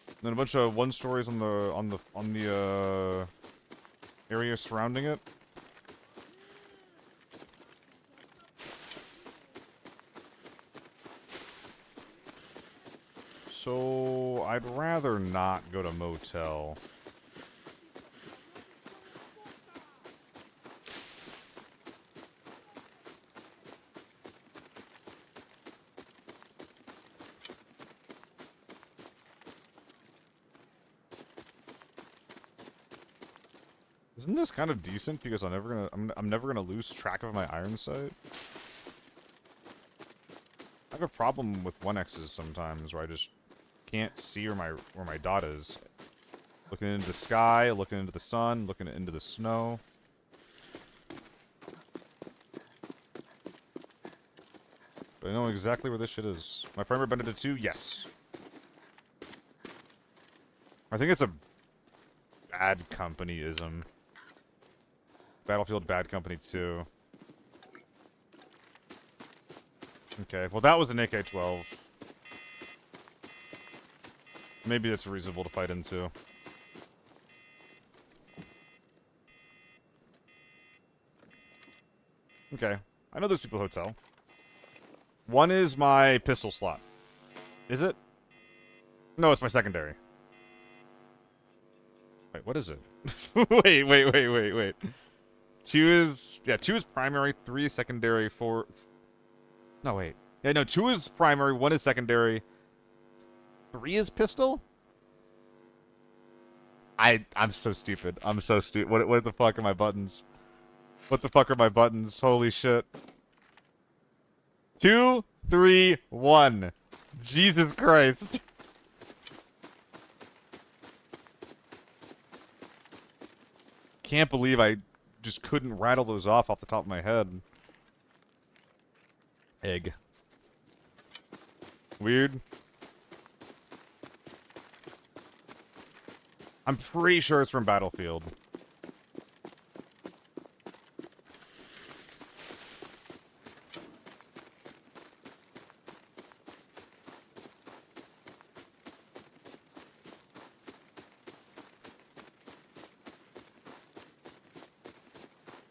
And then a bunch of 1-stories on the area surrounding it. So, I'd rather not go to motel. Isn't this kind of decent because I'm never gonna lose track of my iron sight? I have a problem with 1X's sometimes where I just can't see where my dot is. Looking into the sky, looking into the sun, looking into the snow. But I know exactly where this shit is. My primary bended to 2? Yes. I think it's a bad company-ism. Battlefield Bad Company 2. Okay, well that was an AK-12. Maybe that's reasonable to fight into. Okay, I know there's people hotel. One is my pistol slot. Is it? No, it's my secondary. Wait, what is it? wait. 2 is... Yeah, 2 is primary, 3 is secondary, 4... No, wait. Yeah, no, 2 is primary, 1 is secondary, 3 is pistol? I'm so stupid. I'm so stupid. What the fuck are my buttons? What the fuck are my buttons? Holy shit. 2, 3, 1. Jesus Christ. Can't believe I just couldn't rattle those off the top of my head. Egg. Weird. I'm pretty sure it's from Battlefield.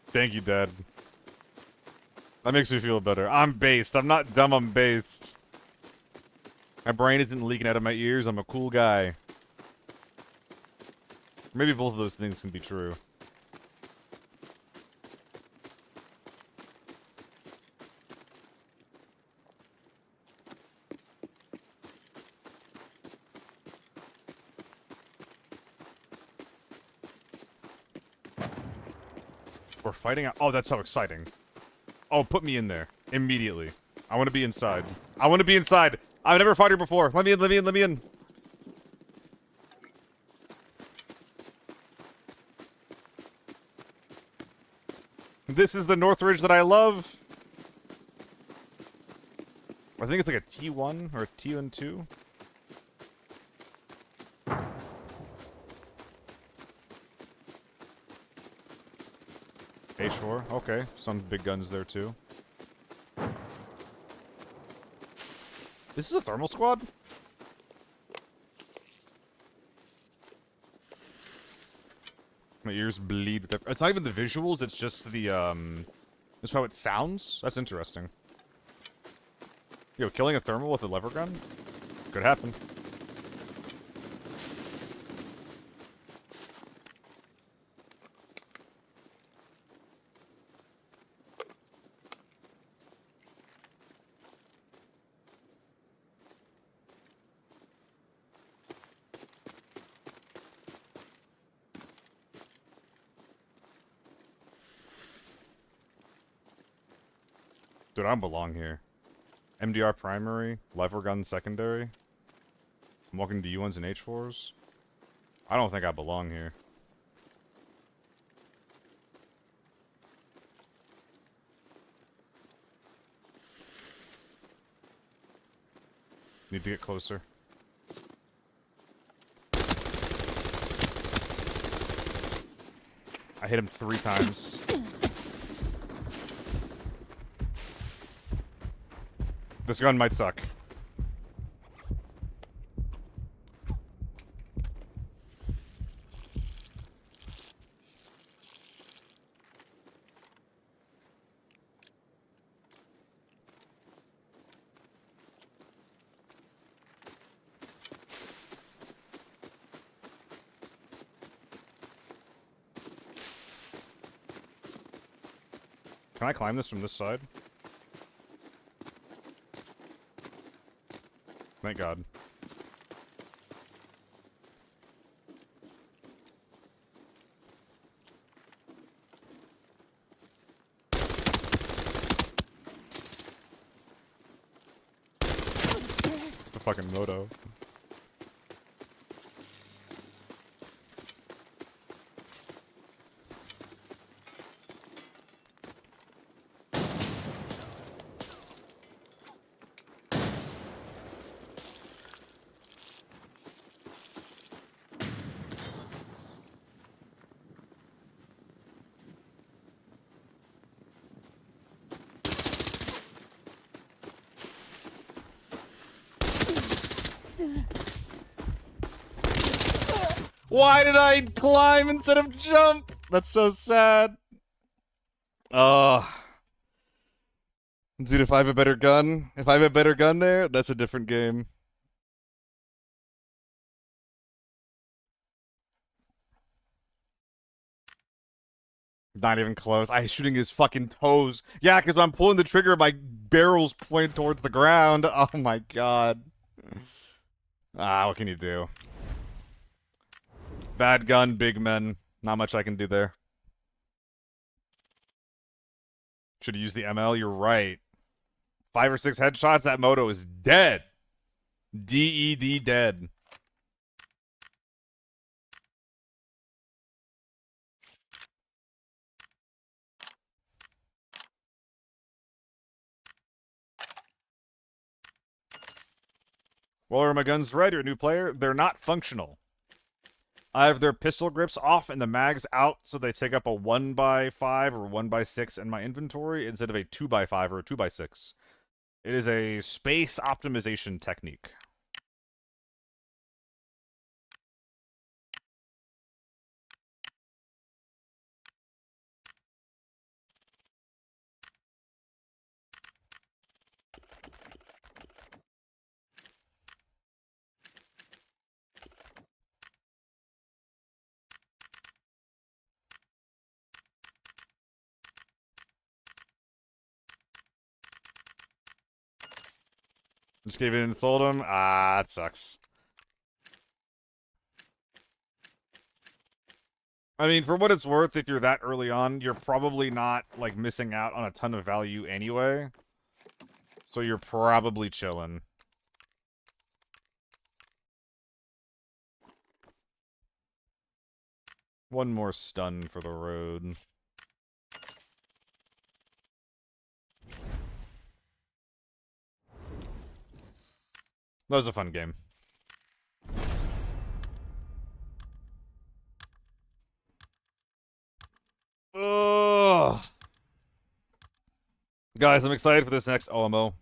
Thank you, Dad. That makes me feel better. I'm based. I'm not dumb, I'm based. My brain isn't leaking out of my ears. I'm a cool guy. Maybe both of those things can be true. We're fighting out. Oh, that's so exciting. Oh, put me in there. Immediately. I want to be inside. I want to be inside. I've never fought here before. Let me in, let me in, let me in. This is the Northridge that I love. I think it's like a T1 or a T1-2. H4, okay. Some big guns there too. This is a thermal squad? My ears bleed with it's not even the visuals, it's just the, just how it sounds. That's interesting. Yo, killing a thermal with a lever gun? Could happen. Dude, I don't belong here. MDR primary, lever gun secondary, I'm walking to U1s and H4s. I don't think I belong here. Need to get closer. I hit him 3 times. This gun might suck. Can I climb this from this side? Thank God. The fucking moto. Why did I climb instead of jump? That's so sad. Ugh. Dude, if I have a better gun, there, that's a different game. Not even close. I shooting his fucking toes. Yeah, because when I'm pulling the trigger, my barrel's pointed towards the ground. Oh my god. Ah, what can you do? Bad gun, big men. Not much I can do there. Should have used the ML, you're right. 5 or 6 headshots, that moto is dead. DED dead. Well, are my guns red? You're a new player? They're not functional. I have their pistol grips off and the mags out, so they take up a 1x5 or 1x6 in my inventory instead of a 2x5 or a 2x6. It is a space optimization technique. Just gave it and sold him. Ah, it sucks. I mean, for what it's worth, if you're that early on, you're probably not, like, missing out on a ton of value anyway. So you're probably chilling. One more stun for the road. That was a fun game. Ugh. Guys, I'm excited for this next OMO.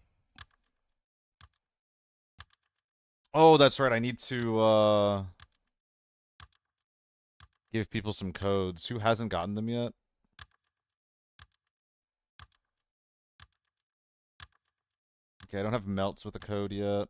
Oh, that's right. I need to give people some codes. Who hasn't gotten them yet? Okay, I don't have melts with a code yet.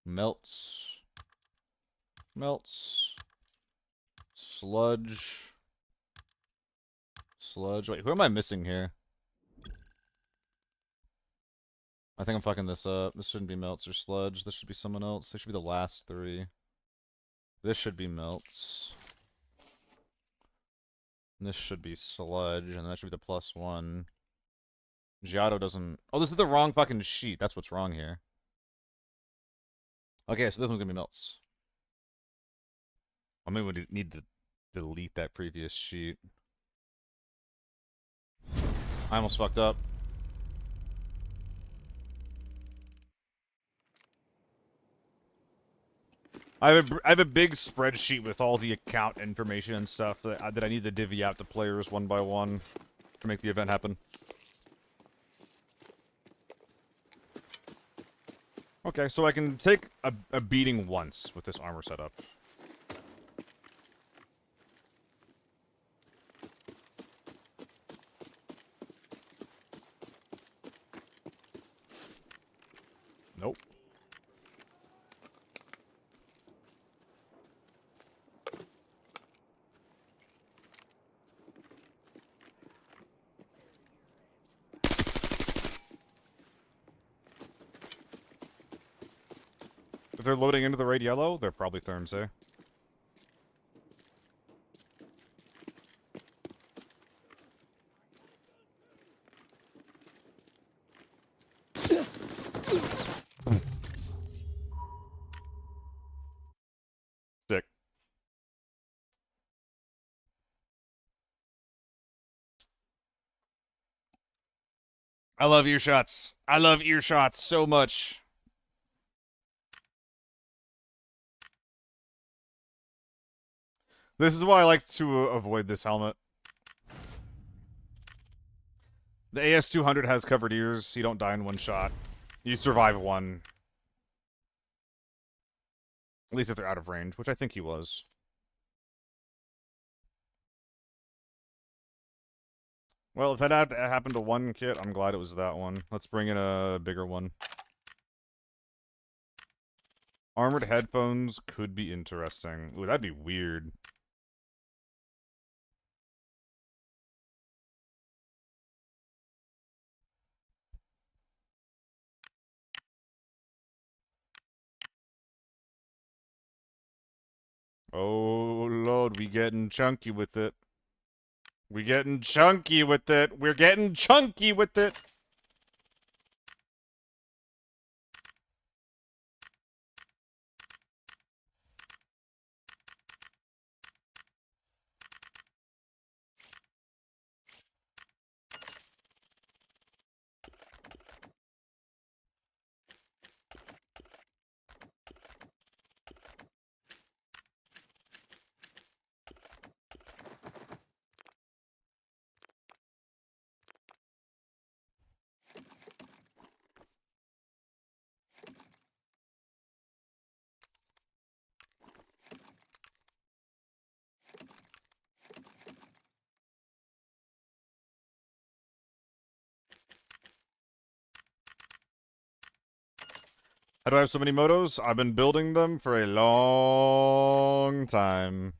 Melts. Melts. Sludge. Sludge. Wait, who am I missing here? I think I'm fucking this up. This shouldn't be Melts or Sludge. This should be someone else. This should be the last three. This should be Melts. And this should be Sludge, and that should be the +1. Giotto doesn't... Oh, this is the wrong fucking sheet. That's what's wrong here. Okay, so this one's gonna be Melts. I mean, we need to delete that previous sheet. I almost fucked up. I have a big spreadsheet with all the account information and stuff that I need to divvy out to players one by one to make the event happen. Okay, so I can take a beating once with this armor setup. Nope. If they're loading into the raid yellow, they're probably therms, eh? Sick. I love earshots. I love earshots so much. This is why I like to avoid this helmet. The AS200 has covered ears. You don't die in one shot. You survive one. At least if they're out of range, which I think he was. Well, if that had happened to one kit, I'm glad it was that one. Let's bring in a bigger one. Armored headphones could be interesting. Ooh, that'd be weird. Oh, Lord, we getting chunky with it. We getting chunky with it. We're getting chunky with it. How do I have so many motos? I've been building them for a long time.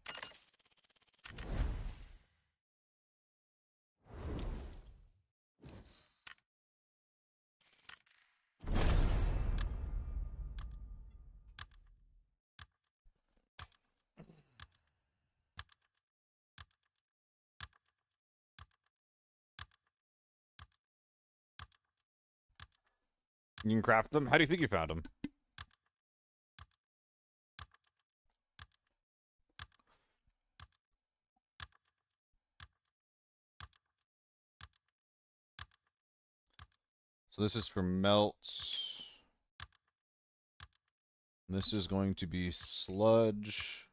You can craft them? How do you think you found them? So this is for melts. And this is going to be sludge.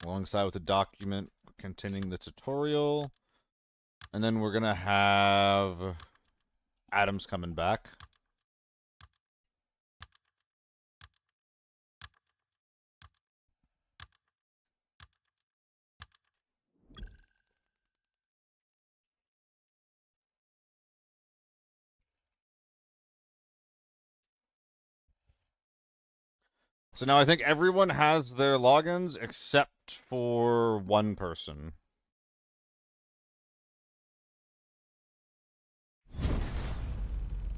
Alongside with a document containing the tutorial. And then we're going to have Adams coming back. So now I think everyone has their logins except except for one person.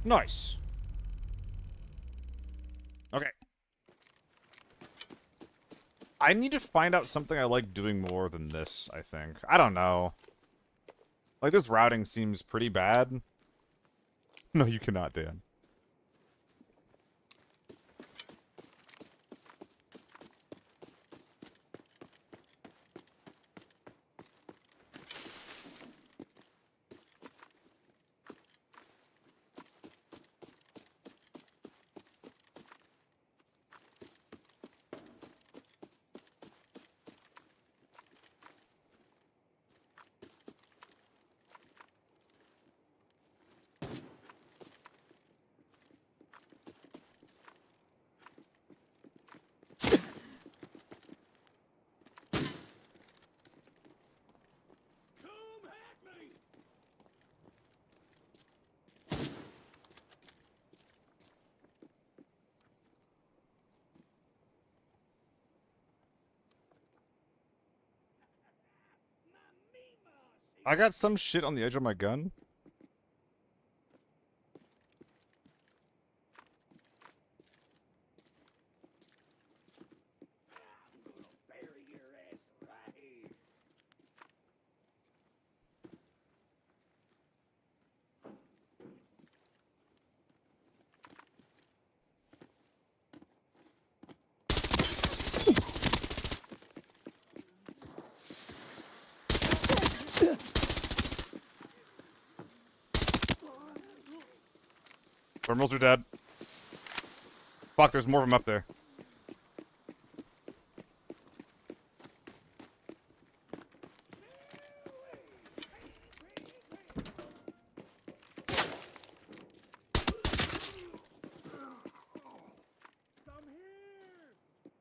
Nice. Okay. I need to find out something I like doing more than this, I think. I don't know. Like, this routing seems pretty bad. No, you cannot, Dan. Come at me! I got some shit on the edge of my gun. I'm gonna bury your ass right here. Thermals are dead. Fuck, there's more of them up there. Come here!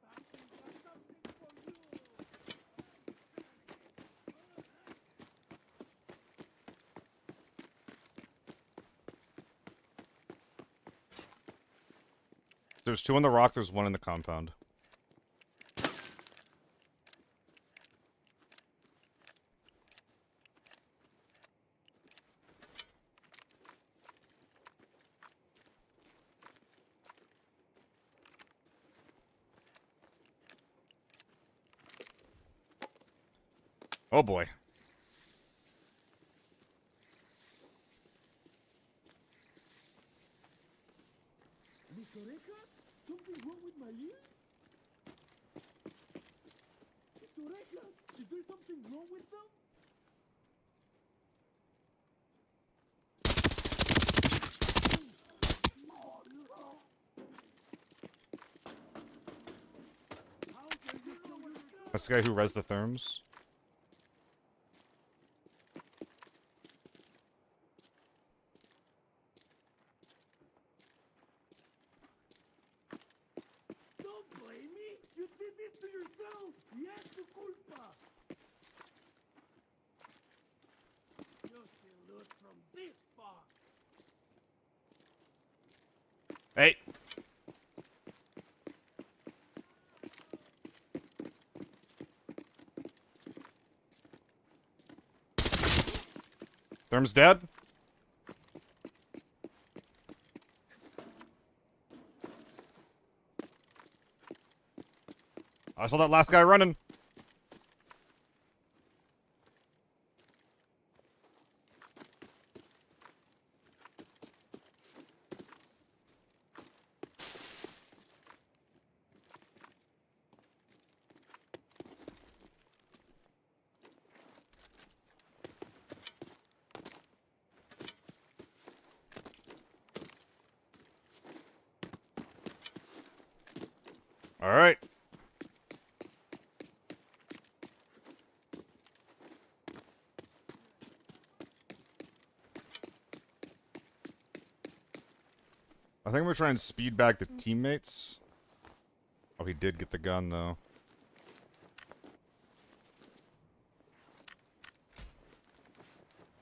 Something got something for you! There's two on the rock, there's one in the compound. Oh boy. Miss Oreja? Something wrong with my ear? Miss Oreja, is there something wrong with them? How dare you throw your gun? That's the guy who res the therms. Don't blame me! You did this to yourself! Y es tu culpa! You can loot from this far! Hey! Therm's dead? I saw that last guy running. Alright. I think we're trying to speed back the teammates. Oh, he did get the gun, though.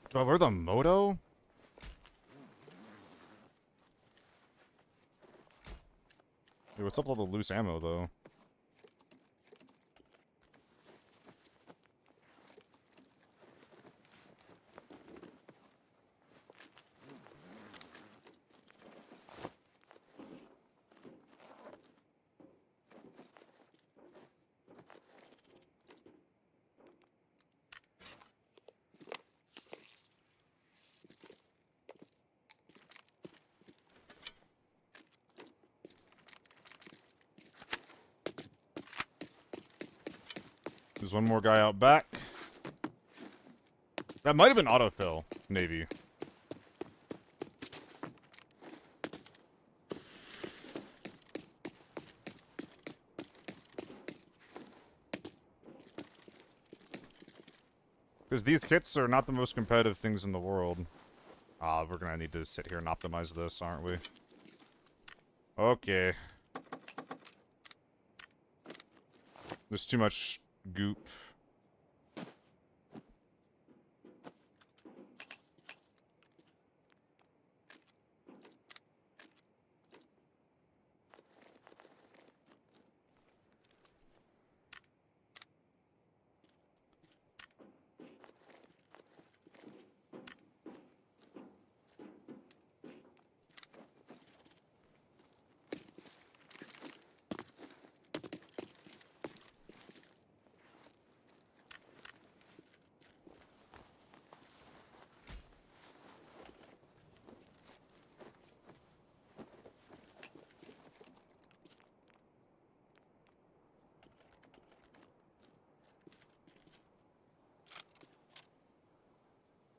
Do I wear the moto? Dude, what's up with all the loose ammo, though? There's one more guy out back. That might have been autofill, Navy. Because these kits are not the most competitive things in the world. Ah, we're gonna need to sit here and optimize this, aren't we? Okay. There's too much goop.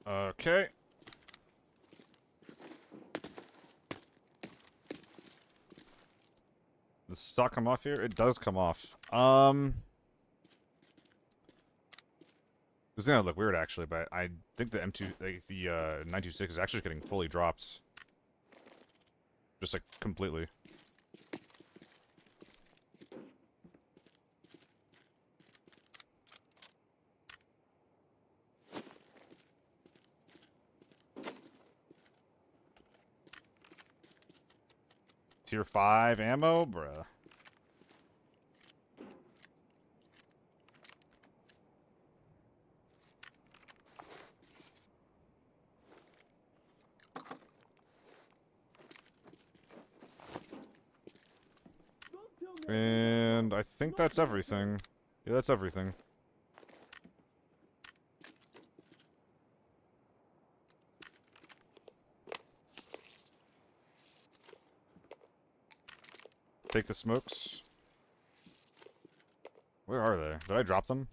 Okay. Does stock come off here? It does come off. This is gonna look weird actually, but I think the M2, like the 926 is actually getting fully dropped. Just like completely. Tier 5 ammo, bruh. And I think that's everything. Yeah, that's everything. Take the smokes. Where are they? Did I drop them?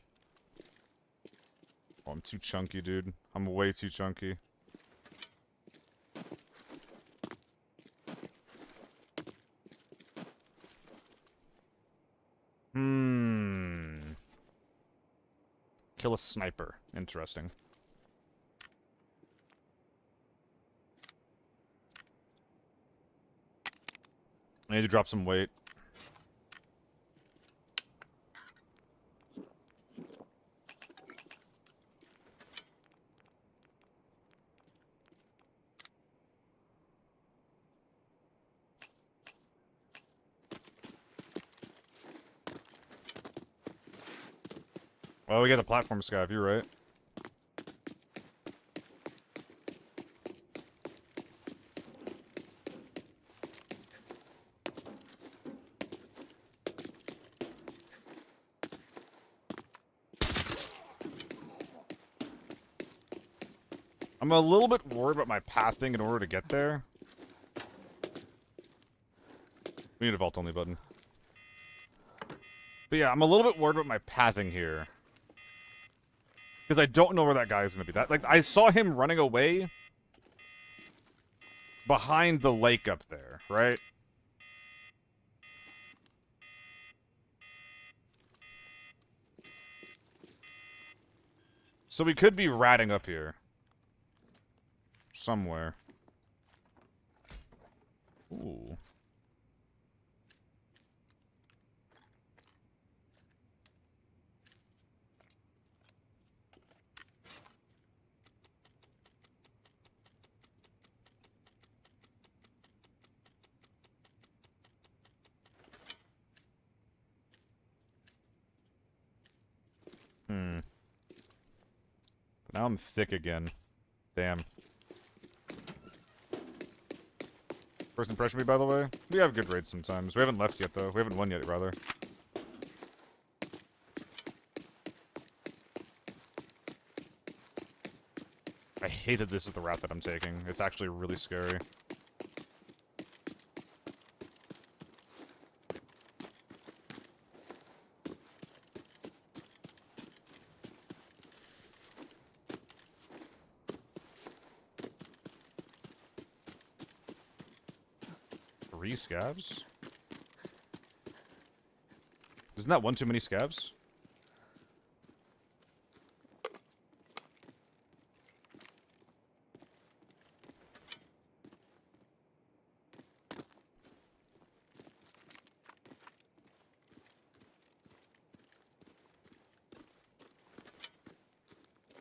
Oh, I'm too chunky, dude. I'm way too chunky. Kill a sniper. Interesting. I need to drop some weight. Well, we got the platform scav, you're right. I'm a little bit worried about my pathing in order to get there. We need a vault only button. But yeah, I'm a little bit worried about my pathing here. Because I don't know where that guy is going to be. That, like, I saw him running away behind the lake up there, right? So we could be ratting up here. Somewhere. Ooh. But now I'm thick again. Damn. First impression me, by the way? We have good raids sometimes. We haven't left yet, though. We haven't won yet, rather. I hate that this is the route that I'm taking. It's actually really scary. 3 scabs? Isn't that one too many scabs?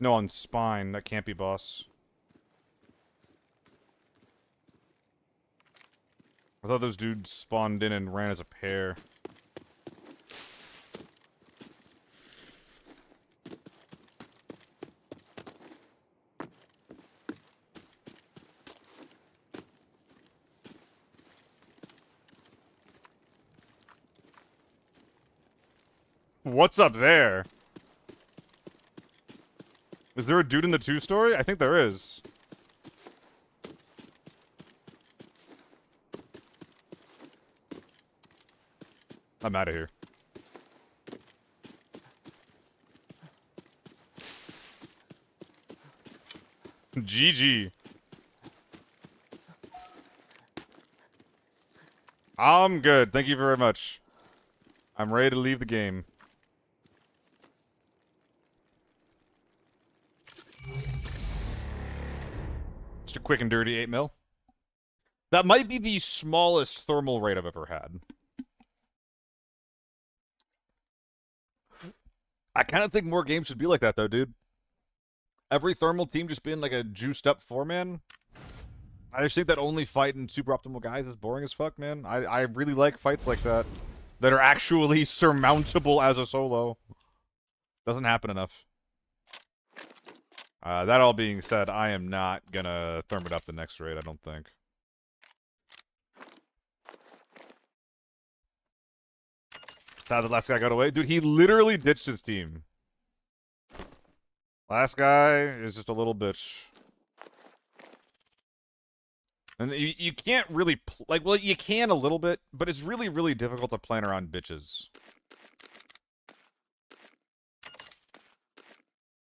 No, on spine. That can't be boss. I thought those dudes spawned in and ran as a pair. What's up there? Is there a dude in the 2-story? I think there is. I'm out of here. GG. I'm good. Thank you very much. I'm ready to leave the game. Just a quick and dirty 8 mil. That might be the smallest thermal rate I've ever had. I kind of think more games should be like that, though, dude. Every thermal team just being like a juiced up 4-man. I just think that only fighting super optimal guys is boring as fuck, man. I really like fights like that. That are actually surmountable as a solo. Doesn't happen enough. That all being said, I am not gonna therm it up the next raid, I don't think. How the last guy got away? Dude, he literally ditched his team. Last guy is just a little bitch. And you can't really... like, well, you can a little bit, but it's really, really difficult to plan around bitches.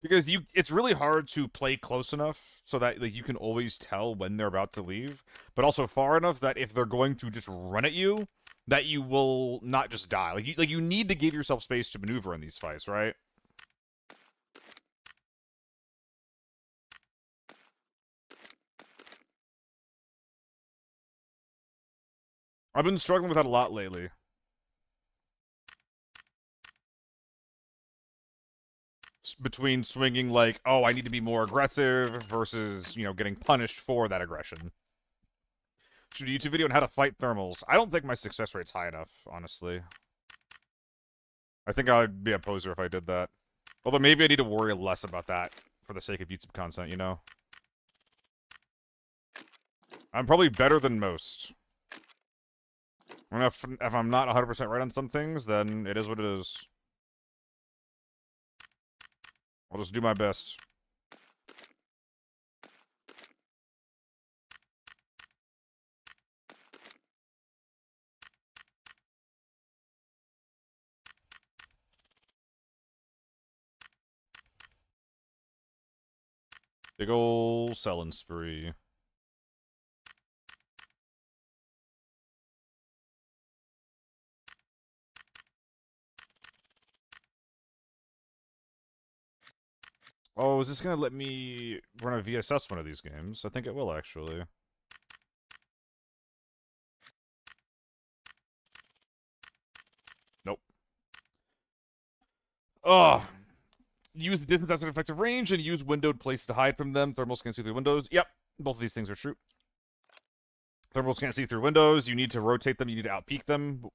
Because it's really hard to play close enough so that like, you can always tell when they're about to leave, but also far enough that if they're going to just run at you, that you will not just die. Like you need to give yourself space to maneuver in these fights, right? I've been struggling with that a lot lately. Between swinging like, oh, I need to be more aggressive versus, you know, getting punished for that aggression. Shoot a YouTube video on how to fight thermals. I don't think my success rate's high enough, honestly. I think I'd be a poser if I did that. Although maybe I need to worry less about that for the sake of YouTube content, you know? I'm probably better than most. And if I'm not 100% right on some things, then it is what it is. I'll just do my best. Big ol' selling spree. Oh, is this gonna let me run a VSS one of these games? I think it will, actually. Nope. Ugh. Use the distance outside effective range and use windowed places to hide from them. Thermals can't see through windows. Yep, both of these things are true. Thermals can't see through windows. You need to rotate them. You need to outpeak them.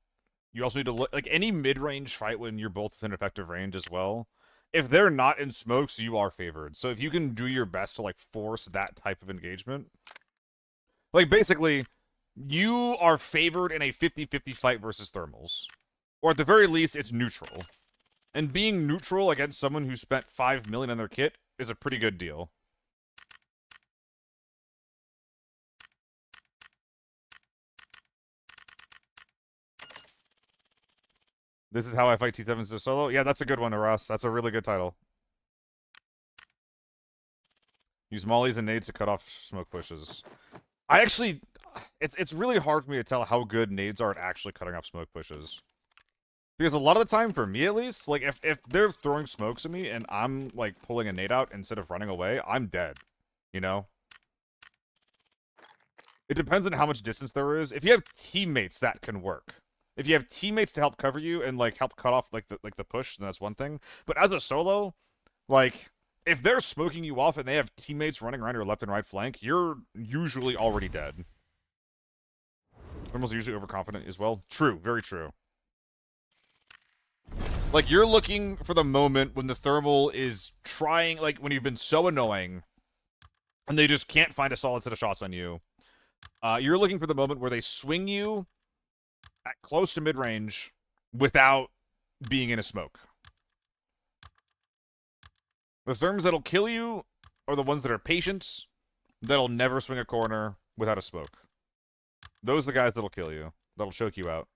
You also need to look... like, any mid-range fight when you're both within effective range as well. If they're not in smokes, you are favored. So if you can do your best to, like, force that type of engagement... like, basically, you are favored in a 50-50 fight versus thermals. Or at the very least, it's neutral. And being neutral against someone who spent 5 million on their kit is a pretty good deal. This is how I fight T7s as a solo? Yeah, that's a good one, Ross. That's a really good title. Use mollies and nades to cut off smoke pushes. I actually... it's really hard for me to tell how good nades are at actually cutting off smoke pushes. Because a lot of the time, for me at least, like, if they're throwing smokes at me and I'm, like, pulling a nade out instead of running away, I'm dead. You know? It depends on how much distance there is. If you have teammates, that can work. If you have teammates to help cover you and, like, help cut off, like, the push, then that's one thing. But as a solo, like, if they're smoking you off and they have teammates running around your left and right flank, you're usually already dead. Thermal's usually overconfident as well. True, very true. Like, you're looking for the moment when the thermal is trying, like, when you've been so annoying, and they just can't find a solid set of shots on you. You're looking for the moment where they swing you at close to mid-range without being in a smoke. The therms that'll kill you are the ones that are patient, that'll never swing a corner without a smoke. Those are the guys that'll kill you. That'll choke you out.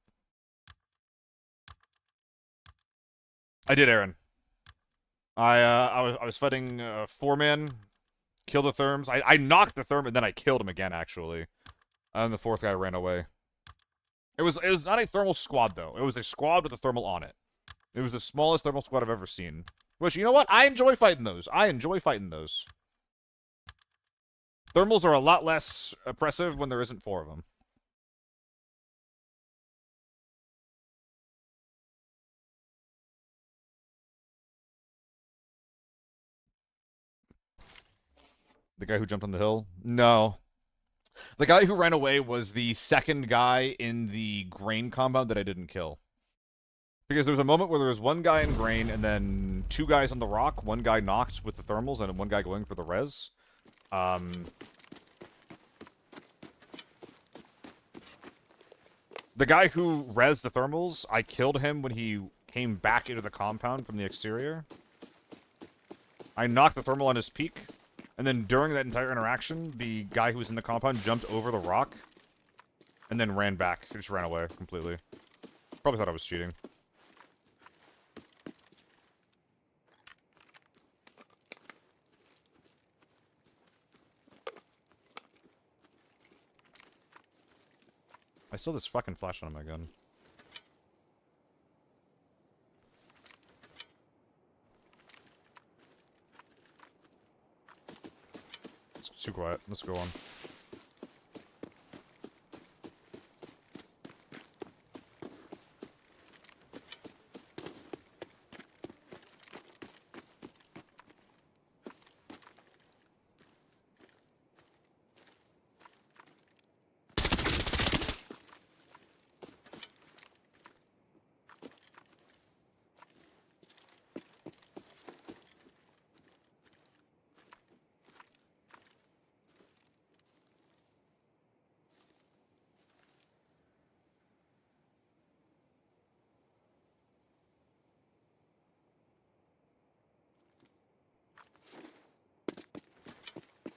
I did, Aaron. I was fighting 4-man, killed the therms. I knocked the therm and then I killed him again, actually. And the fourth guy ran away. It was not a thermal squad though. It was a squad with a thermal on it. It was the smallest thermal squad I've ever seen. Which, you know what? I enjoy fighting those. I enjoy fighting those. Thermals are a lot less oppressive when there isn't 4 of them. The guy who jumped on the hill? No. The guy who ran away was the second guy in the grain compound that I didn't kill. Because there was a moment where there was one guy in grain and then 2 guys on the rock, one guy knocked with the thermals and one guy going for the res. The guy who res the thermals, I killed him when he came back into the compound from the exterior. I knocked the thermal on his peak. And then during that entire interaction, the guy who was in the compound jumped over the rock and then ran back. He just ran away completely. Probably thought I was cheating. I still have this fucking flash on my gun. It's too quiet. Let's go on.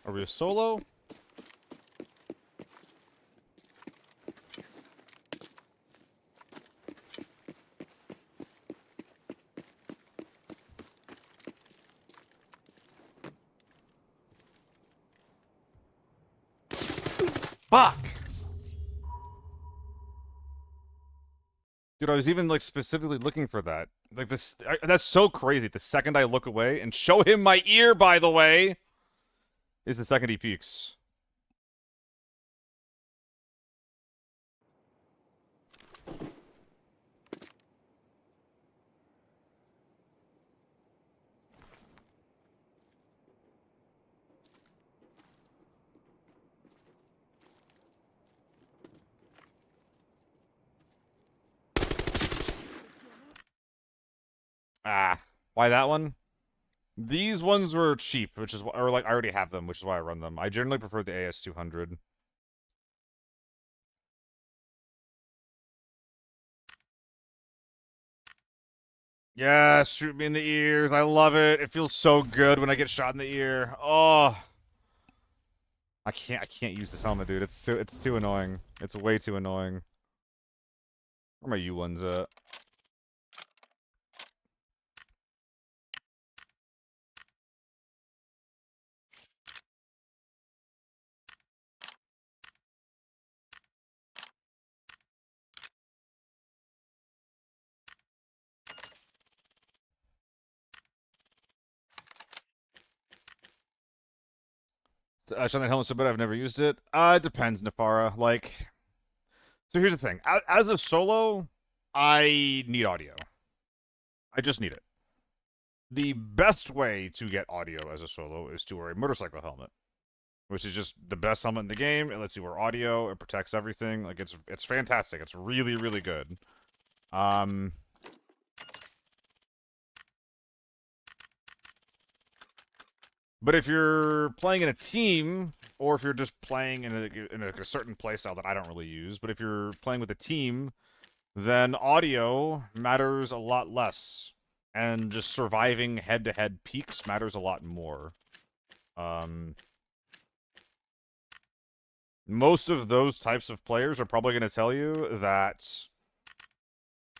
Are we a solo? Fuck! Dude, I was even, like, specifically looking for that. Like, that's so crazy. The second I look away, and show him my ear, by the way, is the second he peeks. Ah, why that one? These ones were cheap, which is why, or like I already have them, which is why I run them. I generally prefer the AS200. Yes, shoot me in the ears. I love it. It feels so good when I get shot in the ear. Oh, I can't use this helmet, dude. It's too annoying. It's way too annoying. Where are my U1s at? Shine that helmet so bad I've never used it. It depends, Nefara. Like, so here's the thing. As a solo, I need audio. I just need it. The best way to get audio as a solo is to wear a motorcycle helmet, which is just the best helmet in the game. It lets you wear audio. It protects everything. Like, it's fantastic. It's really, really good. But if you're playing in a team, or if you're just playing in a certain playstyle that I don't really use, but if you're playing with a team, then audio matters a lot less. And just surviving head-to-head peaks matters a lot more. Most of those types of players are probably going to tell you that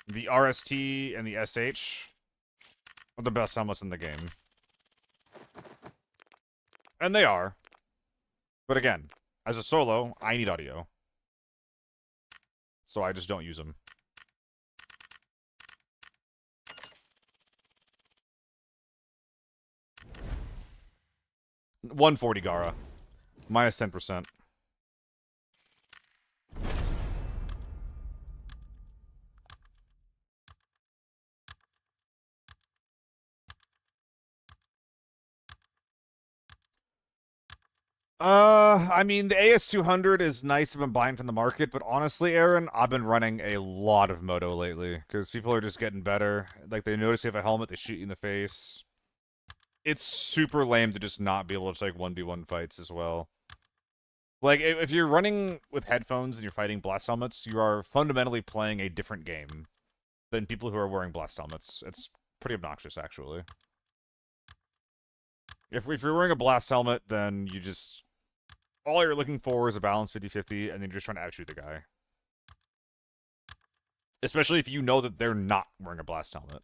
the RST and the SH are the best helmets in the game. And they are. But again, as a solo, I need audio. So I just don't use them. $140 Gara. Minus 10%. I mean, the AS200 is nice if I'm buying from the market, but honestly, Aaron, I've been running a lot of Moto lately, because people are just getting better. Like, they notice you have a helmet, they shoot you in the face. It's super lame to just not be able to, like, 1v1 fights as well. Like, if you're running with headphones and you're fighting blast helmets, you are fundamentally playing a different game than people who are wearing blast helmets. It's pretty obnoxious, actually. If you're wearing a blast helmet, then you just... all you're looking for is a balance 50-50, and then you're just trying to outshoot the guy. Especially if you know that they're not wearing a blast helmet.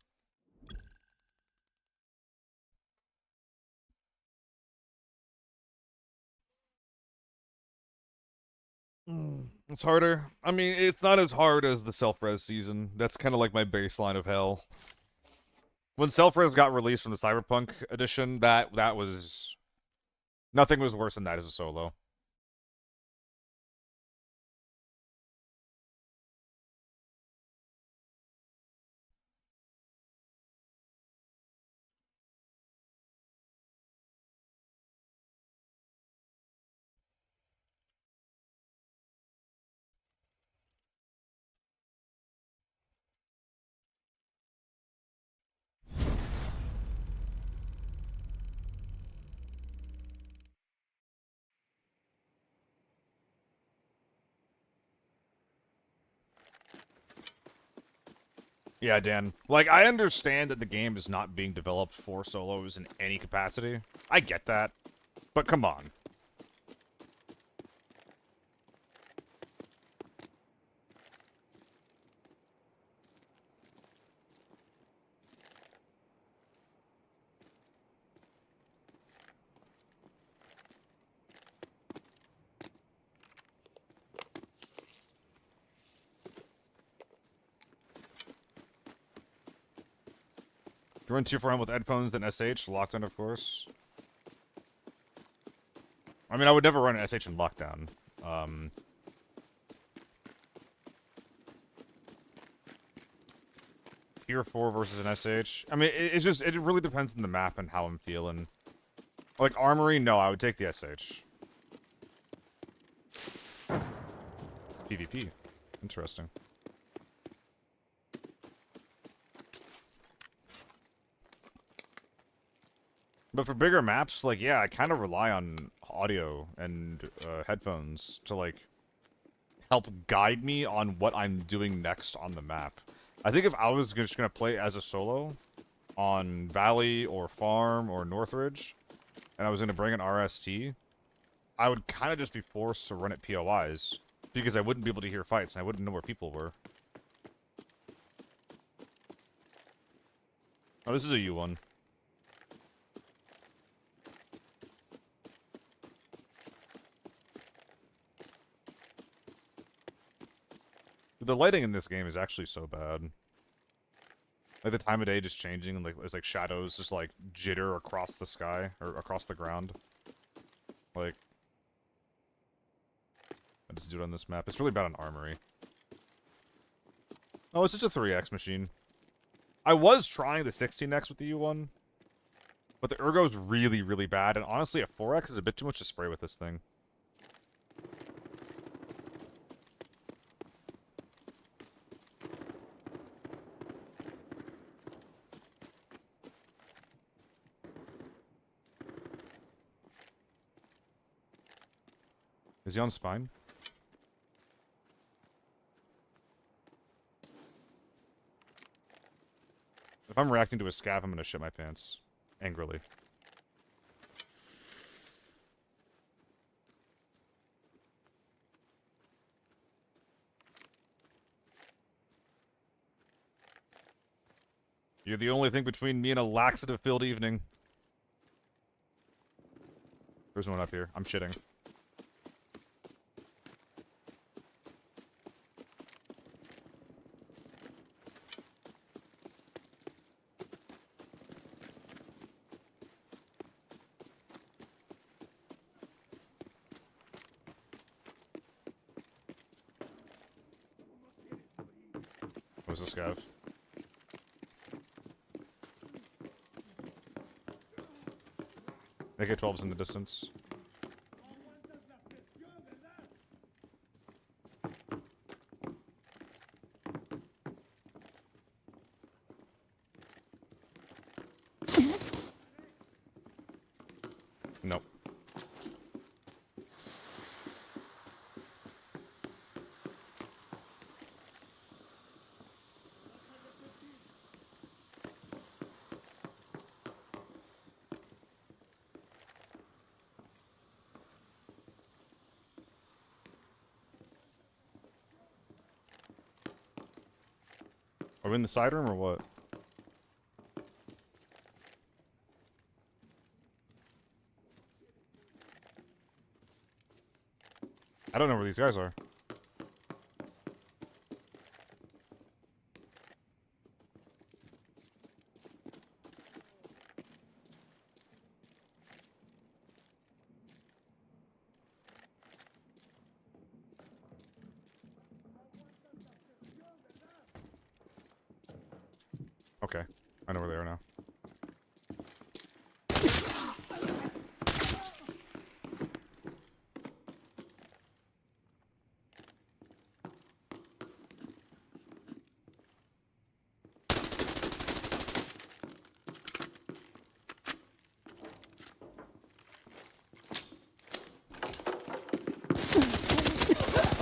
It's harder. I mean, it's not as hard as the self-res season. That's kind of like my baseline of hell. When self-res got released from the Cyberpunk edition, that was... nothing was worse than that as a solo. Yeah, Dan. Like, I understand that the game is not being developed for solos in any capacity. I get that. But come on. You run 2 for him with headphones, then SH, lockdown, of course. I mean, I would never run an SH in lockdown. Tier 4 versus an SH. I mean, it's just, it really depends on the map and how I'm feeling. Like, Armory, no, I would take the SH. It's PvP. Interesting. But for bigger maps, like, yeah, I kind of rely on audio and headphones to, like, help guide me on what I'm doing next on the map. I think if I was just going to play as a solo on Valley or Farm or Northridge, and I was going to bring an RST, I would kind of just be forced to run at POIs, because I wouldn't be able to hear fights, and I wouldn't know where people were. Oh, this is a U1. The lighting in this game is actually so bad. Like, the time of day just changing, and, like, there's, like, shadows just, like, jitter across the sky, or across the ground. Like, I just do it on this map. It's really bad on armory. Oh, it's just a 3x machine. I was trying the 16x with the U1, but the ergo's really, really bad, and honestly, a 4x is a bit too much to spray with this thing. Is he on spine? If I'm reacting to a scav, I'm gonna shit my pants. Angrily. You're the only thing between me and a laxative-filled evening. There's one up here. I'm shitting. What's this scav? AK-12's in the distance. Nope. Are we in the side room or what? I don't know where these guys are. Okay. I know where they are now.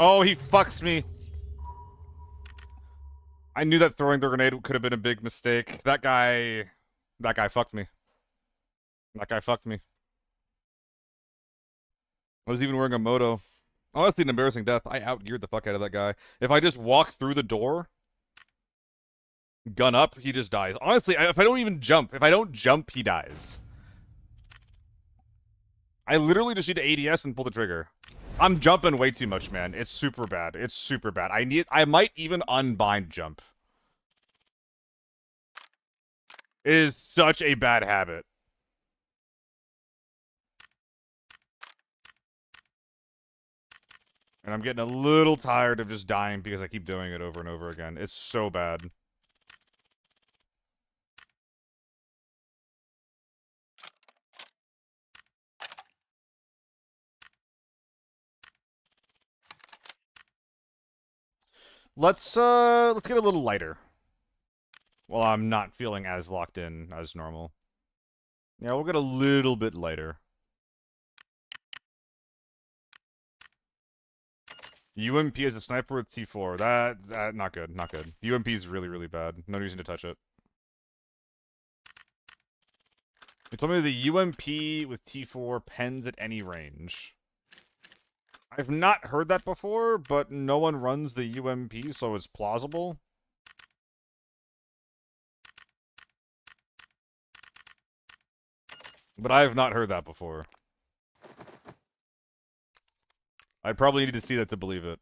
Oh, he fucks me. I knew that throwing the grenade could have been a big mistake. That guy fucked me. That guy fucked me. I was even wearing a moto. Honestly, an embarrassing death. I outgeared the fuck out of that guy. If I just walk through the door, gun up, he just dies. Honestly, if I don't even jump, if I don't jump, he dies. I literally just need to ADS and pull the trigger. I'm jumping way too much, man. It's super bad. It's super bad. I might even unbind jump. It is such a bad habit. And I'm getting a little tired of just dying because I keep doing it over and over again. It's so bad. Let's get a little lighter. Well, I'm not feeling as locked in as normal. Yeah, we'll get a little bit lighter. UMP as a sniper with T4. That not good, not good. UMP is really, really bad. No reason to touch it. You told me the UMP with T4 pens at any range. I've not heard that before, but no one runs the UMP, so it's plausible. But I have not heard that before. I probably need to see that to believe it.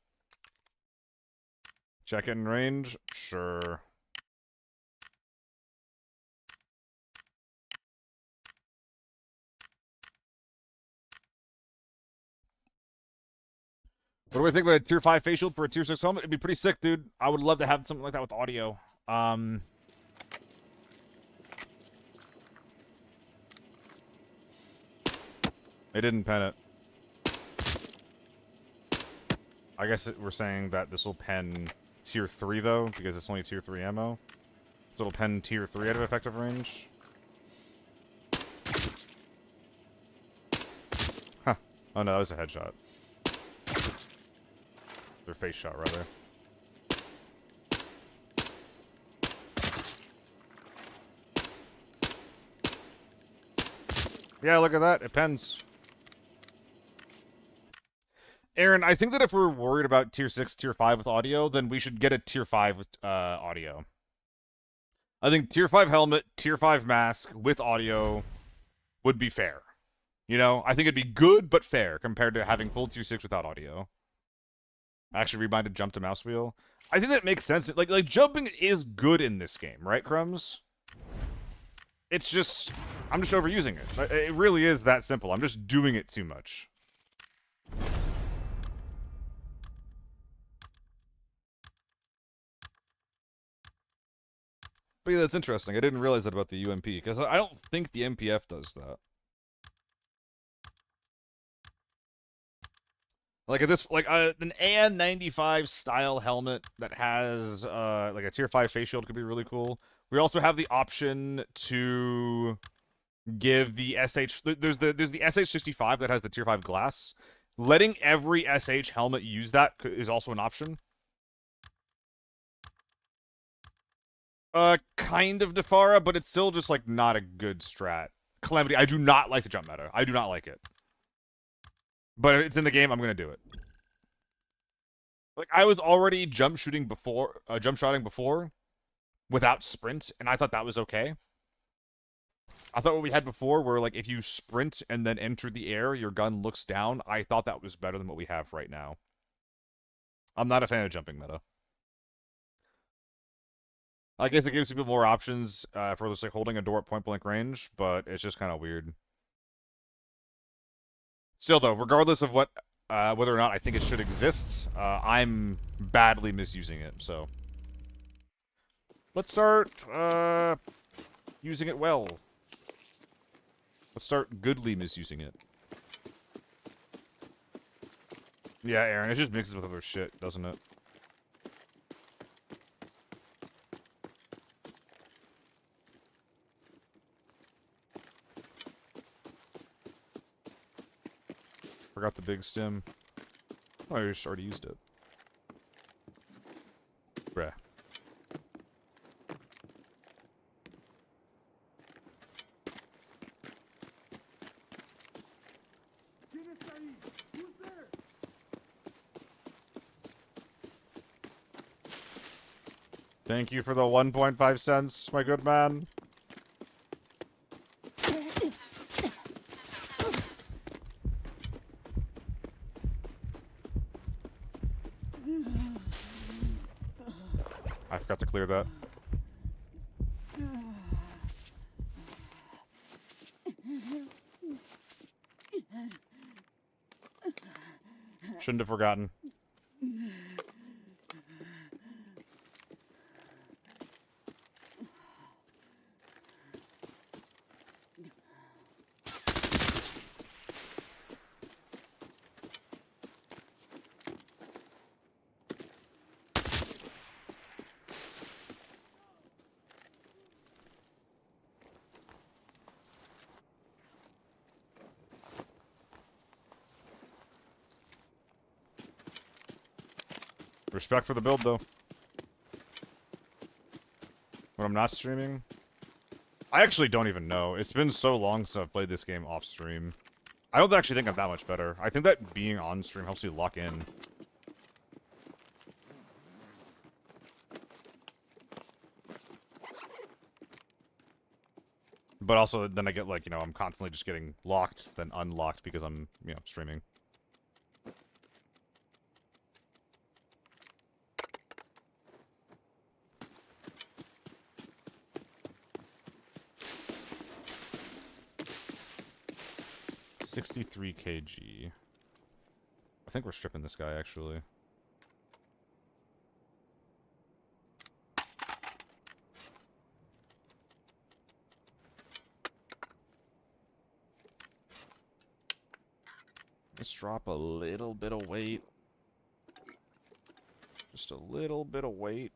Check in range? Sure. What do I think about a tier 5 face shield for a tier 6 helmet? It'd be pretty sick, dude. I would love to have something like that with audio. It didn't pen it. I guess we're saying that this will pen tier 3, though, because it's only tier 3 ammo. So it'll pen tier 3 out of effective range. Huh. Oh no, that was a headshot. Or face shot, rather. Yeah, look at that. It pens. Aaron, I think that if we're worried about tier 6, tier 5 with audio, then we should get a tier 5 with audio. I think tier 5 helmet, tier 5 mask with audio would be fair. You know, I think it'd be good but fair compared to having full tier 6 without audio. Actually, reminded jump to mouse wheel. I think that makes sense. Like jumping is good in this game, right, Crumbs? It's just I'm just overusing it. It really is that simple. I'm just doing it too much. But yeah, that's interesting. I didn't realize that about the UMP, because I don't think the MPF does that. Like at this, like an AN95 style helmet that has like a tier 5 face shield could be really cool. We also have the option to give the SH. There's the SH65 that has the tier 5 glass. Letting every SH helmet use that is also an option. Kind of Defara, but it's still just like not a good strat. Calamity, I do not like the jump meta. I do not like it. But if it's in the game, I'm gonna do it. Like I was already jump shotting before, without sprint, and I thought that was okay. I thought what we had before, where like if you sprint and then enter the air, your gun looks down. I thought that was better than what we have right now. I'm not a fan of jumping meta. I guess it gives people more options for just like holding a door at point blank range, but it's just kind of weird. Still, though, regardless of what, whether or not I think it should exist, I'm badly misusing it. So let's start using it well. Let's start goodly misusing it. Yeah, Aaron, it just mixes with other shit, doesn't it? Forgot the big stem. Oh, I just already used it. Bruh. Who's there? Thank you for the 1.5 cents, my good man. I forgot to clear that. Shouldn't have forgotten. Respect for the build, though. When I'm not streaming, I actually don't even know. It's been so long since I've played this game off stream. I don't actually think I'm that much better. I think that being on stream helps you lock in. But also, then I get like, you know, I'm constantly just getting locked, then unlocked because I'm, you know, streaming. $63 kg. I think we're stripping this guy, actually. Let's drop a little bit of weight. Just a little bit of weight.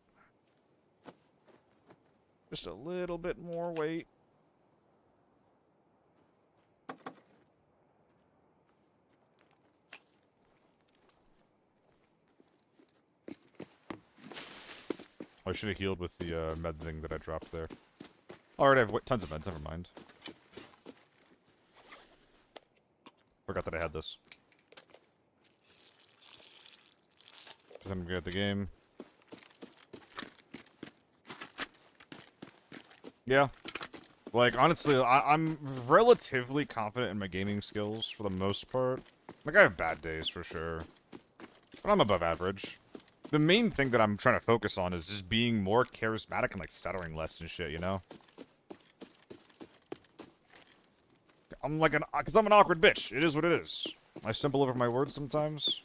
Just a little bit more weight. I should have healed with the med thing that I dropped there. Alright, I have tons of meds, never mind. Forgot that I had this. Because I'm good at the game. Yeah. Like, honestly, I'm relatively confident in my gaming skills for the most part. Like, I have bad days for sure. But I'm above average. The main thing that I'm trying to focus on is just being more charismatic and, like, stuttering less and shit, you know? I'm like because I'm an awkward bitch. It is what it is. I stumble over my words sometimes.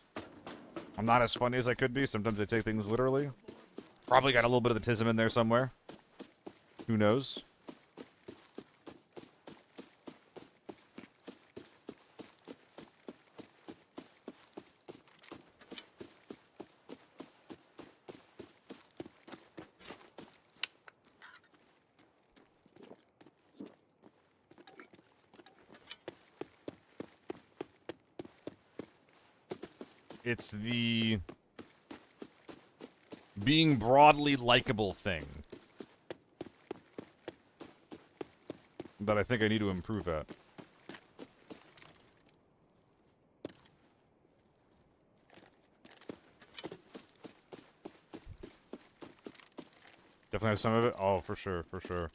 I'm not as funny as I could be. Sometimes I take things literally. Probably got a little bit of the tism in there somewhere. Who knows? It's the being broadly likable thing that I think I need to improve at. Definitely have some of it? Oh, for sure, for sure.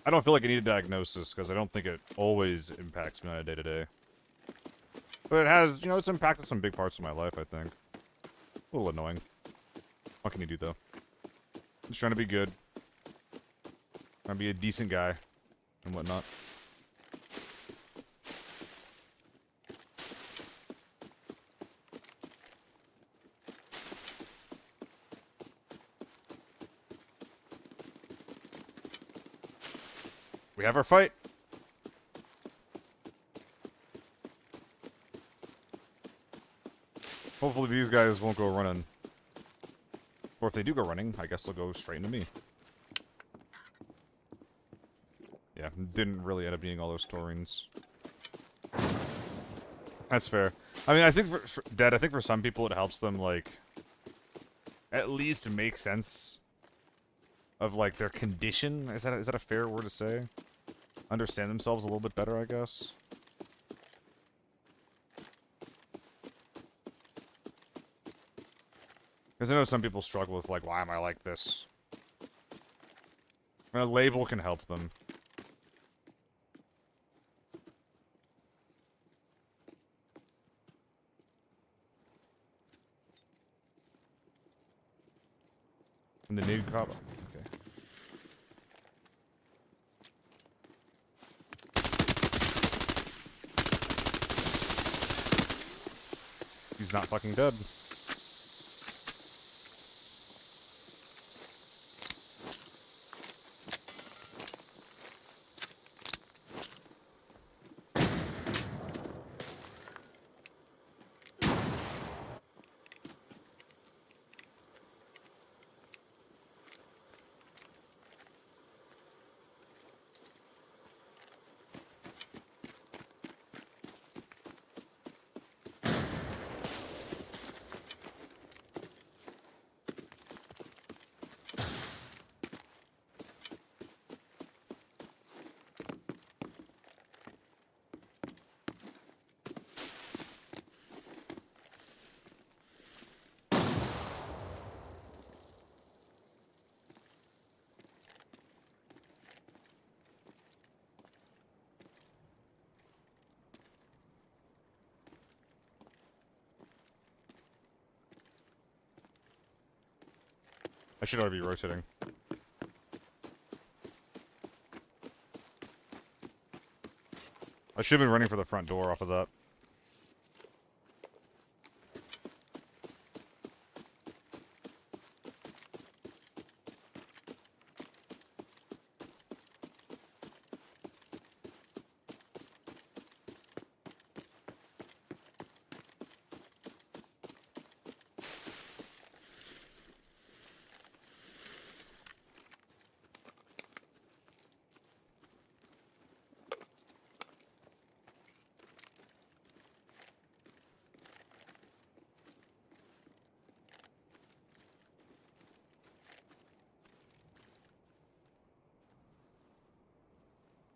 I don't feel like I need a diagnosis, because I don't think it always impacts me on a day-to-day. But it has, you know, it's impacted some big parts of my life, I think. A little annoying. What can you do, though? Just trying to be good. Trying to be a decent guy. And whatnot. We have our fight. Hopefully these guys won't go running. Or if they do go running, I guess they'll go straight into me. Yeah, didn't really end up being all those taurines. That's fair. I mean, I think for Dead, I think for some people it helps them, like, at least make sense of, like, their condition. Is that a fair word to say? Understand themselves a little bit better, I guess. Because I know some people struggle with, like, why am I like this? A label can help them. And the native crop. Okay. He's not fucking dead. I should already be rotating. I should have been running for the front door off of that.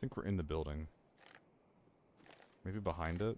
think we're in the building. Maybe behind it?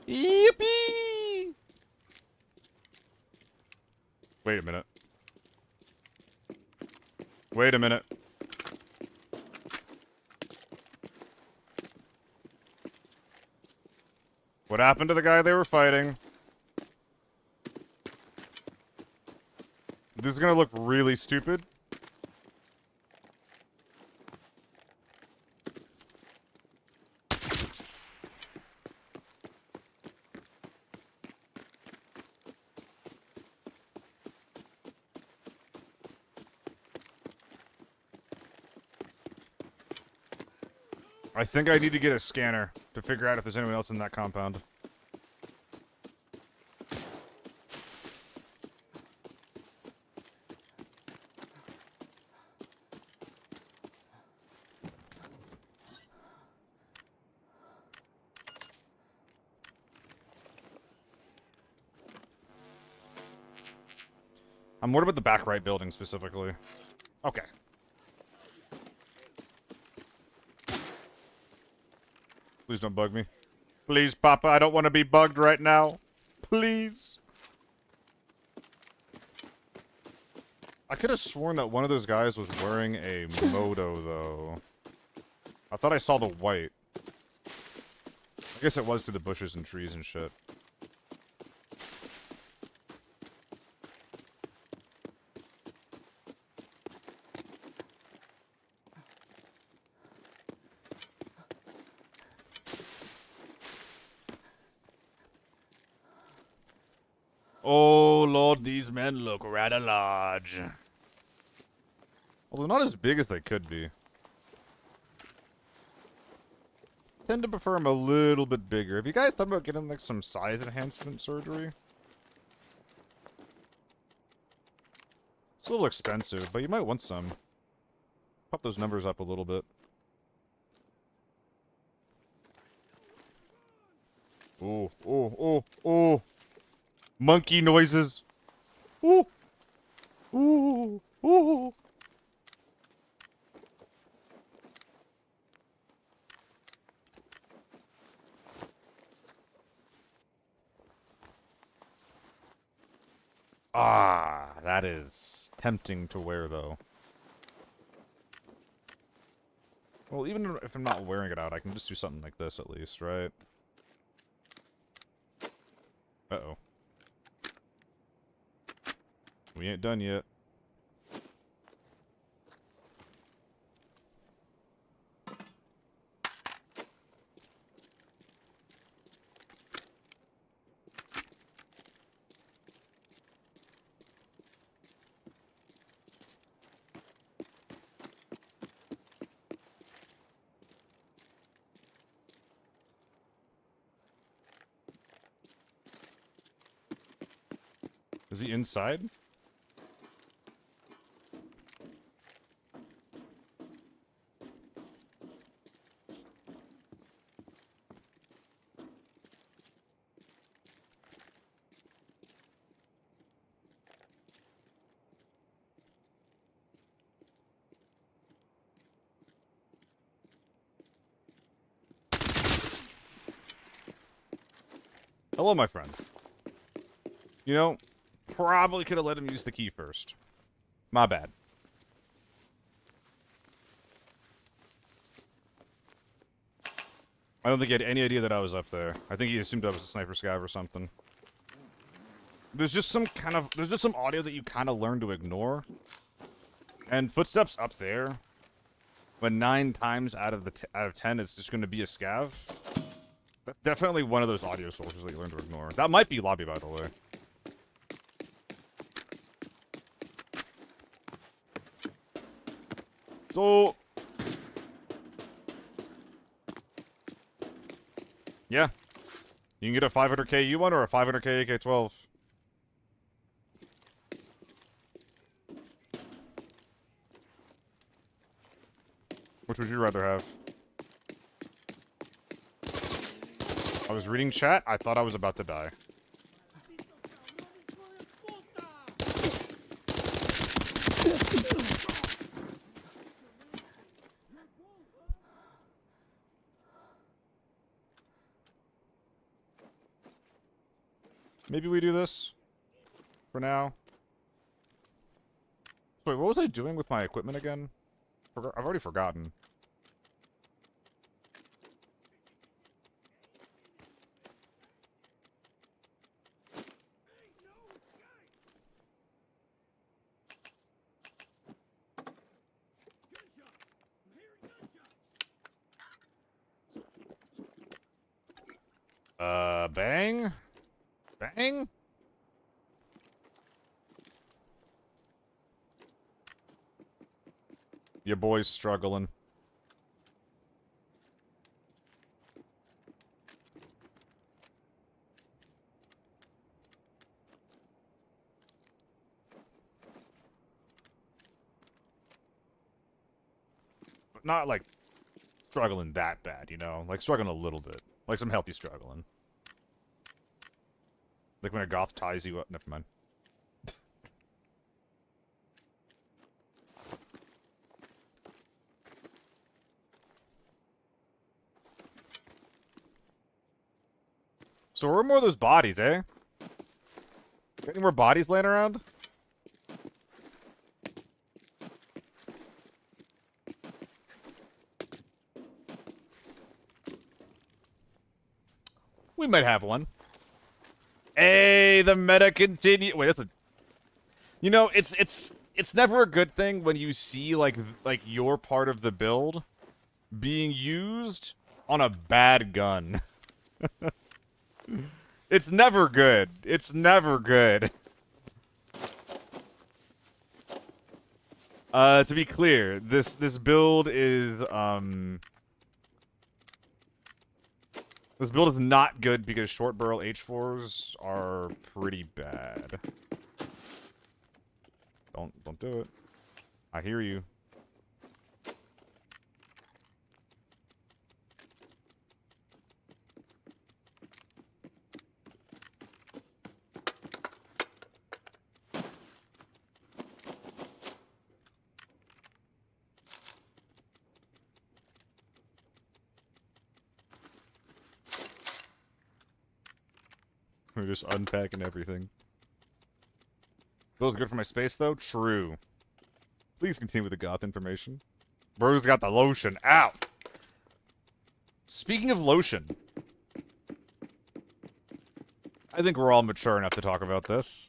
Yippee! Wait a minute. Wait a minute. What happened to the guy they were fighting? This is gonna look really stupid. I think I need to get a scanner to figure out if there's anyone else in that compound. I'm worried about the back right building specifically. Okay. Please don't bug me. Please, Papa, I don't want to be bugged right now. Please. I could have sworn that one of those guys was wearing a moto, though. I thought I saw the white. I guess it was through the bushes and trees and shit. Oh, Lord, these men look rather large. Although not as big as they could be. Tend to prefer them a little bit bigger. Have you guys thought about getting like some size enhancement surgery? It's a little expensive, but you might want some. Pop those numbers up a little bit. Oh, oh, oh, oh! Monkey noises! Ooh! Ooh! Ooh! Ah, that is tempting to wear, though. Well, even if I'm not wearing it out, I can just do something like this at least, right? Uh-oh. We ain't done yet. Is he inside? Hello, my friend. You know, probably could have let him use the key first. My bad. I don't think he had any idea that I was up there. I think he assumed I was a sniper scav or something. There's just some audio that you kind of learn to ignore. And footsteps up there, when 9 times out of 10 it's just going to be a scav. That's definitely one of those audio sources that you learn to ignore. That might be lobby, by the way. So, yeah, you can get a 500k U1 or a 500k AK-12. Which would you rather have? I was reading chat. I thought I was about to die. Maybe we do this for now. Wait, what was I doing with my equipment again? I've already forgotten. Bang? Bang? Your boy's struggling. But not, like, struggling that bad, you know? Like, struggling a little bit. Like, some healthy struggling. Like when a goth ties you up. Never mind. So where are more of those bodies, eh? Got any more bodies laying around? We might have one. Hey, the meta continue. Wait, that's a. You know, it's never a good thing when you see like your part of the build being used on a bad gun. It's never good. It's never good. To be clear, this build is this build is not good because short barrel H4s are pretty bad. Don't do it. I hear you. We're just unpacking everything. Feels good for my space, though? True. Please continue with the goth information. Bro's got the lotion. Ow! Speaking of lotion. I think we're all mature enough to talk about this.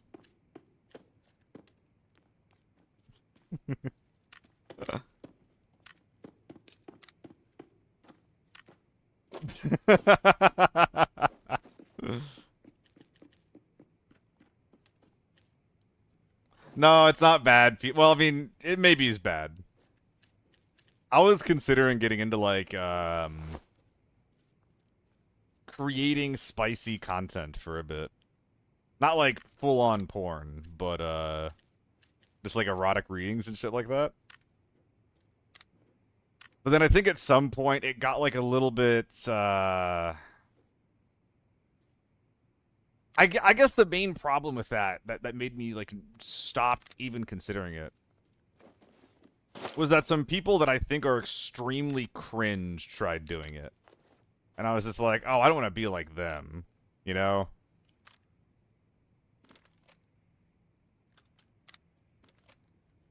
No, it's not bad. Well, I mean, it maybe is bad. I was considering getting into, like, creating spicy content for a bit. Not like full-on porn, but just like erotic readings and shit like that. But then I think at some point it got like a little bit, I guess the main problem with that made me like stop even considering it was that some people that I think are extremely cringe tried doing it. And I was just like, oh, I don't want to be like them, you know?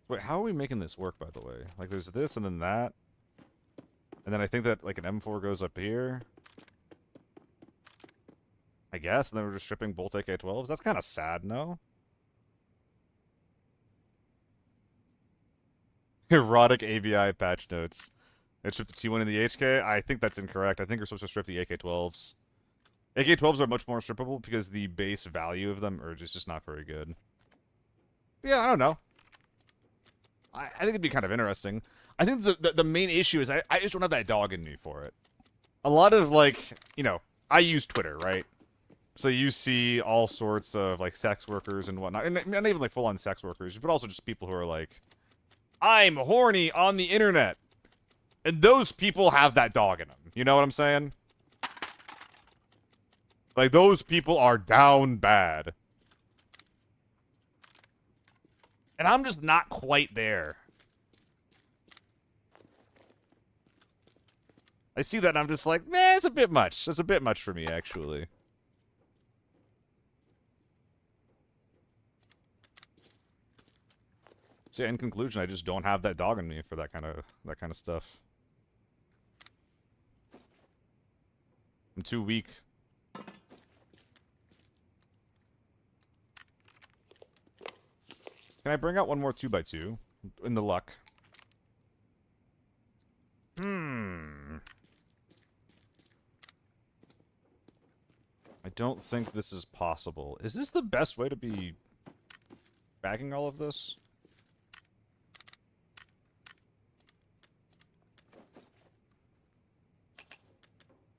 Wait, how are we making this work, by the way? Like, there's this and then that. And then I think that, like, an M4 goes up here. I guess, and then we're just shipping both AK-12s? That's kind of sad, no? Erotic ABI patch notes. It stripped the T1 and the HK? I think that's incorrect. I think you're supposed to strip the AK-12s. AK-12s are much more strippable because the base value of them are just not very good. Yeah, I don't know. I think it'd be kind of interesting. I think the main issue is I just don't have that dog in me for it. A lot of, like, you know, I use Twitter, right? So you see all sorts of, like, sex workers and whatnot. And not even, like, full-on sex workers, but also just people who are like, I'm horny on the internet. And those people have that dog in them. You know what I'm saying? Like, those people are down bad. And I'm just not quite there. I see that and I'm just like, man, it's a bit much. It's a bit much for me, actually. So in conclusion, I just don't have that dog in me for that kind of stuff. I'm too weak. Can I bring out one more 2x2? In the luck. I don't think this is possible. Is this the best way to be bagging all of this?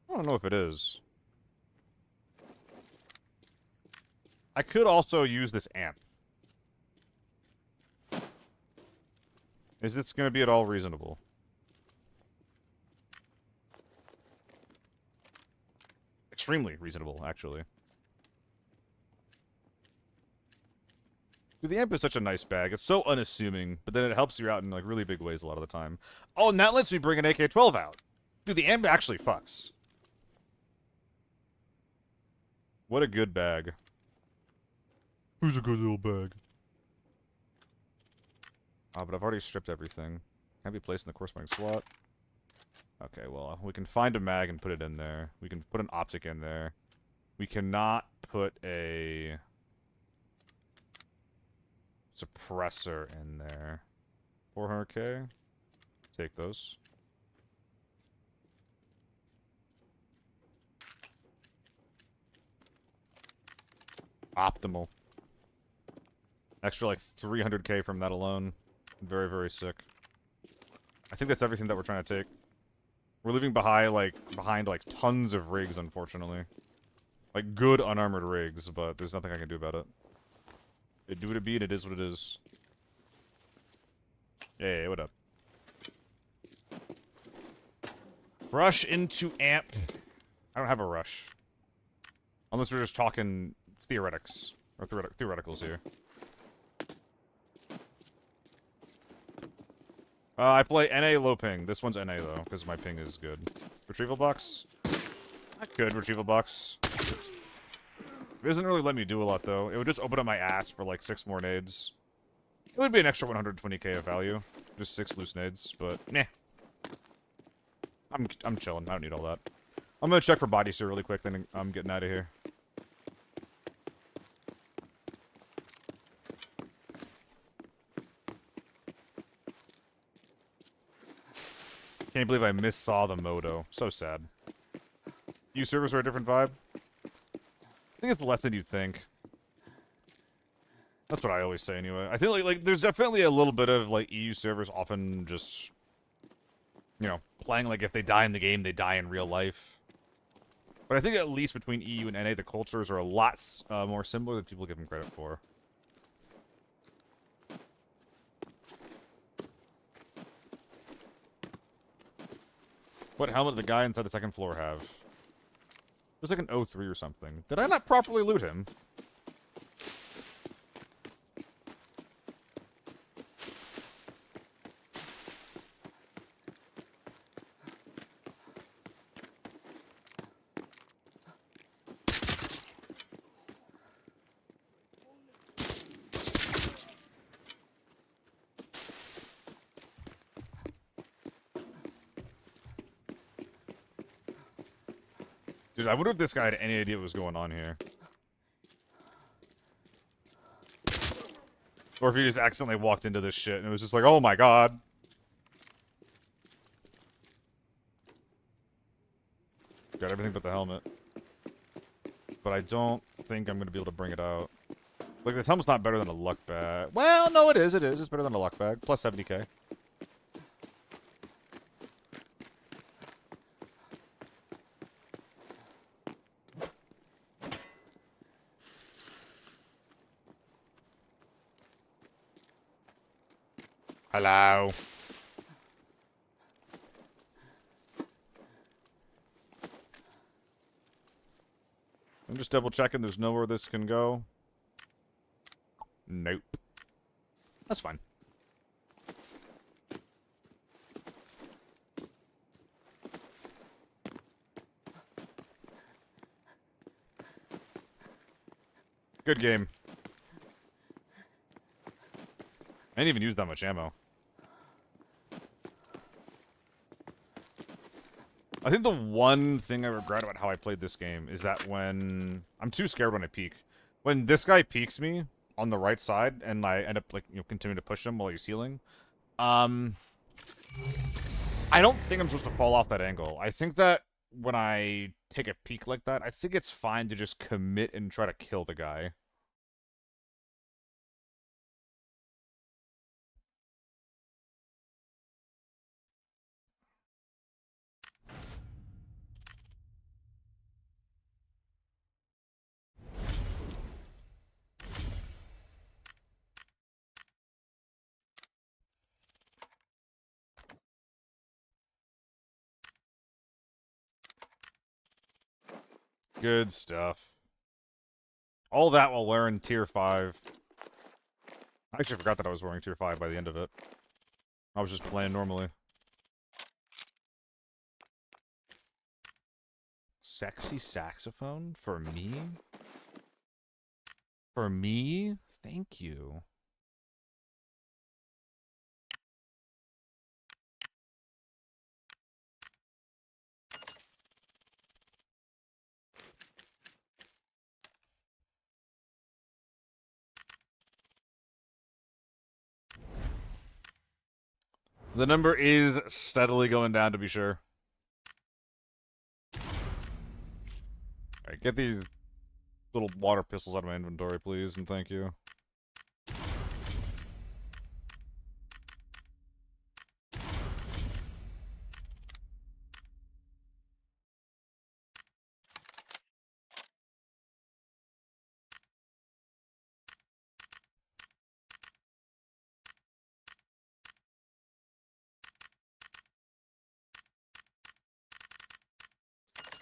I don't know if it is. I could also use this amp. Is this going to be at all reasonable? Extremely reasonable, actually. Dude, the amp is such a nice bag. It's so unassuming, but then it helps you out in like really big ways a lot of the time. Oh, and that lets me bring an AK-12 out. Dude, the amp actually fucks. What a good bag. Who's a good little bag? Oh, but I've already stripped everything. Can't be placed in the corresponding slot. Okay, well, we can find a mag and put it in there. We can put an optic in there. We cannot put a suppressor in there. 400k? Take those. Optimal. Extra like 300k from that alone. Very, very sick. I think that's everything that we're trying to take. We're leaving behind like tons of rigs, unfortunately. Like good unarmored rigs, but there's nothing I can do about it. It do what it be, and it is what it is. Hey, what up? Rush into amp. I don't have a rush. Unless we're just talking theoretics. Or theoreticals here. I play NA low ping. This one's NA though, because my ping is good. Retrieval box? Not good, retrieval box. It doesn't really let me do a lot though. It would just open up my ass for like 6 more nades. It would be an extra 120k of value. Just 6 loose nades, but meh. I'm chilling. I don't need all that. I'm gonna check for body suit really quick, then I'm getting out of here. Can't believe I missaw the moto. So sad. EU servers are a different vibe? I think it's less than you'd think. That's what I always say anyway. I think like there's definitely a little bit of like EU servers often just, you know, playing like if they die in the game, they die in real life. But I think at least between EU and NA, the cultures are a lot more similar than people give them credit for. What helmet did the guy inside the second floor have? It was like an 03 or something. Did I not properly loot him? Dude, I wonder if this guy had any idea what was going on here. Or if he just accidentally walked into this shit and it was just like, oh my god. Got everything but the helmet. But I don't think I'm going to be able to bring it out. Like, this helmet's not better than a luck bag. Well, no, it is. It is. It's better than a luck bag. Plus 70k. Hello. I'm just double checking there's nowhere this can go. Nope. That's fine. Good game. I didn't even use that much ammo. I think the one thing I regret about how I played this game is that when... I'm too scared when I peek. When this guy peeks me on the right side, and I end up, like, you know, continuing to push him while he's healing, I don't think I'm supposed to fall off that angle. I think that when I take a peek like that, I think it's fine to just commit and try to kill the guy. Good stuff. All that while wearing tier 5. I actually forgot that I was wearing tier 5 by the end of it. I was just playing normally. Sexy saxophone? For me? For me? Thank you. The number is steadily going down, to be sure. Alright, get these little water pistols out of my inventory, please, and thank you.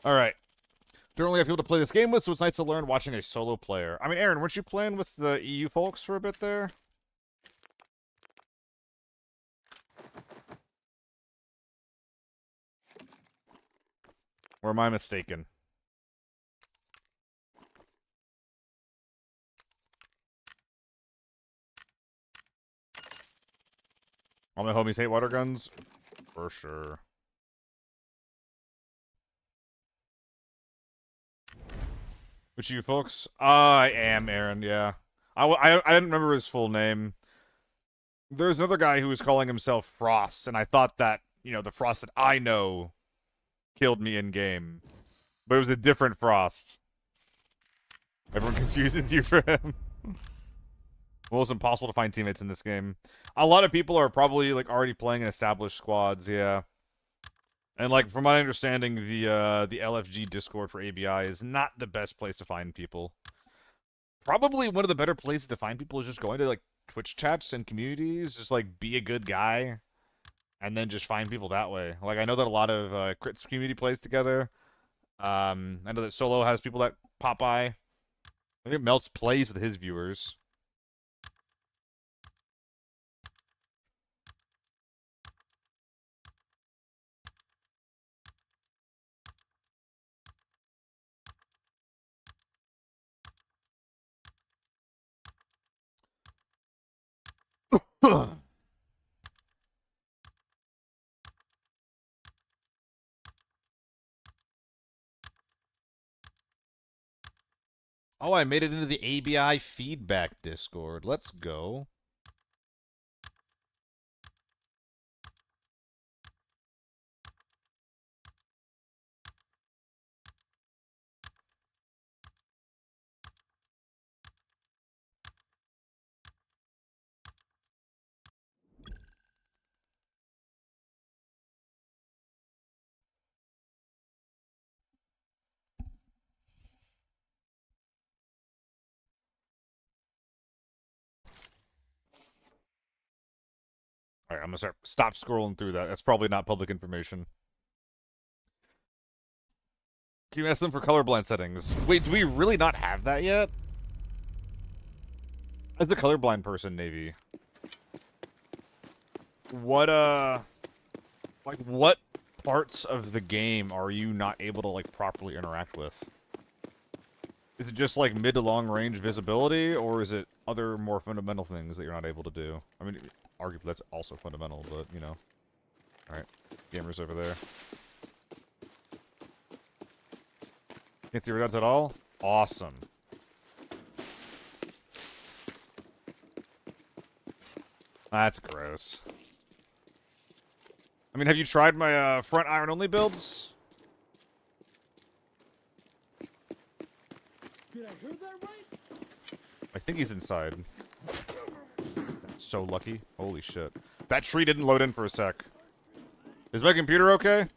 Alright. Don't really have people to play this game with, so it's nice to learn watching a solo player. I mean, Aaron, weren't you playing with the EU folks for a bit there? Or am I mistaken? All my homies hate water guns? For sure. Which you folks? I am Aaron, yeah. I didn't remember his full name. There's another guy who was calling himself Frost, and I thought that, you know, the Frost that I know killed me in-game. But it was a different Frost. Everyone confuses you for him. Well, it's impossible to find teammates in this game. A lot of people are probably, like, already playing in established squads, yeah. And like from my understanding, the LFG Discord for ABI is not the best place to find people. Probably one of the better places to find people is just going to like Twitch chats and communities, just like be a good guy, and then just find people that way. Like I know that a lot of Crits community plays together. I know that Solo has people that pop by. I think Melts plays with his viewers. Oh, I made it into the ABI feedback Discord. Let's go. Alright, I'm gonna stop scrolling through that. That's probably not public information. Can you ask them for colorblind settings? Wait, do we really not have that yet? As a colorblind person, Navy, what, like, what parts of the game are you not able to, like, properly interact with? Is it just, like, mid to long range visibility, or is it other more fundamental things that you're not able to do? I mean, arguably that's also fundamental, but, you know. Alright, gamers over there. Can't see readouts at all? Awesome. That's gross. I mean, have you tried my front iron only builds? Did I hear that right? I think he's inside. So lucky. Holy shit. That tree didn't load in for a sec. Is my computer okay?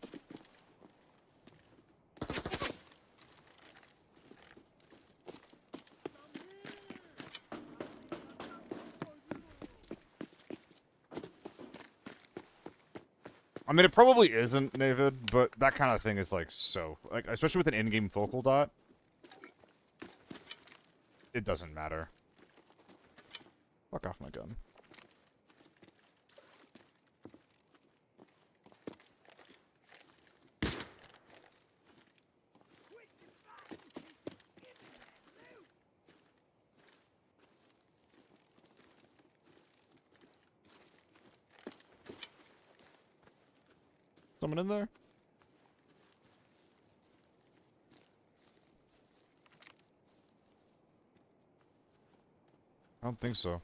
I mean, it probably isn't, David, but that kind of thing is, like, so... Like, especially with an in-game focal dot. It doesn't matter. Fuck off my gun. Someone in there? I don't think so.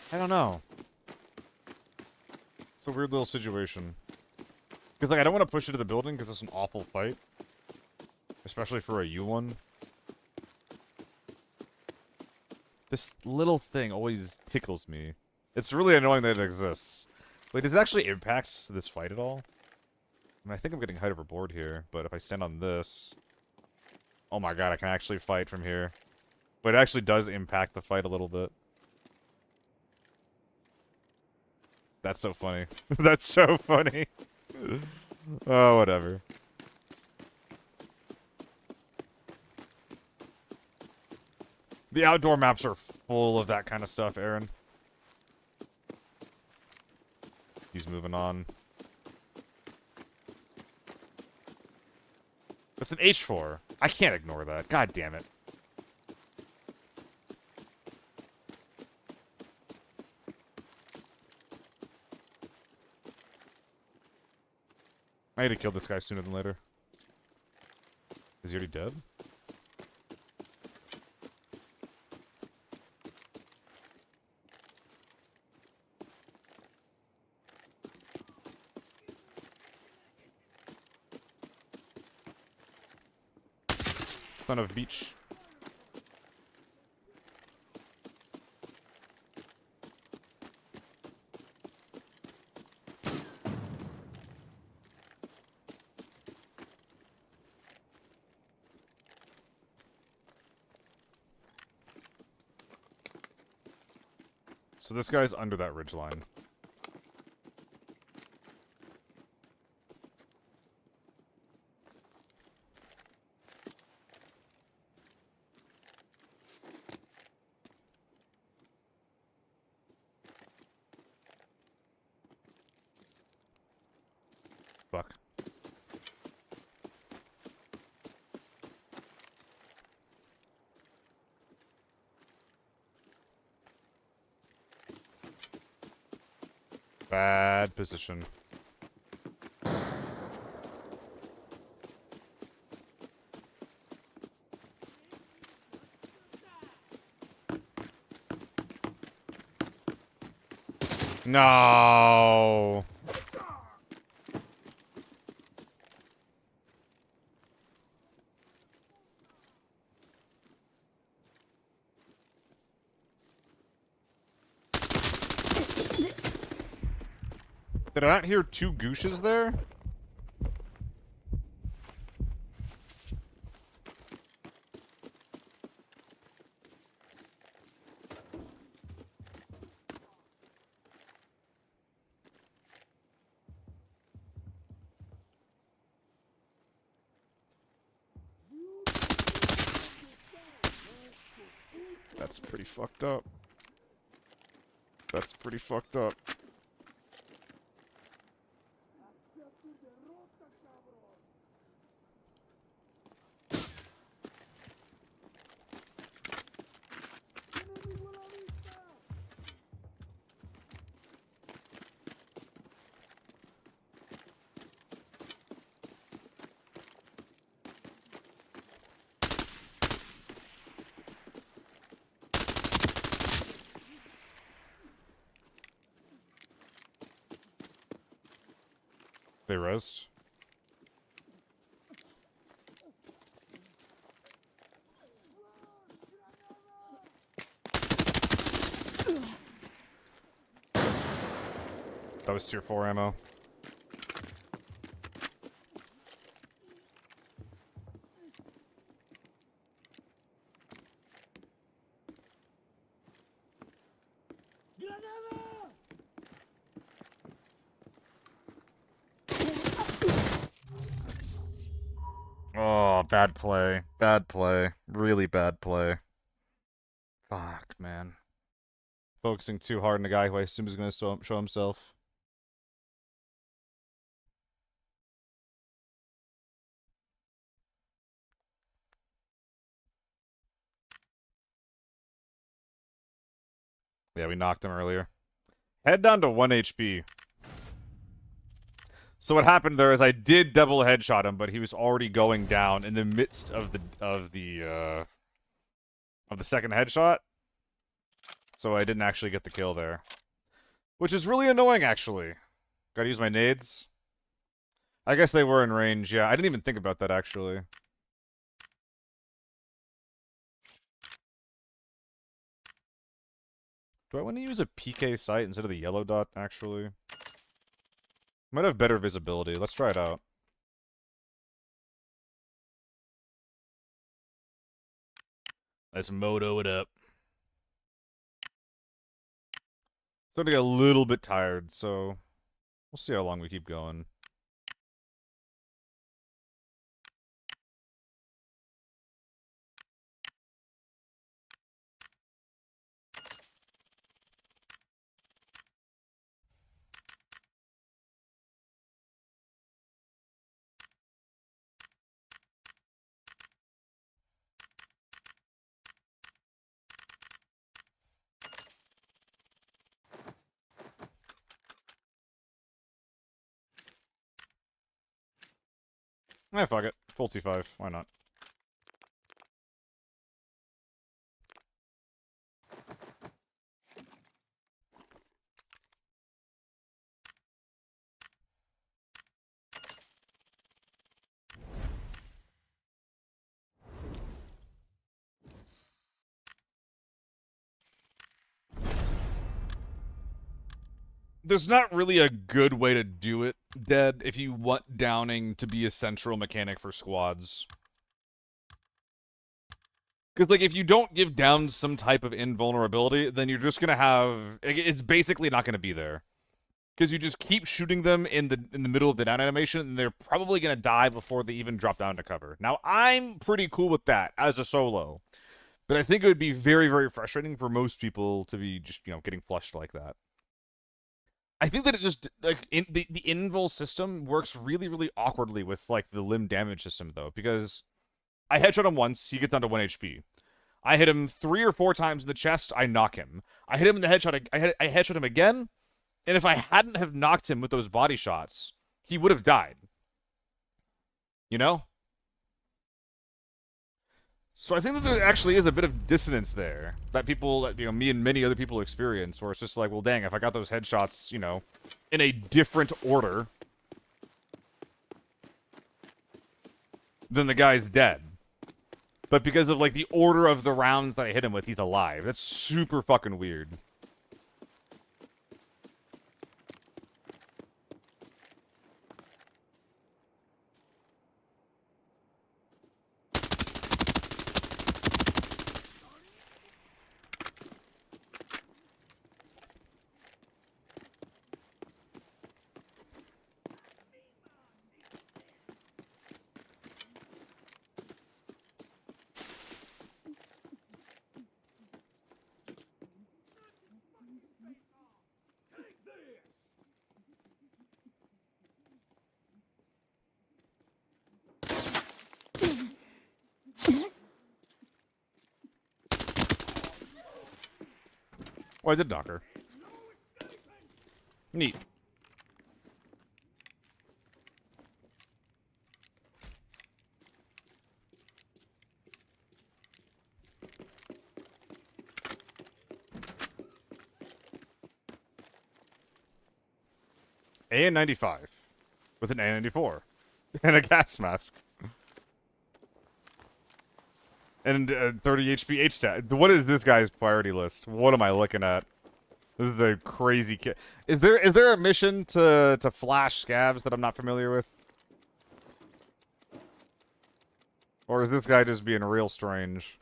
I don't know. It's a weird little situation. Because, like, I don't want to push it to the building because it's an awful fight. Especially for a U1. This little thing always tickles me. It's really annoying that it exists. Wait, does it actually impact this fight at all? I mean, I think I'm getting height overboard here, but if I stand on this... Oh my god, I can actually fight from here. But it actually does impact the fight a little bit. That's so funny. That's so funny. Oh, whatever. The outdoor maps are full of that kind of stuff, Aaron. He's moving on. That's an H4. I can't ignore that. God damn it. I need to kill this guy sooner than later. Is he already dead? Son of beach. So this guy's under that ridge line. Fuck. Bad position. No. Did I not hear two gooshes there? That's pretty fucked up. That's pretty fucked up. They rest. That was tier 4 ammo. Granada! Oh, bad play. Bad play. Really bad play. Fuck, man. Focusing too hard on a guy who I assume is going to show himself. Yeah, we knocked him earlier. Head down to 1 HP. So what happened there is I did double headshot him, but he was already going down in the midst of the second headshot. So I didn't actually get the kill there. Which is really annoying, actually. Gotta use my nades. I guess they were in range, yeah. I didn't even think about that, actually. Do I want to use a PK sight instead of the yellow dot, actually? Might have better visibility. Let's try it out. Let's moto it up. Starting to get a little bit tired, so we'll see how long we keep going. Eh, fuck it. Full T5. Why not? there's not really a good way to do it, Dead, if you want downing to be a central mechanic for squads. Because, like, if you don't give down some type of invulnerability, then you're just gonna have... It's basically not gonna be there. Because you just keep shooting them in the middle of the down animation, and they're probably gonna die before they even drop down to cover. Now, I'm pretty cool with that as a solo. But I think it would be very, very frustrating for most people to be just, getting flushed like that. I think that it just like the invul system works really, really awkwardly with like the limb damage system though, because I headshot him once, he gets down to 1 HP. I hit him 3 or 4 times in the chest, I knock him. I hit him in the headshot, I headshot him again, and if I hadn't have knocked him with those body shots, he would have died. You know? So I think that there actually is a bit of dissonance there that people, that me and many other people experience, where it's just like, well, dang, if I got those headshots, in a different order, then the guy's dead. But because of like the order of the rounds that I hit him with, he's alive. That's super fucking weird. Oh, I did knock her. Neat. AN-95 with an AN-94 and a gas mask. And 30 HP H-stat. What is this guy's priority list? What am I looking at? This is a crazy kid. Is there a mission to flash scavs that I'm not familiar with? Or is this guy just being real strange?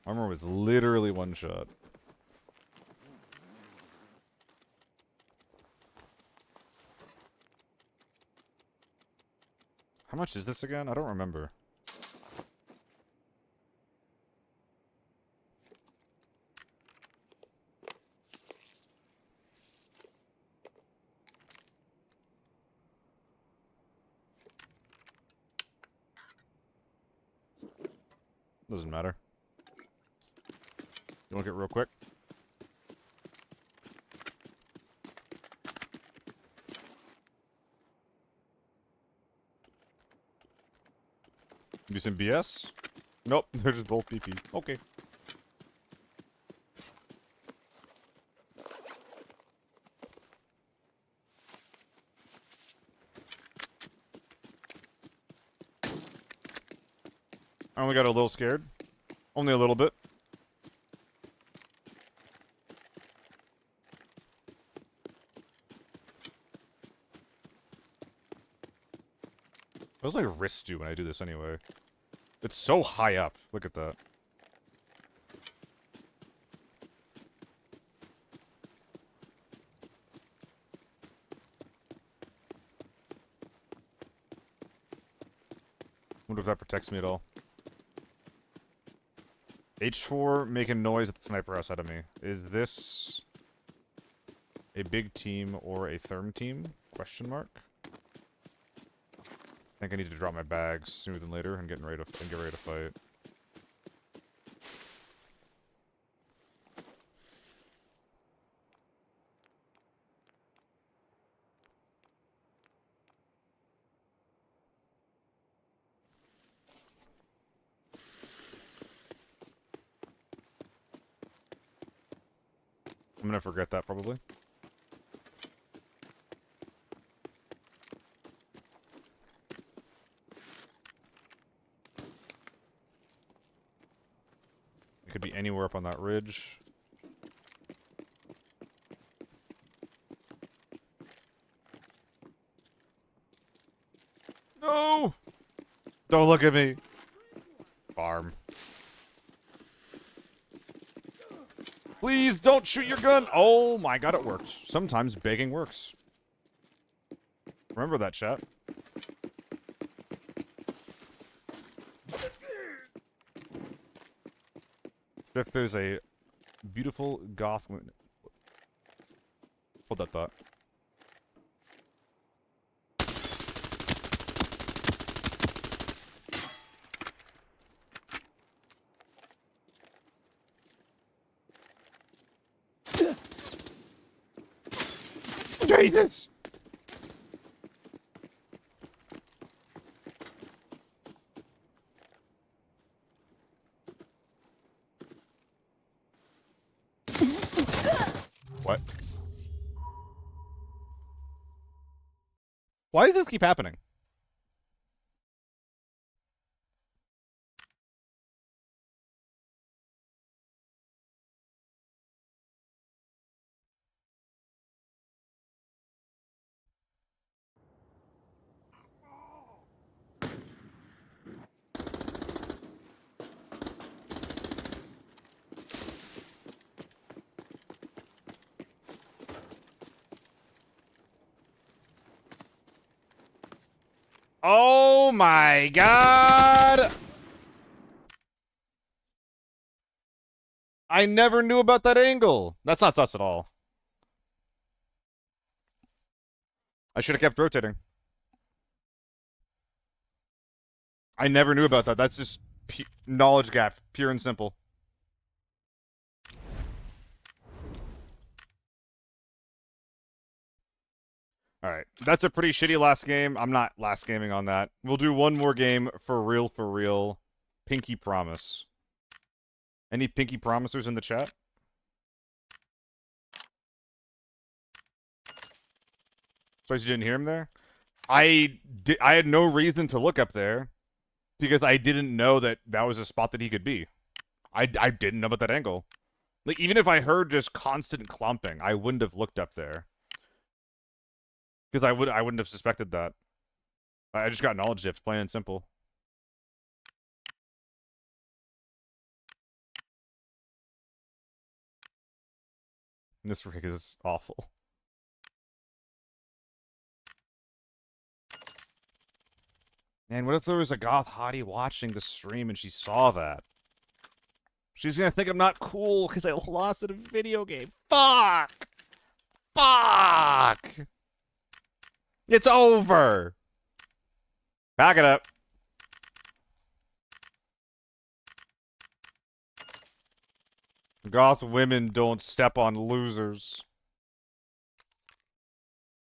Armor was literally one shot. How much is this again? I don't remember. Doesn't matter. You look it real quick. Do some BS? Nope, they're just both PP. Okay. I only got a little scared. Only a little bit. What does my wrist do when I do this anyway? It's so high up. Look at that. Wonder if that protects me at all. H4 making noise at the sniper house out of me. Is this a big team or a therm team? Question mark. I think I need to drop my bags sooner than later and get ready to fight. I'm gonna forget that probably. It could be anywhere up on that ridge. No! Don't look at me. Farm. Please don't shoot your gun. Oh my god, it works. Sometimes begging works. Remember that, chat. If there's a beautiful goth... Hold that thought. Jesus! What? Why does this keep happening? Oh my god! I never knew about that angle. That's not sus at all. I should have kept rotating. I never knew about that. That's just knowledge gap, pure and simple. Alright, that's a pretty shitty last game. I'm not last gaming on that. We'll do one more game for real, for real. Pinky promise. Any pinky promisers in the chat? Suppose you didn't hear him there? I had no reason to look up there because I didn't know that that was a spot that he could be. I didn't know about that angle. Like, even if I heard just constant clumping, I wouldn't have looked up there. Because I wouldn't have suspected that. I just got knowledge dips, plain and simple. This rig is awful. Man, what if there was a goth hottie watching the stream and she saw that? She's gonna think I'm not cool because I lost at a video game. Fuck! Fuck! It's over! Back it up. Goth women don't step on losers.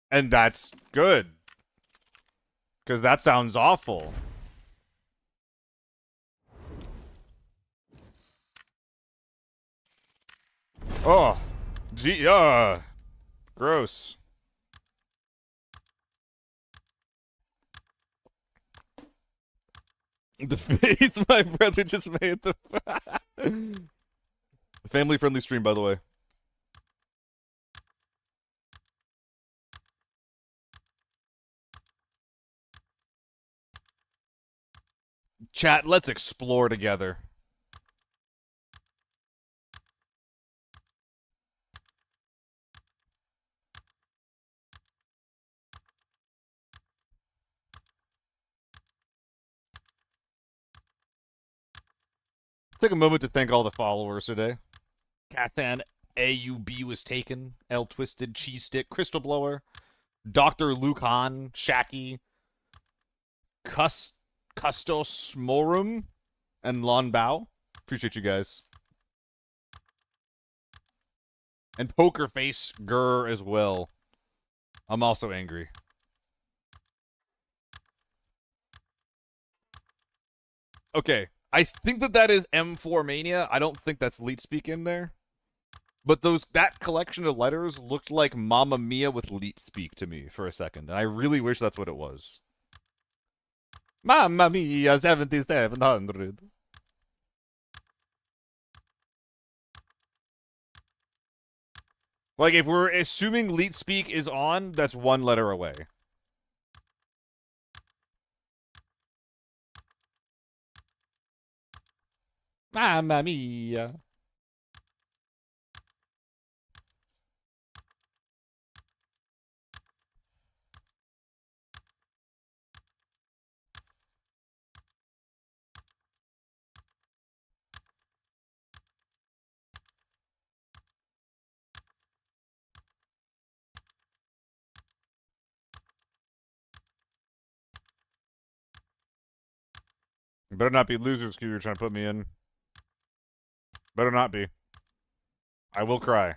And that's good. Because that sounds awful. Oh. Gee, gross. The face my brother just made the... Family-friendly stream, by the way. Chat, let's explore together. Take a moment to thank all the followers today. Kathan AUB was taken. L Twisted, Cheese Stick, Crystal Blower, Dr. Luke Han, Shaki, Custos Morum, and Lon Bao. Appreciate you guys. And Poker Face Grr as well. I'm also angry. Okay, I think that is M4 Mania. I don't think that's Leet Speak in there. But that collection of letters looked like Mamma Mia with leet speak to me for a second, and I really wish that's what it was. Mamma Mia 7700. Like, if we're assuming leet speak is on, that's one letter away. Mamma Mia. Better not be losers queue you're trying to put me in. Better not be. I will cry.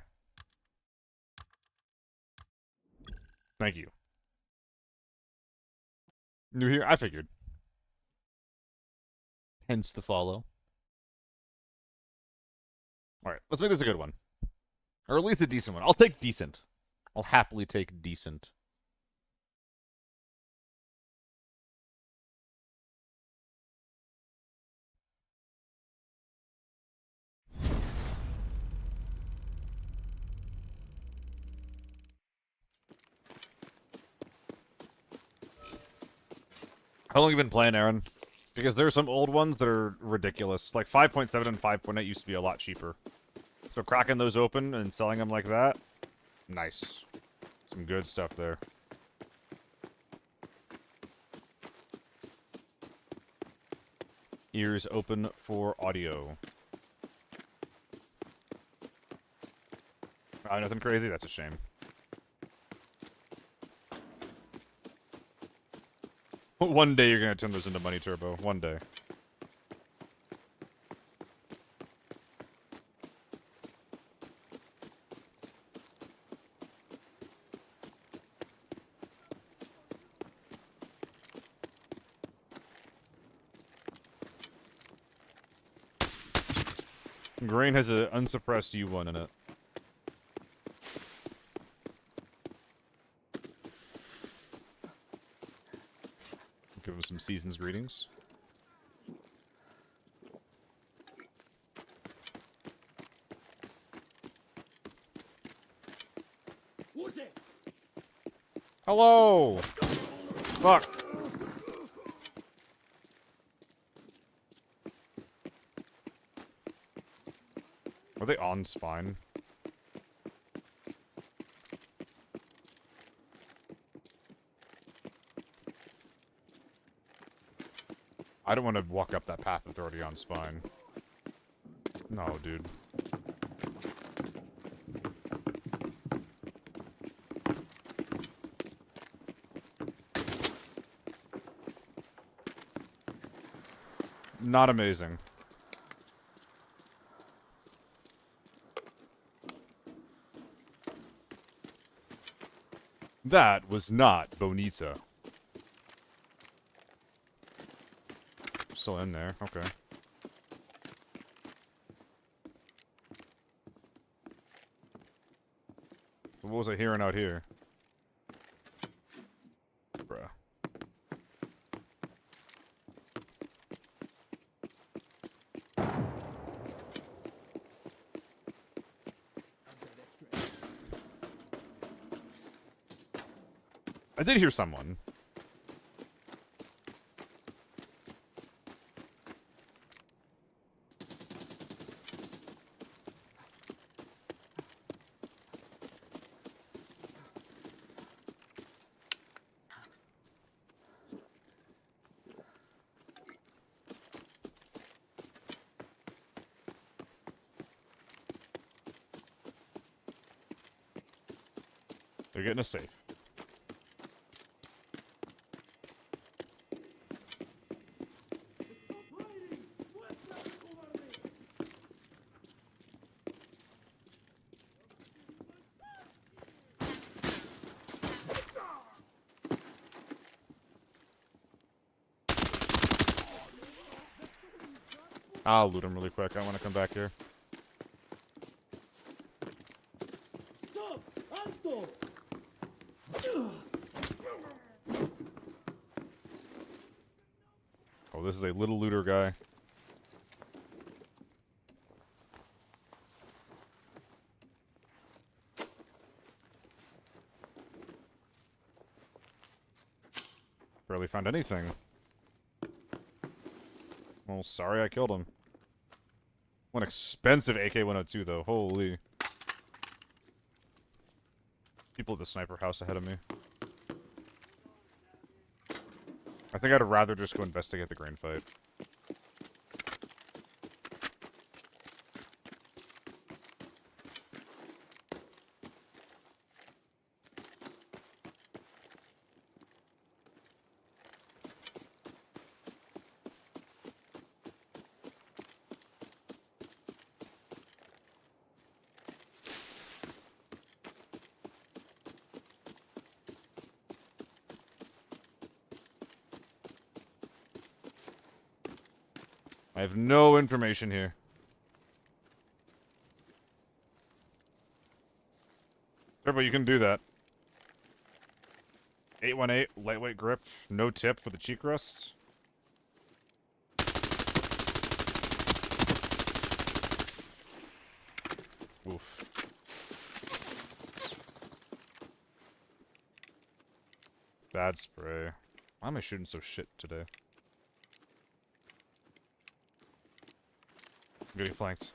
Thank you. New here? I figured. Hence the follow. Alright, let's make this a good one. Or at least a decent one. I'll take decent. I'll happily take decent. How long have you been playing, Aaron? Because there are some old ones that are ridiculous. Like 5.7 and 5.8 used to be a lot cheaper. So cracking those open and selling them like that, nice. Some good stuff there. Ears open for audio. Nothing crazy? That's a shame. One day you're gonna turn those into Money Turbo. One day. Grain has an unsuppressed U1 in it. Give him some season's greetings. Who's it? Hello! Fuck. Are they on spine? I don't want to walk up that path that's already on spine. No, dude. Not amazing. That was not Bonita. Still in there, okay. What was I hearing out here? Bruh. I did hear someone. They're getting a safe. I'll loot him really quick. I want to come back here. Oh, this is a little looter guy. Barely found anything. Well, sorry I killed him. One expensive AK-102, though. Holy. People at the sniper house ahead of me. I think I'd rather just go investigate the grain fight. I have no information here. Turbo, you can do that. 818, lightweight grip, no tip for the cheek rest. Oof. Bad spray. Why am I shooting so shit today? I'm getting flanked.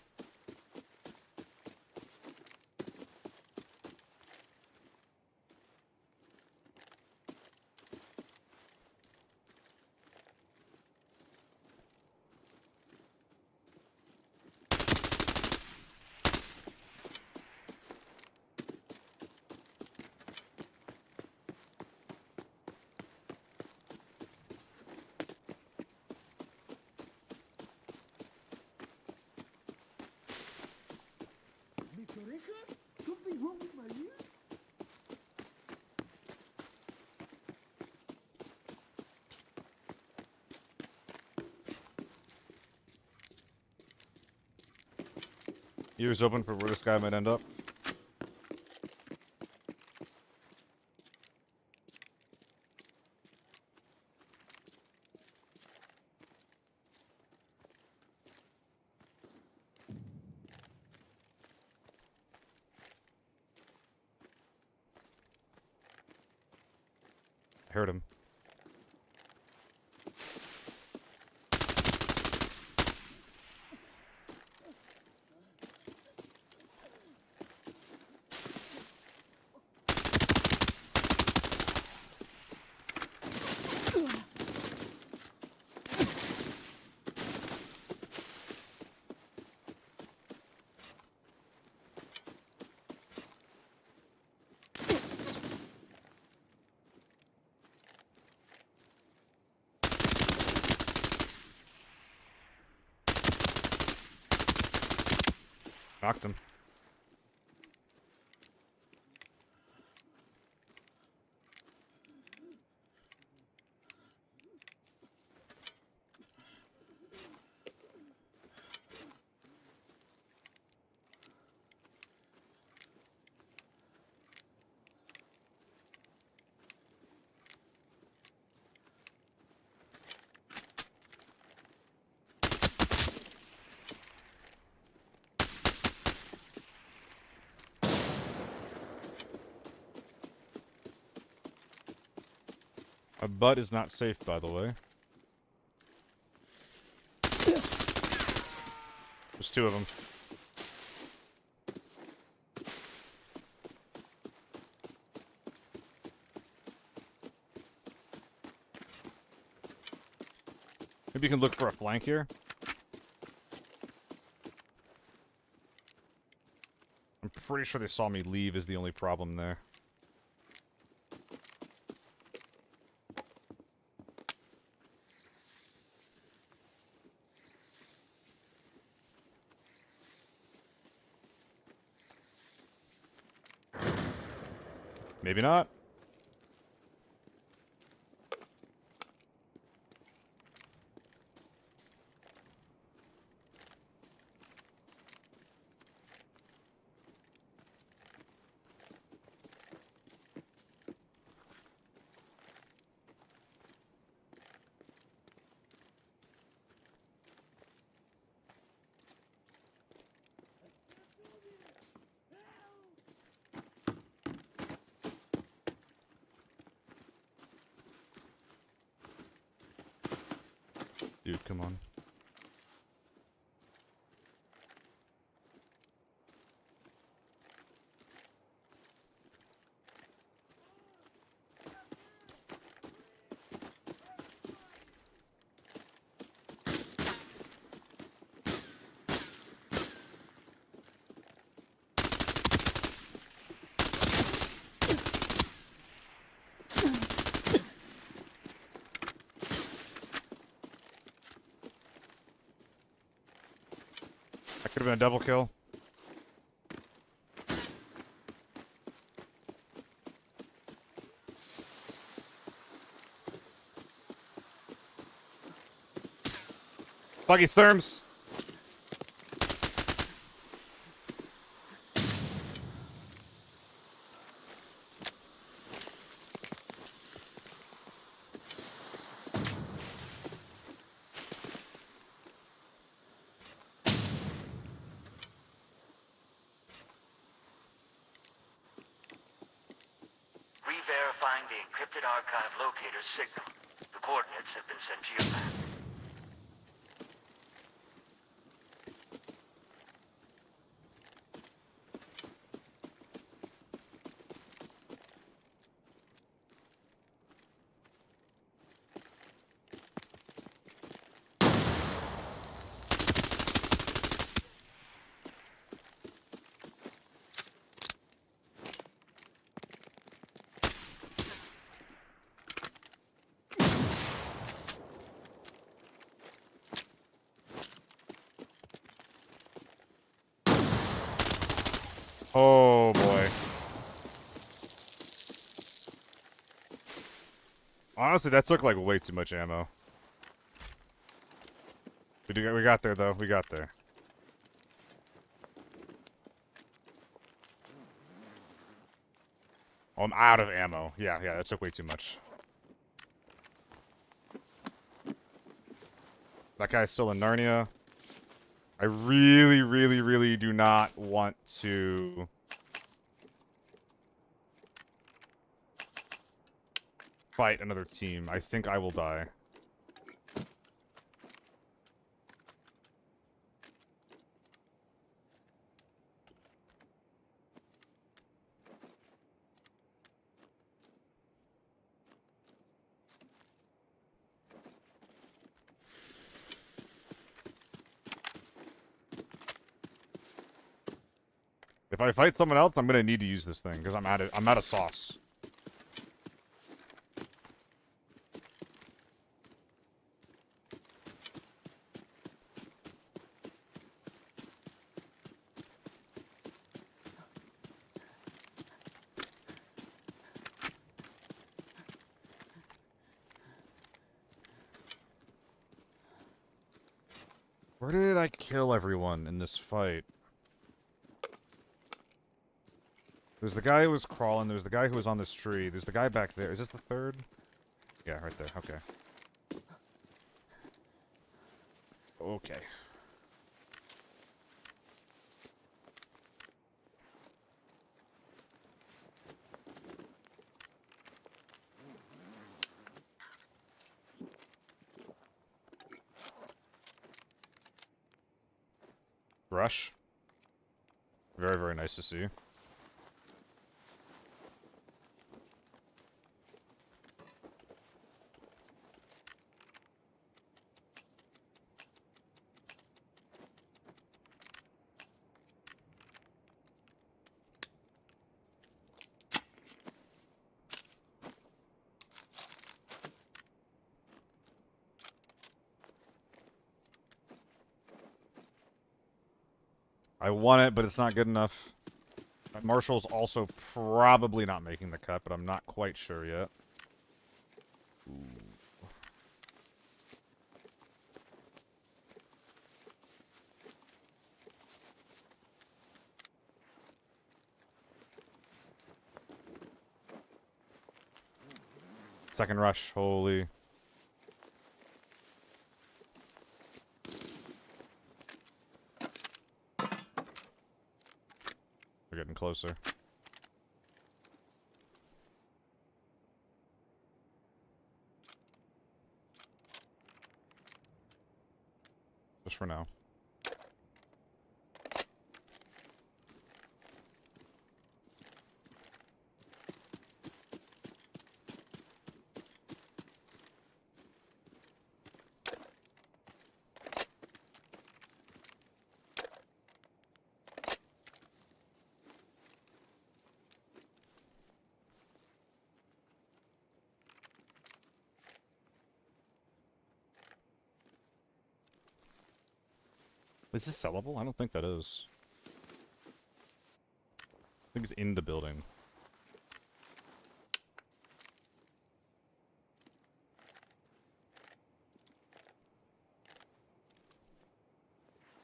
Mis orejas? Something wrong with my ears? Ears open for where this guy might end up. I heard him. Knocked him. My butt is not safe, by the way. There's two of them. Maybe you can look for a flank here. I'm pretty sure they saw me leave is the only problem there. Maybe not. dude, come on. That could have been a double kill. Buggy therms. Re-verifying the encrypted archive locator's signal. The coordinates have been sent to your map. Oh boy. Honestly, that took like way too much ammo. We got there though. We got there. Oh, I'm out of ammo. Yeah, that took way too much. That guy's still in Narnia. I really, really, really do not want to fight another team. I think I will die. If I fight someone else, I'm gonna need to use this thing because I'm out of sauce. Where did I kill everyone in this fight? There's the guy who was crawling, there's the guy who was on this tree, there's the guy back there. Is this the third? Yeah, right there, okay. Okay. Rush. Very, very nice to see. I want it, but it's not good enough. Marshall's also probably not making the cut, but I'm not quite sure yet. Ooh. Second rush, holy. We're getting closer. just for now. Is this sellable? I don't think that is. I think it's in the building.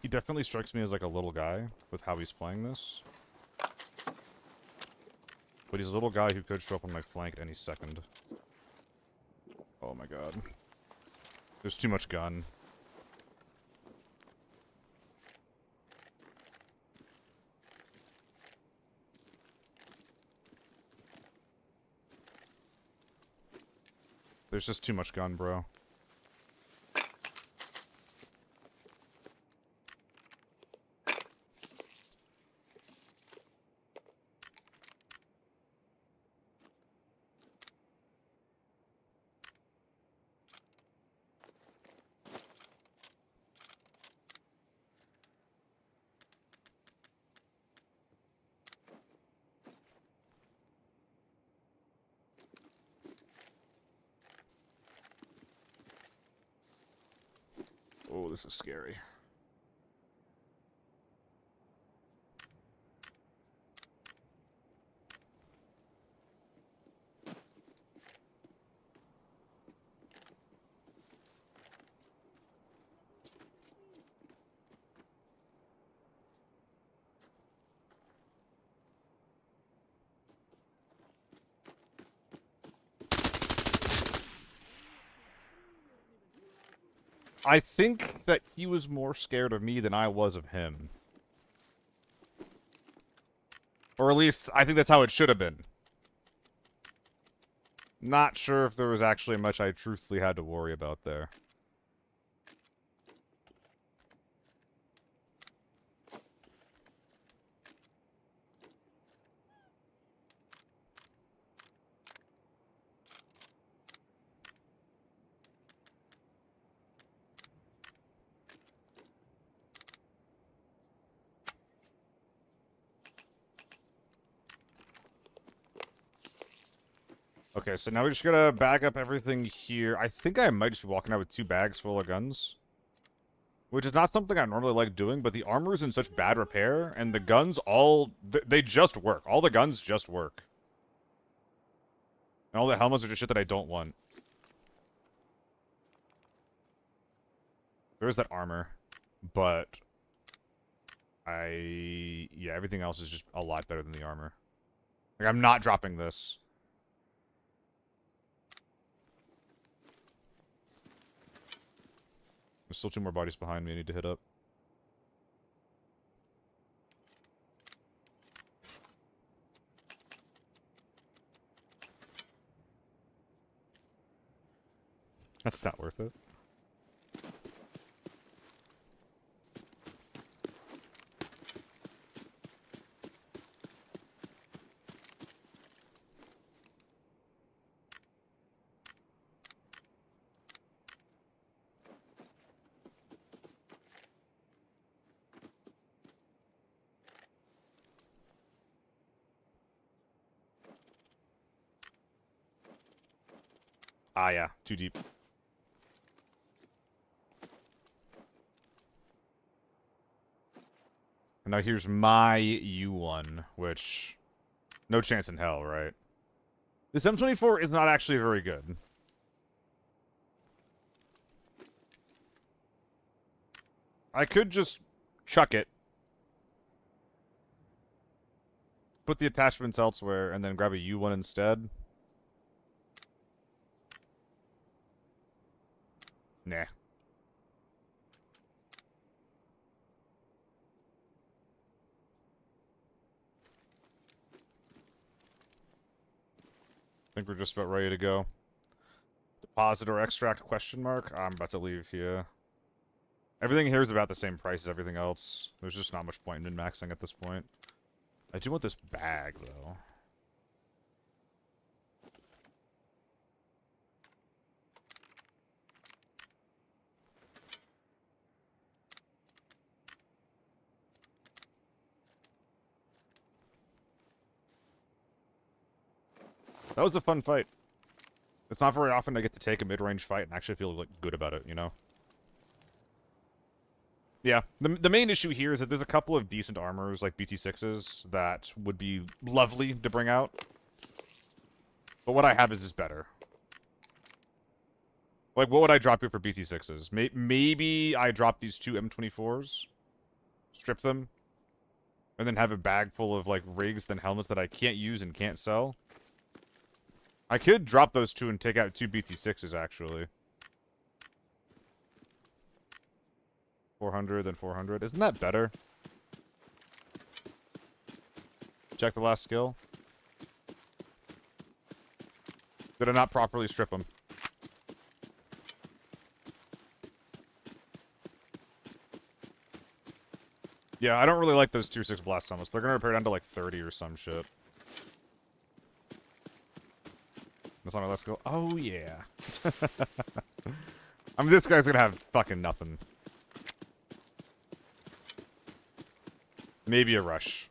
He definitely strikes me as like a little guy with how he's playing this. But he's a little guy who could show up on my flank any second. Oh my god. There's too much gun. There's just too much gun, bro. Oh, this is scary. I think that he was more scared of me than I was of him. Or at least, I think that's how it should have been. Not sure if there was actually much I truthfully had to worry about there. Okay, so now we just gotta bag up everything here. I think I might just be walking out with 2 bags full of guns. Which is not something I normally like doing, but the armor is in such bad repair, and the guns all... they just work. All the guns just work. And all the helmets are just shit that I don't want. There's that armor, but... yeah, everything else is just a lot better than the armor. Like, I'm not dropping this. There's still 2 more bodies behind me I need to hit up. That's not worth it. Ah, yeah. Too deep. And now here's my U1, which... no chance in hell, right? This M24 is not actually very good. I could just chuck it. Put the attachments elsewhere, and then grab a U1 instead. Nah. I think we're just about ready to go. Deposit or extract question mark? I'm about to leave here. Everything here is about the same price as everything else. There's just not much point in min-maxing at this point. I do want this bag, though. That was a fun fight. It's not very often I get to take a mid-range fight and actually feel like good about it, you know? Yeah, the main issue here is that there's a couple of decent armors, like BT6s, that would be lovely to bring out. But what I have is just better. Like, what would I drop here for BT6s? Maybe I drop these two M24s, strip them, and then have a bag full of, like, rigs and helmets that I can't use and can't sell. I could drop those two and take out two BT6s, actually. 400, then 400. Isn't that better? Check the last skill. Did I not properly strip them? Yeah, I don't really like those tier 6 blast helmets. They're gonna repair down to like 30 or some shit. That's not my last skill. Oh, yeah. I mean, this guy's gonna have fucking nothing. Maybe a rush.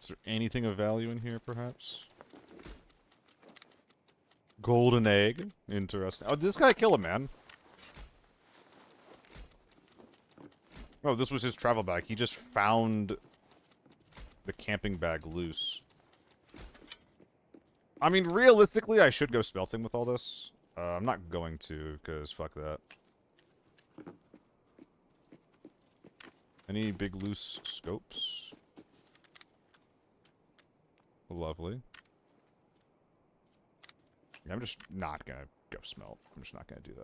Is there anything of value in here, perhaps? Golden egg. Interesting. Oh, did this guy kill a man? Oh, this was his travel bag. He just found the camping bag loose. I mean, realistically, I should go smelting with all this. I'm not going to, because fuck that. Any big loose scopes? Lovely. Yeah, I'm just not gonna go smelt. I'm just not gonna do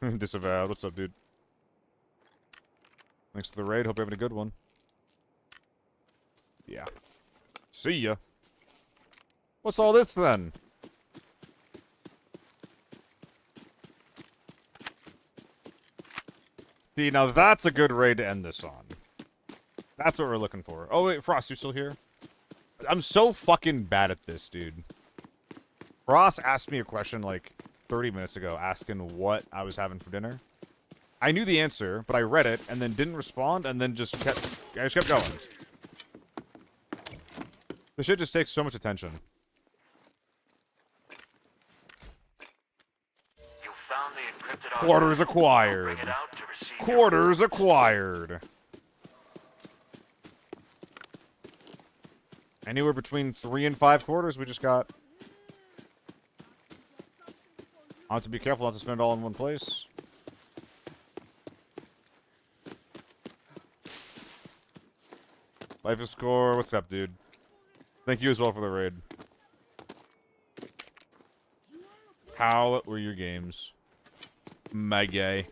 that. Disavowed. What's up, dude? Thanks for the raid. Hope you're having a good one. Yeah. See ya. What's all this, then? See, now that's a good raid to end this on. That's what we're looking for. Oh, wait, Frost, you still here? I'm so fucking bad at this, dude. Frost asked me a question, like, 30 minutes ago, asking what I was having for dinner. I knew the answer, but I read it, and then didn't respond, and then I just kept going. This shit just takes so much attention. You found the encrypted archive. Quarters acquired. Bring it out to receive your Quarters acquired. Anywhere between 3 and 5 quarters we just got. I have to be careful not to spend it all in one place. Life is score. What's up, dude? Thank you as well for the raid. How were your games? My guy.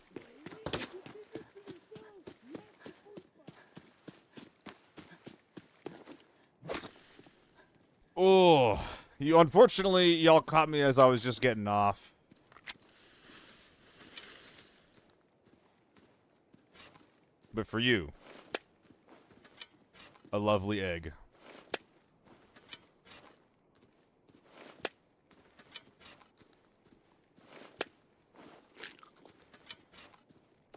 Oh, unfortunately, y'all caught me as I was just getting off. But for you, a lovely egg.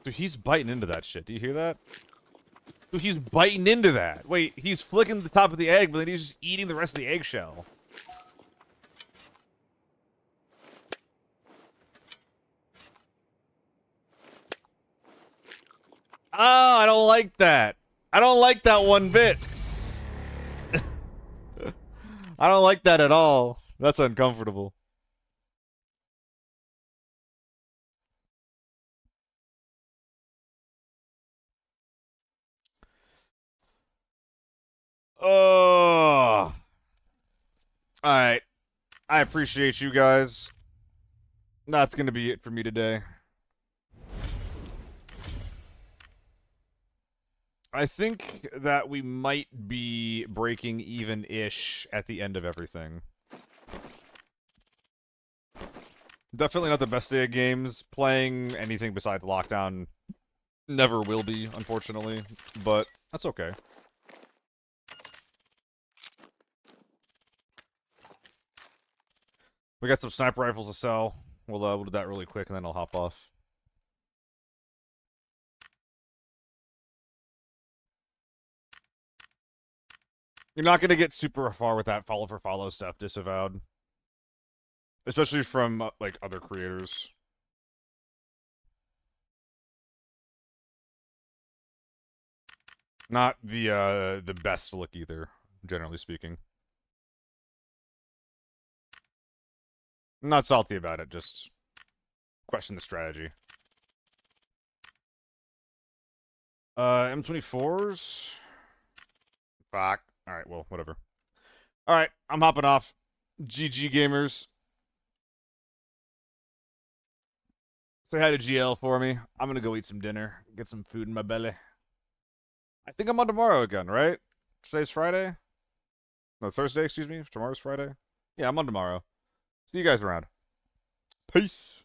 Dude, he's biting into that shit. Do you hear that? Dude, he's biting into that. Wait, he's flicking the top of the egg, but then he's just eating the rest of the eggshell. Oh, I don't like that. I don't like that one bit. I don't like that at all. That's uncomfortable. Oh. Alright. I appreciate you guys. That's gonna be it for me today. I think that we might be breaking even-ish at the end of everything. Definitely not the best day of games. Playing anything besides Lockdown never will be, unfortunately. But that's okay. We got some sniper rifles to sell. We'll do that really quick, and then I'll hop off. You're not gonna get super far with that follow for follow stuff disavowed, especially from like other creators. Not the best look either, generally speaking. I'm not salty about it, just question the strategy. M24s? Fuck. Alright, well, whatever. Alright, I'm hopping off. GG gamers. Say hi to GL for me. I'm gonna go eat some dinner. Get some food in my belly. I think I'm on tomorrow again, right? Today's Friday? No, Thursday, excuse me. Tomorrow's Friday. Yeah, I'm on tomorrow. See you guys around. Peace.